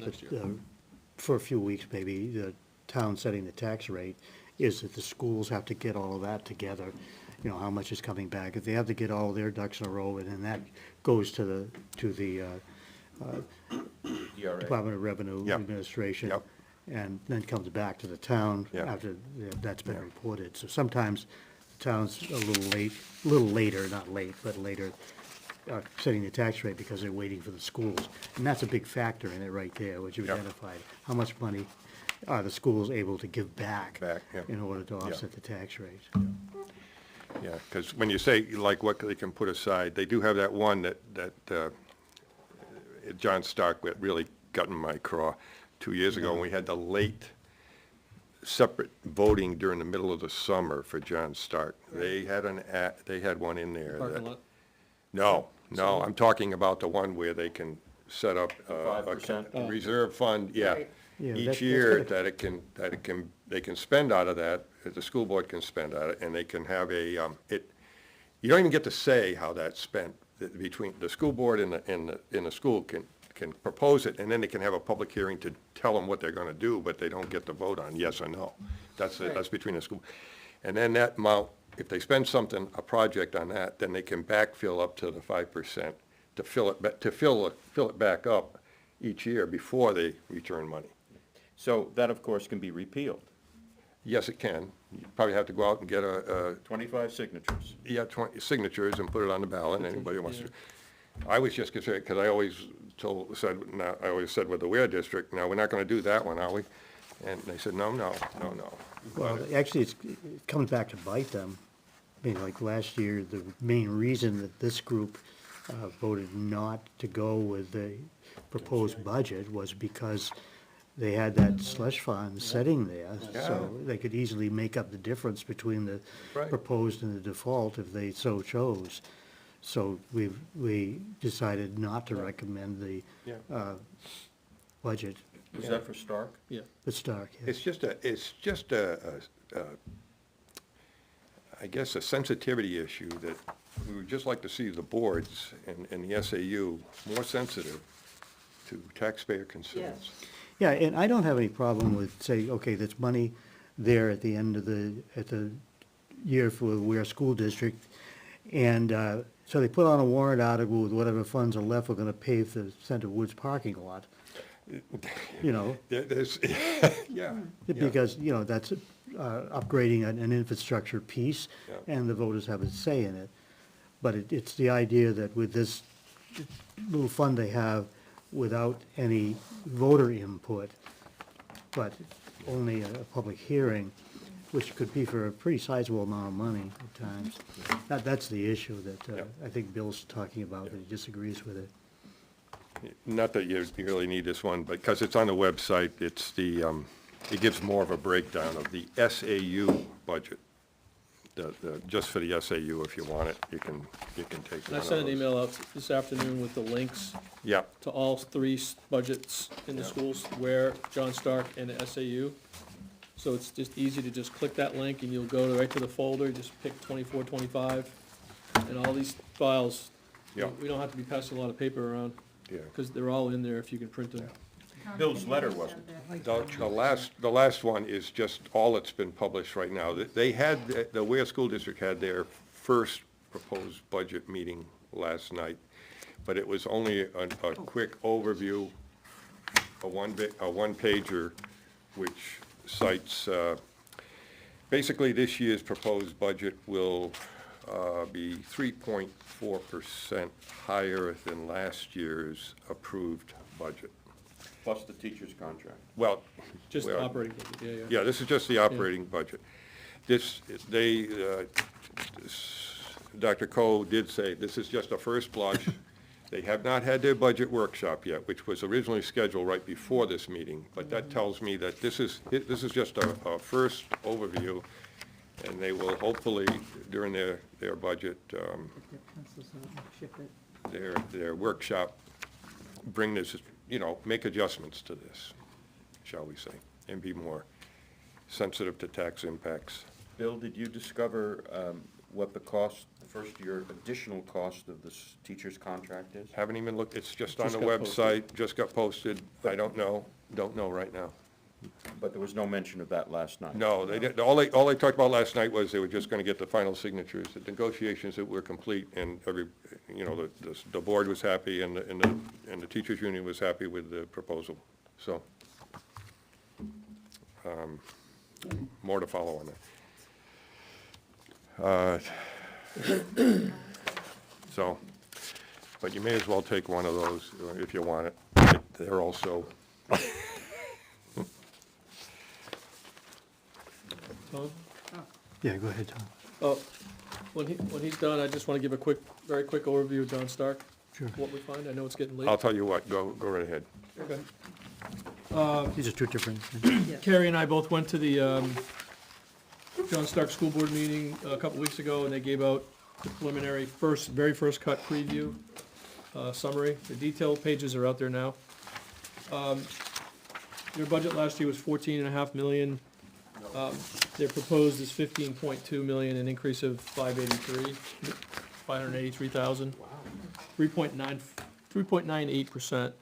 for a few weeks maybe, the town setting the tax rate, is that the schools have to get all of that together, you know, how much is coming back. If they have to get all their ducks in a row, and then that goes to the Department of Revenue Yep. Administration. Yep. And then comes back to the town Yep. after that's been reported. So sometimes the town's a little later, not late, but later, setting the tax rate because they're waiting for the schools. And that's a big factor in it right there, which you Yep. identified. How much money are the schools able to give back? Back, yeah. In order to offset the tax rate? yeah, because when you say, like, what they can put aside, they do have that one that John Stark that really got in my craw 2 years ago, when we had the late separate voting during the middle of the summer for John Stark. They had they had one in there Parking that, lot? no, I'm talking about the one where they can set up a 5%? reserve fund, yeah, Right. Yeah, each that's year good. they can spend out of that, that the school board can spend out of it, and they can have a, you don't even get to say how that's spent. Between the school board and the school can propose it, and then they can have a public hearing to tell them what they're gonna do, but they don't get to vote on yes or no. That's between the school. And then that amount, if they spend something, a project on that, then they can backfill up to the 5% to fill it back up each year before they return money. So that, of course, can be repealed. Yes, it can. You probably have to go out and get 25 signatures. 20 signatures and put it on the ballot, anybody who wants to. I was just concerned, because I always said with the Ware District, no, we're not gonna do that one, are we? And they said, no. Well, actually, it comes back to bite them. I mean, like last year, the main reason that this group voted not to go with the proposed budget was because they had that slush fund sitting there, so they could easily make up the difference between the Right. proposed and the default if they so chose. So we decided not to recommend the Yeah. budget, Was that for Stark? Yeah. the Stark, yes. It's just I guess, a sensitivity issue that we would just like to see the boards and the SAU more sensitive to taxpayer concerns. Yeah, and I don't have any problem with, say, okay, there's money there at the end of the year for the Ware School District, and so they put on a warrant article with whatever funds are left, we're gonna pave the Center Woods parking lot, you know, There's, yeah. because, you know, that's upgrading an infrastructure piece, Yeah. and the voters have a say in it. But it's the idea that with this little fund they have, without any voter input, but only a public hearing, which could be for a pretty sizable amount of money at times. That's the issue that I think Bill's talking about, that he disagrees with it. Not that you really need this one, but because it's on the website, it's it gives more of a breakdown of the SAU budget. Just for the SAU, if you want it, you can take one of And I those. sent an email out this afternoon with the links Yeah, to all three budgets in the schools, Ware, John Stark, and the SAU. So it's just easy to just click that link and you'll go right to the folder, just pick 24, 25, and all these files. Yeah. We don't have to be passing a lot of paper around, yeah. because they're all in there if you can print them. Bill's letter wasn't. The last one is just all that's been published right now. They had, the Ware School District had their first proposed budget meeting last night, but it was only a quick overview, a one-pager, which cites, basically this year's proposed budget will be 3.4% higher than last year's approved budget. Plus the teacher's contract. Well, Just well, operating budget, yeah. yeah, this is just the operating budget. This, Dr. Coe did say, this is just a first blush. They have not had their budget workshop yet, which was originally scheduled right before this meeting, but that tells me that this is just a first overview, and they will hopefully, during their budget, their workshop, bring this, make adjustments to this, shall we say, and be more sensitive to tax impacts. Bill, did you discover what the cost, the first year additional cost of this teacher's contract is? Haven't even looked, it's just on Just the got website, just got posted. I don't know right now. But there was no mention of that last night. No, they didn't, all they talked about last night was they were just gonna get the final signatures, the negotiations that were complete, and the board was happy, and the teachers' union was happy with the proposal, so. More to follow on that. So, but you may as well take one of those if you want it. They're also, Tom? Yeah, go ahead, Tom. Oh, when he's done, I just want to give a very quick overview of John Stark. Sure. What we find, I know it's getting late. I'll tell you what, go right ahead. Okay. These are two different things. Carrie and I both went to the John Stark School Board meeting a couple weeks ago, and they gave out the preliminary very first cut preview summary. The detailed pages are out there now. Their budget last year was $14.5 million. Their proposed is $15.2 million, an increase of $583,000. 3.98%.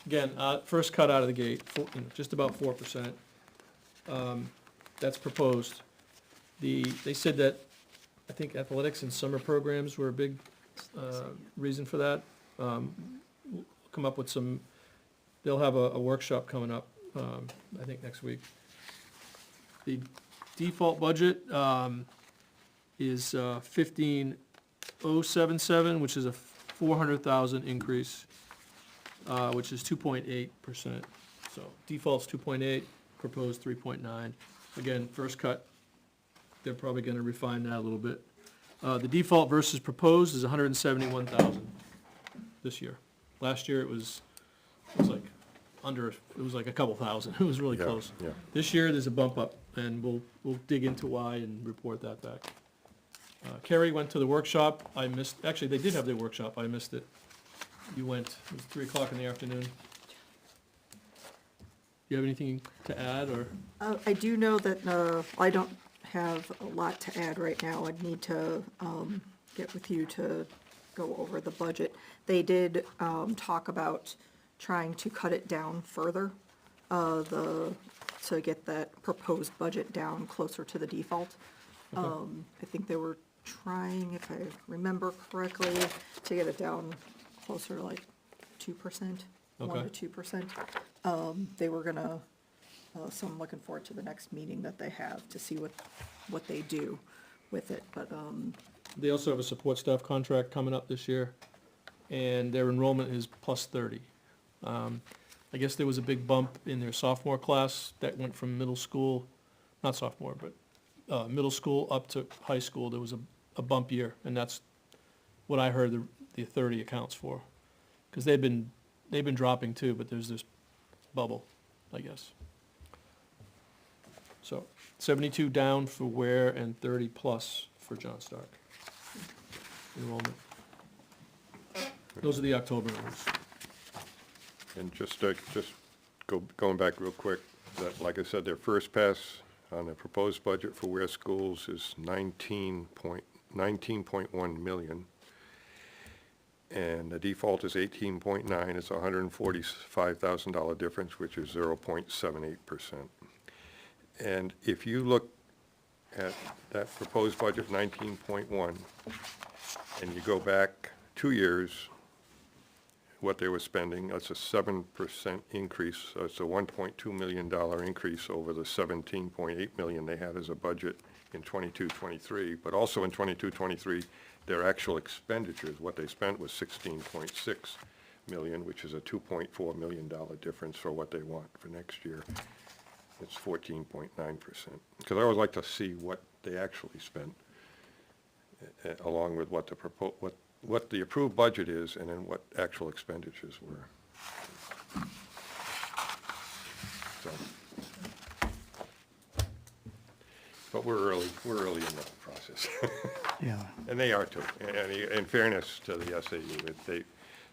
Again, first cut out of the gate, just about 4%. That's proposed. They said that, I think athletics and summer programs were a big reason for that. We'll come up with they'll have a workshop coming up, I think next week. The default budget is 15,077, which is a 400,000 increase, which is 2.8%. So default's 2.8, proposed 3.9. Again, first cut, they're probably gonna refine that a little bit. The default versus proposed is 171,000 this year. Last year it was like a couple thousand. It was really Yeah, close. yeah. This year, there's a bump up, and we'll dig into why and report that back. Carrie went to the workshop. Actually, they did have their workshop. I missed it. You went, it was 3 o'clock in the afternoon. You have anything to add, or? I do know that I don't have a lot to add right now. I'd need to get with you to go over the budget. They did talk about trying to cut it down further, to get that proposed budget down closer to the default. I think they were trying, if I remember correctly, to get it down closer to like 2%, 1 to 2%. They were gonna, so I'm looking forward to the next meeting that they have to see what they do with it, but, They also have a support staff contract coming up this year, and their enrollment is plus 30. I guess there was a big bump in their sophomore class that went from middle school, not sophomore, but middle school up to high school. There was a bump year, and that's what I heard the 30 accounts for. Because they've been dropping too, but there's this bubble, I guess. So 72 down for Ware and 30 plus for John Stark enrollment. Those are the October numbers. And going back real quick, that, like I said, their first pass on the proposed budget for Ware schools is 19.1 million. And the default is 18.9, it's a $145,000 difference, which is 0.78%. And if you look at that proposed budget, 19.1, and you go back 2 years, what they were spending. That's a 7% increase. It's a $1.2 million increase over the $17.8 million they had as a budget in 22-23. But also in 22-23, their actual expenditures, what they spent was $16.6 million, which is a $2.4 million difference for what they want for next year. It's 14.9%. Because I always like to see what they actually spent, along with what the what the approved budget is, and then what actual expenditures were. So, but we're early in the process. Yeah. And they are too. And in fairness to the SAU,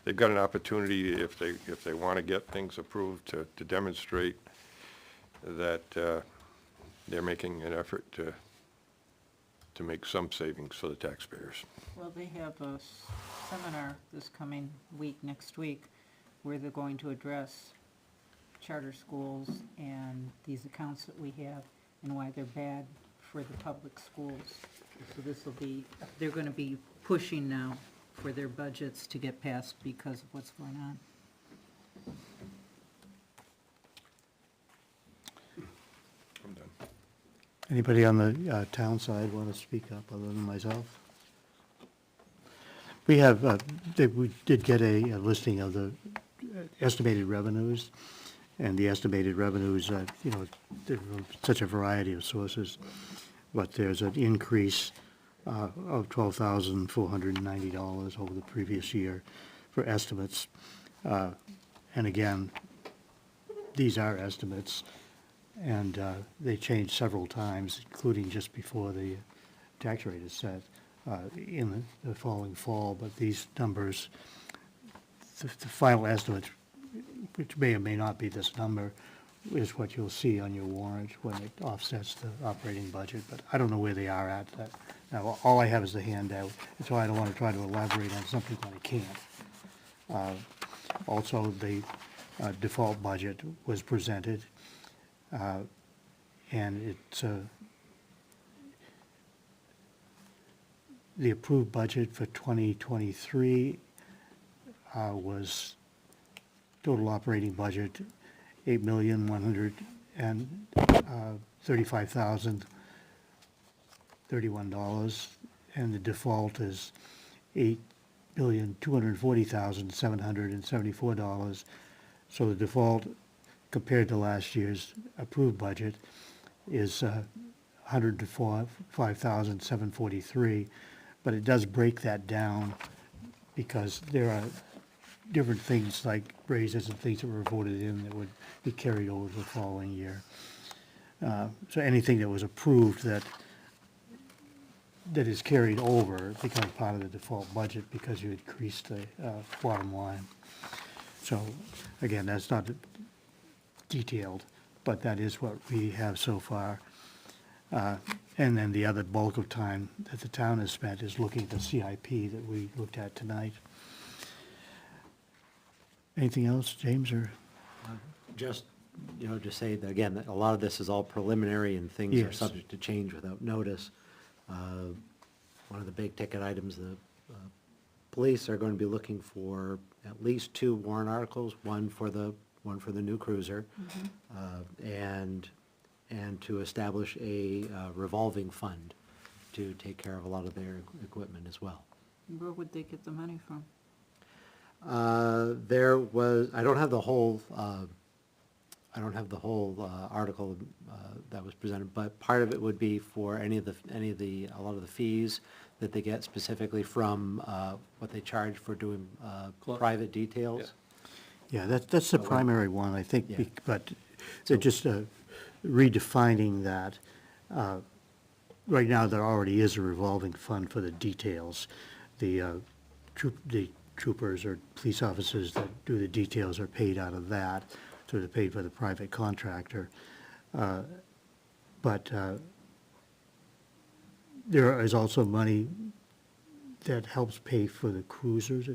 they've got an opportunity, if they want to get things approved, to demonstrate that they're making an effort to make some savings for the taxpayers. Well, they have a seminar this coming week, next week, where they're going to address charter schools and these accounts that we have and why they're bad for the public schools. So this will be, they're gonna be pushing now for their budgets to get passed because of what's going on. I'm done. Anybody on the town side want to speak up other than myself? We have, we did get a listing of the estimated revenues, and the estimated revenues, you know, they're from such a variety of sources, but there's an increase of $12,490 over the previous year for estimates. And again, these are estimates, and they changed several times, including just before the tax rate is set in the following fall. But these numbers, the final estimate, which may or may not be this number, is what you'll see on your warrant when it offsets the operating budget. But I don't know where they are at that. Now, all I have is the handout, so I don't want to try to elaborate on something that I can't. Also, the default budget was presented, and it's the approved budget for 2023 was total operating budget $8,135,031, and the default is $8,240,774. So the default compared to last year's approved budget is $105,743, but it does break that down because there are different things like raises and things that were voted in that would be carried over the following year. So anything that was approved that is carried over becomes part of the default budget because you increased the bottom line. So again, that's not detailed, but that is what we have so far. And then the other bulk of time that the town has spent is looking at the CIP that we looked at tonight. Anything else, James, or? Just, you know, to say that, again, that a lot of this is all preliminary and things are Yes. subject to change without notice. One of the big ticket items, the police are going to be looking for at least 2 warrant articles, one for the new cruiser, and to establish a revolving fund to take care of a lot of their equipment as well. Where would they get the money from? There was, I don't have the whole article that was presented, but part of it would be for a lot of the fees that they get specifically from what they charge for doing private details. Yeah, that's the primary one, I think, Yeah. but they're just redefining that. Right now, there already is a revolving fund for the details. The troopers or police officers that do the details are paid out of that, so they're paid by the private contractor. But there is also money that helps pay for the cruisers.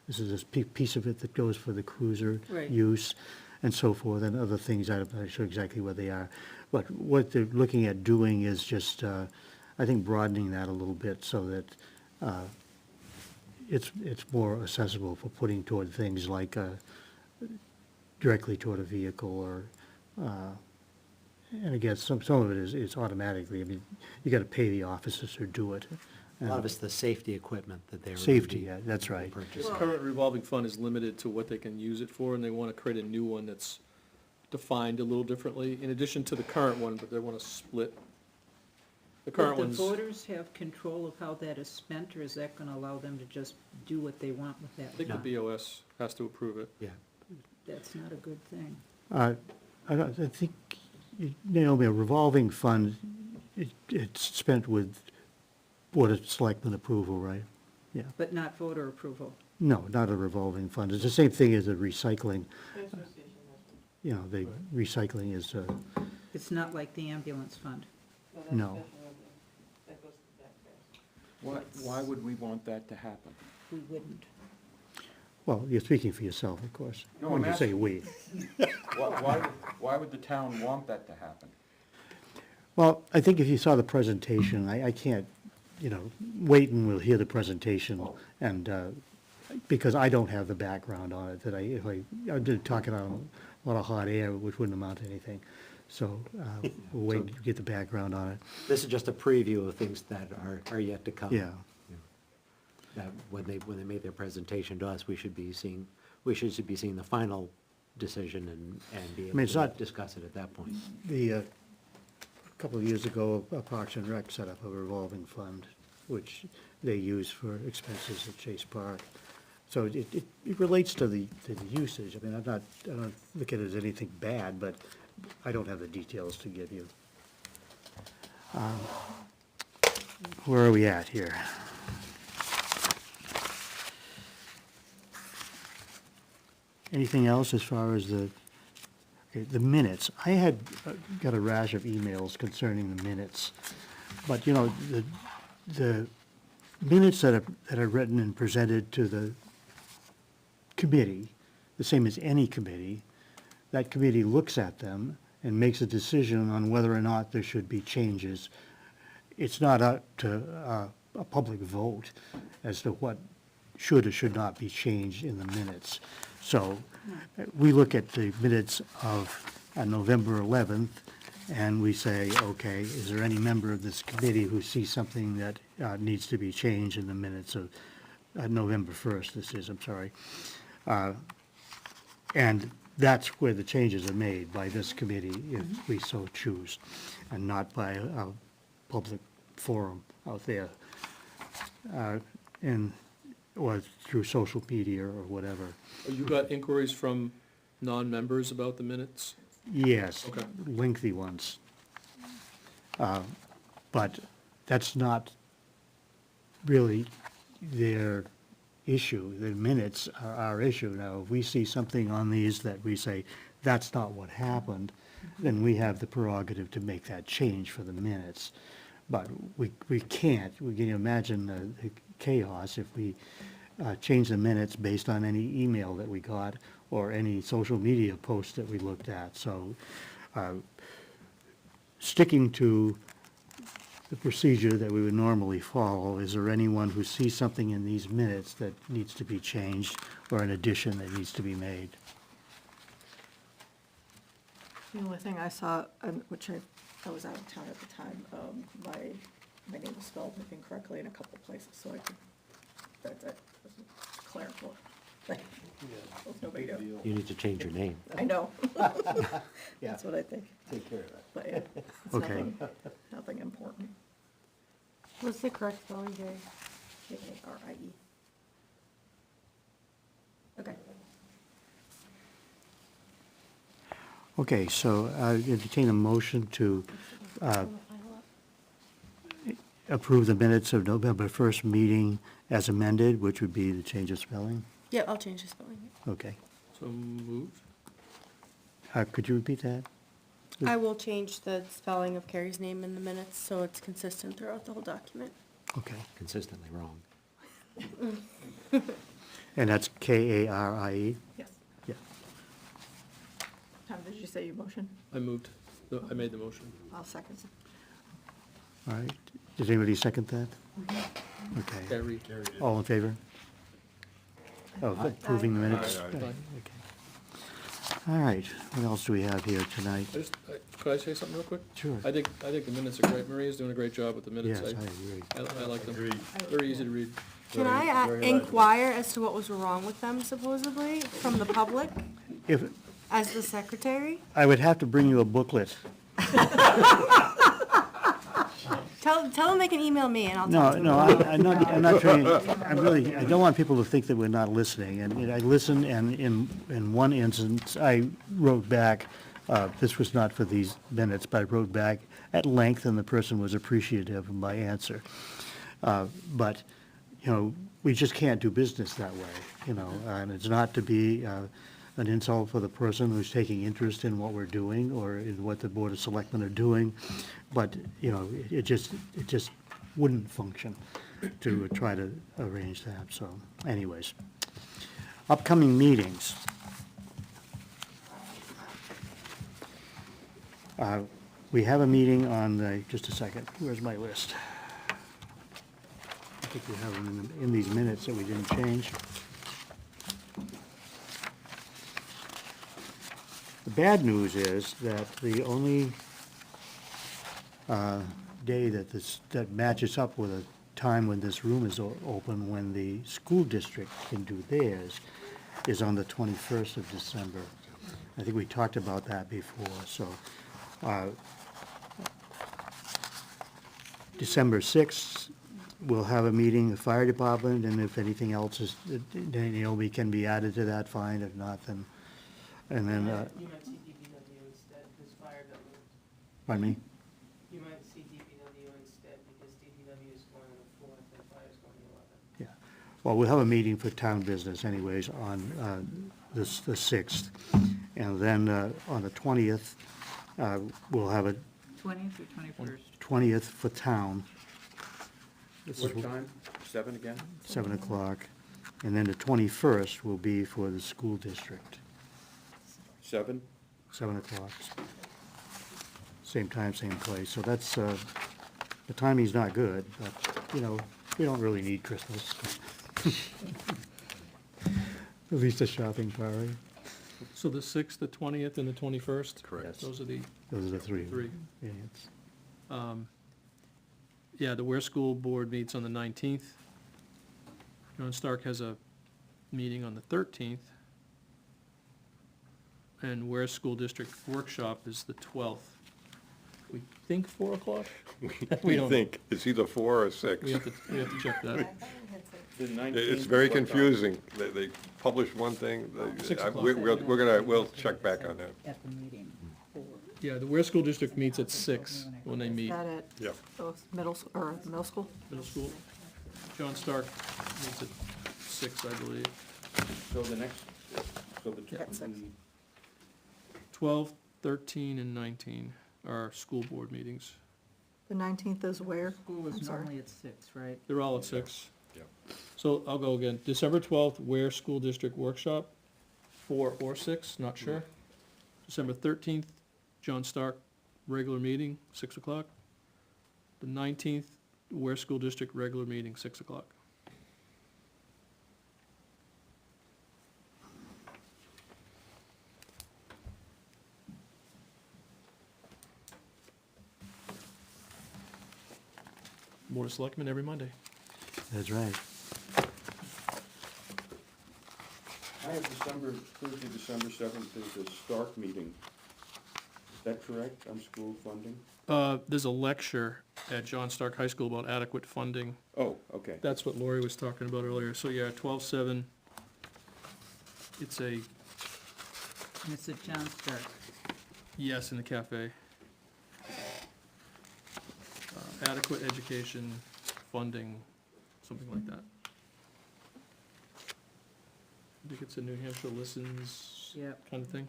This is a piece of it that goes for the cruiser Right. use and so forth, and other things. I'm not sure exactly what they are. But what they're looking at doing is just, I think, broadening that a little bit so that it's more accessible for putting toward things like, directly toward a vehicle or, and again, some of it is automatically, I mean, you gotta pay the officers to do it. A lot of it's the safety equipment that they were. Safety, yeah, that's right. This current revolving fund is limited to what they can use it for, and they want to create a new one that's defined a little differently, in addition to the current one, but they want to split. The current Would the one's, voters have control of how that is spent, or is that gonna allow them to just do what they want with I think that? the BOS has to approve it. Yeah. That's not a good thing. I think, Naomi, a revolving fund, it's spent with Board of Selectmen approval, right? Yeah. But not voter approval. No, not a revolving fund. It's the same thing as a recycling. Transfer station, that's You know, the recycling is, It's not like the ambulance fund. what, No. that's special revenue. That goes to that fast. Why would we want that to happen? We wouldn't. well, you're speaking for yourself, of course. No, When I'm you say asking- we. Why would the town want that to happen? Well, I think if you saw the presentation, I can't, wait and we'll hear the presentation, and, because I don't have the background on it, that if I did talk it on a lot of hot air, which wouldn't amount to anything. So, we'll wait to get the background on it. This is just a preview of things that are yet to come. Yeah. That when they made their presentation to us, we should be seeing the final decision and be mean, able it's to not- discuss it at that point. A couple of years ago, Parks and Rec set up a revolving fund, which they use for expenses at Chase Park. So it relates to the usage. I mean, I don't look at it as anything bad, but I don't have the details to give you. Where are we at here? Anything else as far as the minutes? I had got a rash of emails concerning the minutes, but, the minutes that are written and presented to the committee, the same as any committee, that committee looks at them and makes a decision on whether or not there should be changes. It's not up to a public vote as to what should or should not be changed in the minutes. So we look at the minutes of November 11th, and we say, okay, is there any member of this committee who sees something that needs to be changed in the minutes of November 1st, I'm sorry. And that's where the changes are made, by this committee, if we so choose, and not by a public forum out there, or through social media or whatever. You got inquiries from non-members about the minutes? Yes, Okay. lengthy ones. But that's not really their issue. The minutes are our issue. Now, if we see something on these that we say, that's not what happened, then we have the prerogative to make that change for the minutes. But we can't. We can imagine the chaos if we change the minutes based on any email that we got or any social media posts that we looked at. So sticking to the procedure that we would normally follow, is there anyone who sees something in these minutes that needs to be changed or an addition that needs to be made? The only thing I saw, which I was out of town at the time, my name was spelled incorrectly in a couple places, so I could, that was clerical. Nobody knew. You need to change your name. I know. That's what I think. Take care of it. But yeah, it's Okay. nothing important. What's the correct spelling, Jerry? K-A-R-I-E. Okay. Okay, so I entertain a motion to approve the minutes of November 1st meeting as amended, which would be the change of spelling. Yeah, I'll change the spelling. Okay. So moved? Could you repeat that? I will change the spelling of Carrie's name in the minutes, so it's consistent throughout the whole document. Okay. Consistently wrong. And that's K-A-R-I-E? Yes. Yeah. Tom, did you say you motion? I moved. I made the motion. I'll second. All right. Does anybody second that? Okay. Carrie. All in favor? of approving the minutes? Aye, aye. Okay. All right, what else do we have here tonight? Could I say something real quick? Sure. I think the minutes are great. Maria's doing a great job with the minutes. Yes, I agree. I like them. Very easy to read. Can I inquire as to what was wrong with them supposedly from the public If, as the secretary? I would have to bring you a booklet. Tell them they can email me and I'll No, talk to them. no, I'm not trying, I don't want people to think that we're not listening, and I listened, and in one instance, I wrote back, this was not for these minutes, but I wrote back at length, and the person was appreciative of my answer. But, you know, we just can't do business that way, you know, and it's not to be an insult for the person who's taking interest in what we're doing or in what the Board of Selectmen are doing, but, you know, it just wouldn't function to try to arrange that, so anyways. Upcoming meetings. We have a meeting on the, just a second, where's my list? I think we have them in these minutes that we didn't change. The bad news is that the only day that matches up with a time when this room is open, when the school district can do theirs, is on the 21st of December. I think we talked about that before, so. December 6th, we'll have a meeting, the fire department, and if anything else is, we can be added to that, fine, if not, then, and then, You might see DPW instead, because fire doesn't. pardon me? You might see DPW instead, because DPW is going on the 4th and fire's going the 11th. Yeah, well, we'll have a meeting for town business anyways on the 6th. And then on the 20th, we'll have a 20th or 21st? 20th for town. This is What time? 7 again? 7 o'clock. And then the 21st will be for the school district, 7? 7 o'clock. Same time, same place. So that's, the timing's not good, but, you know, we don't really need Christmas. At least a shopping party. So the 6th, the 20th, and the 21st? Correct. Those are the Those are the three. three. Yeah, it's- Yeah, the Ware School Board meets on the 19th. John Stark has a meeting on the 13th. And Ware School District Workshop is the 12th. We think 4 o'clock? We don't- think, it's either 4 or 6. We have to check that. The 19th, It's very what time? confusing. They publish one thing, 6 o'clock. we'll check back on that. At the meeting. Yeah, the Ware School District meets at 6 when they meet. Is that at Yeah. both middle school? Middle school. John Stark meets at 6, I believe. So the next, so the. At 6. 12, 13, and 19 are school board meetings. The 19th is where? School I'm is sorry. normally at 6, right? They're all at 6. Yep. So I'll go again. December 12th, Ware School District Workshop, 4 or 6, not sure. December 13th, John Stark, regular meeting, 6 o'clock. The 19th, Ware School District regular meeting, 6 o'clock. Board of Selectmen every Monday. That's right. I have Thursday, December 7th, there's a Stark meeting. Is that correct, on school funding? There's a lecture at John Stark High School about adequate funding. Oh, okay. That's what Lori was talking about earlier. So yeah, 12/7. It's a, And it's at John Stark. yes, in the cafe. Adequate education, funding, something like that. I think it's a New Hampshire Listens Yep. kind of thing.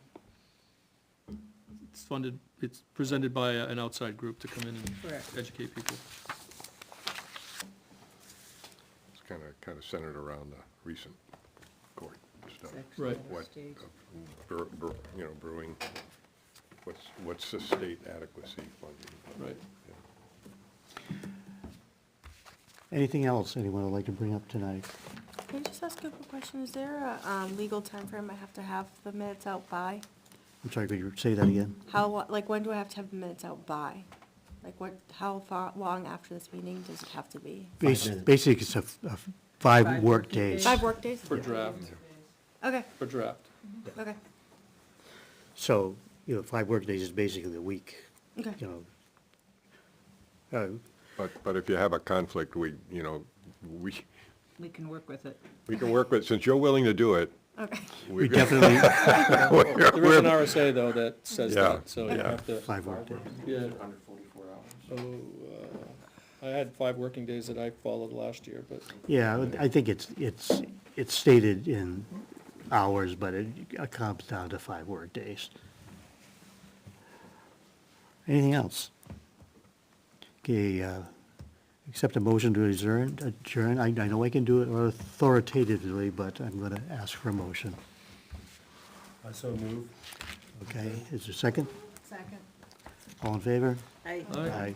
It's funded, it's presented by an outside group to come in and Correct. educate people. It's kind of centered around the recent court stuff. Section Right. of What, state. brewing, what's the state adequacy funding? Right. Anything else anyone would like to bring up tonight? Can I just ask a quick question? Is there a legal timeframe I have to have the minutes out by? I'm sorry, could you say that again? Like, when do I have to have the minutes out by? Like, how far, long after this meeting does it have to be? minutes. Basically, it's a 5 work days. 5 work days? For draft, Okay, for draft. okay, So, 5 work days is basically a week, okay. But if you have a conflict, we We can work with it. can work with, since you're willing to do it. Okay. We definitely, There is an RSA though that says Yeah, that, so you yeah. have to, 5 work days. yeah. 144 hours. I had 5 working days that I followed last year, but Yeah, I think it's stated in hours, but it comes down to 5 work days. Anything else? Okay, accept a motion to adjourn. I know I can do it authoritatively, but I'm gonna ask for a motion. I so move. Okay, is there a second? Second. All in favor? Aye. Aye.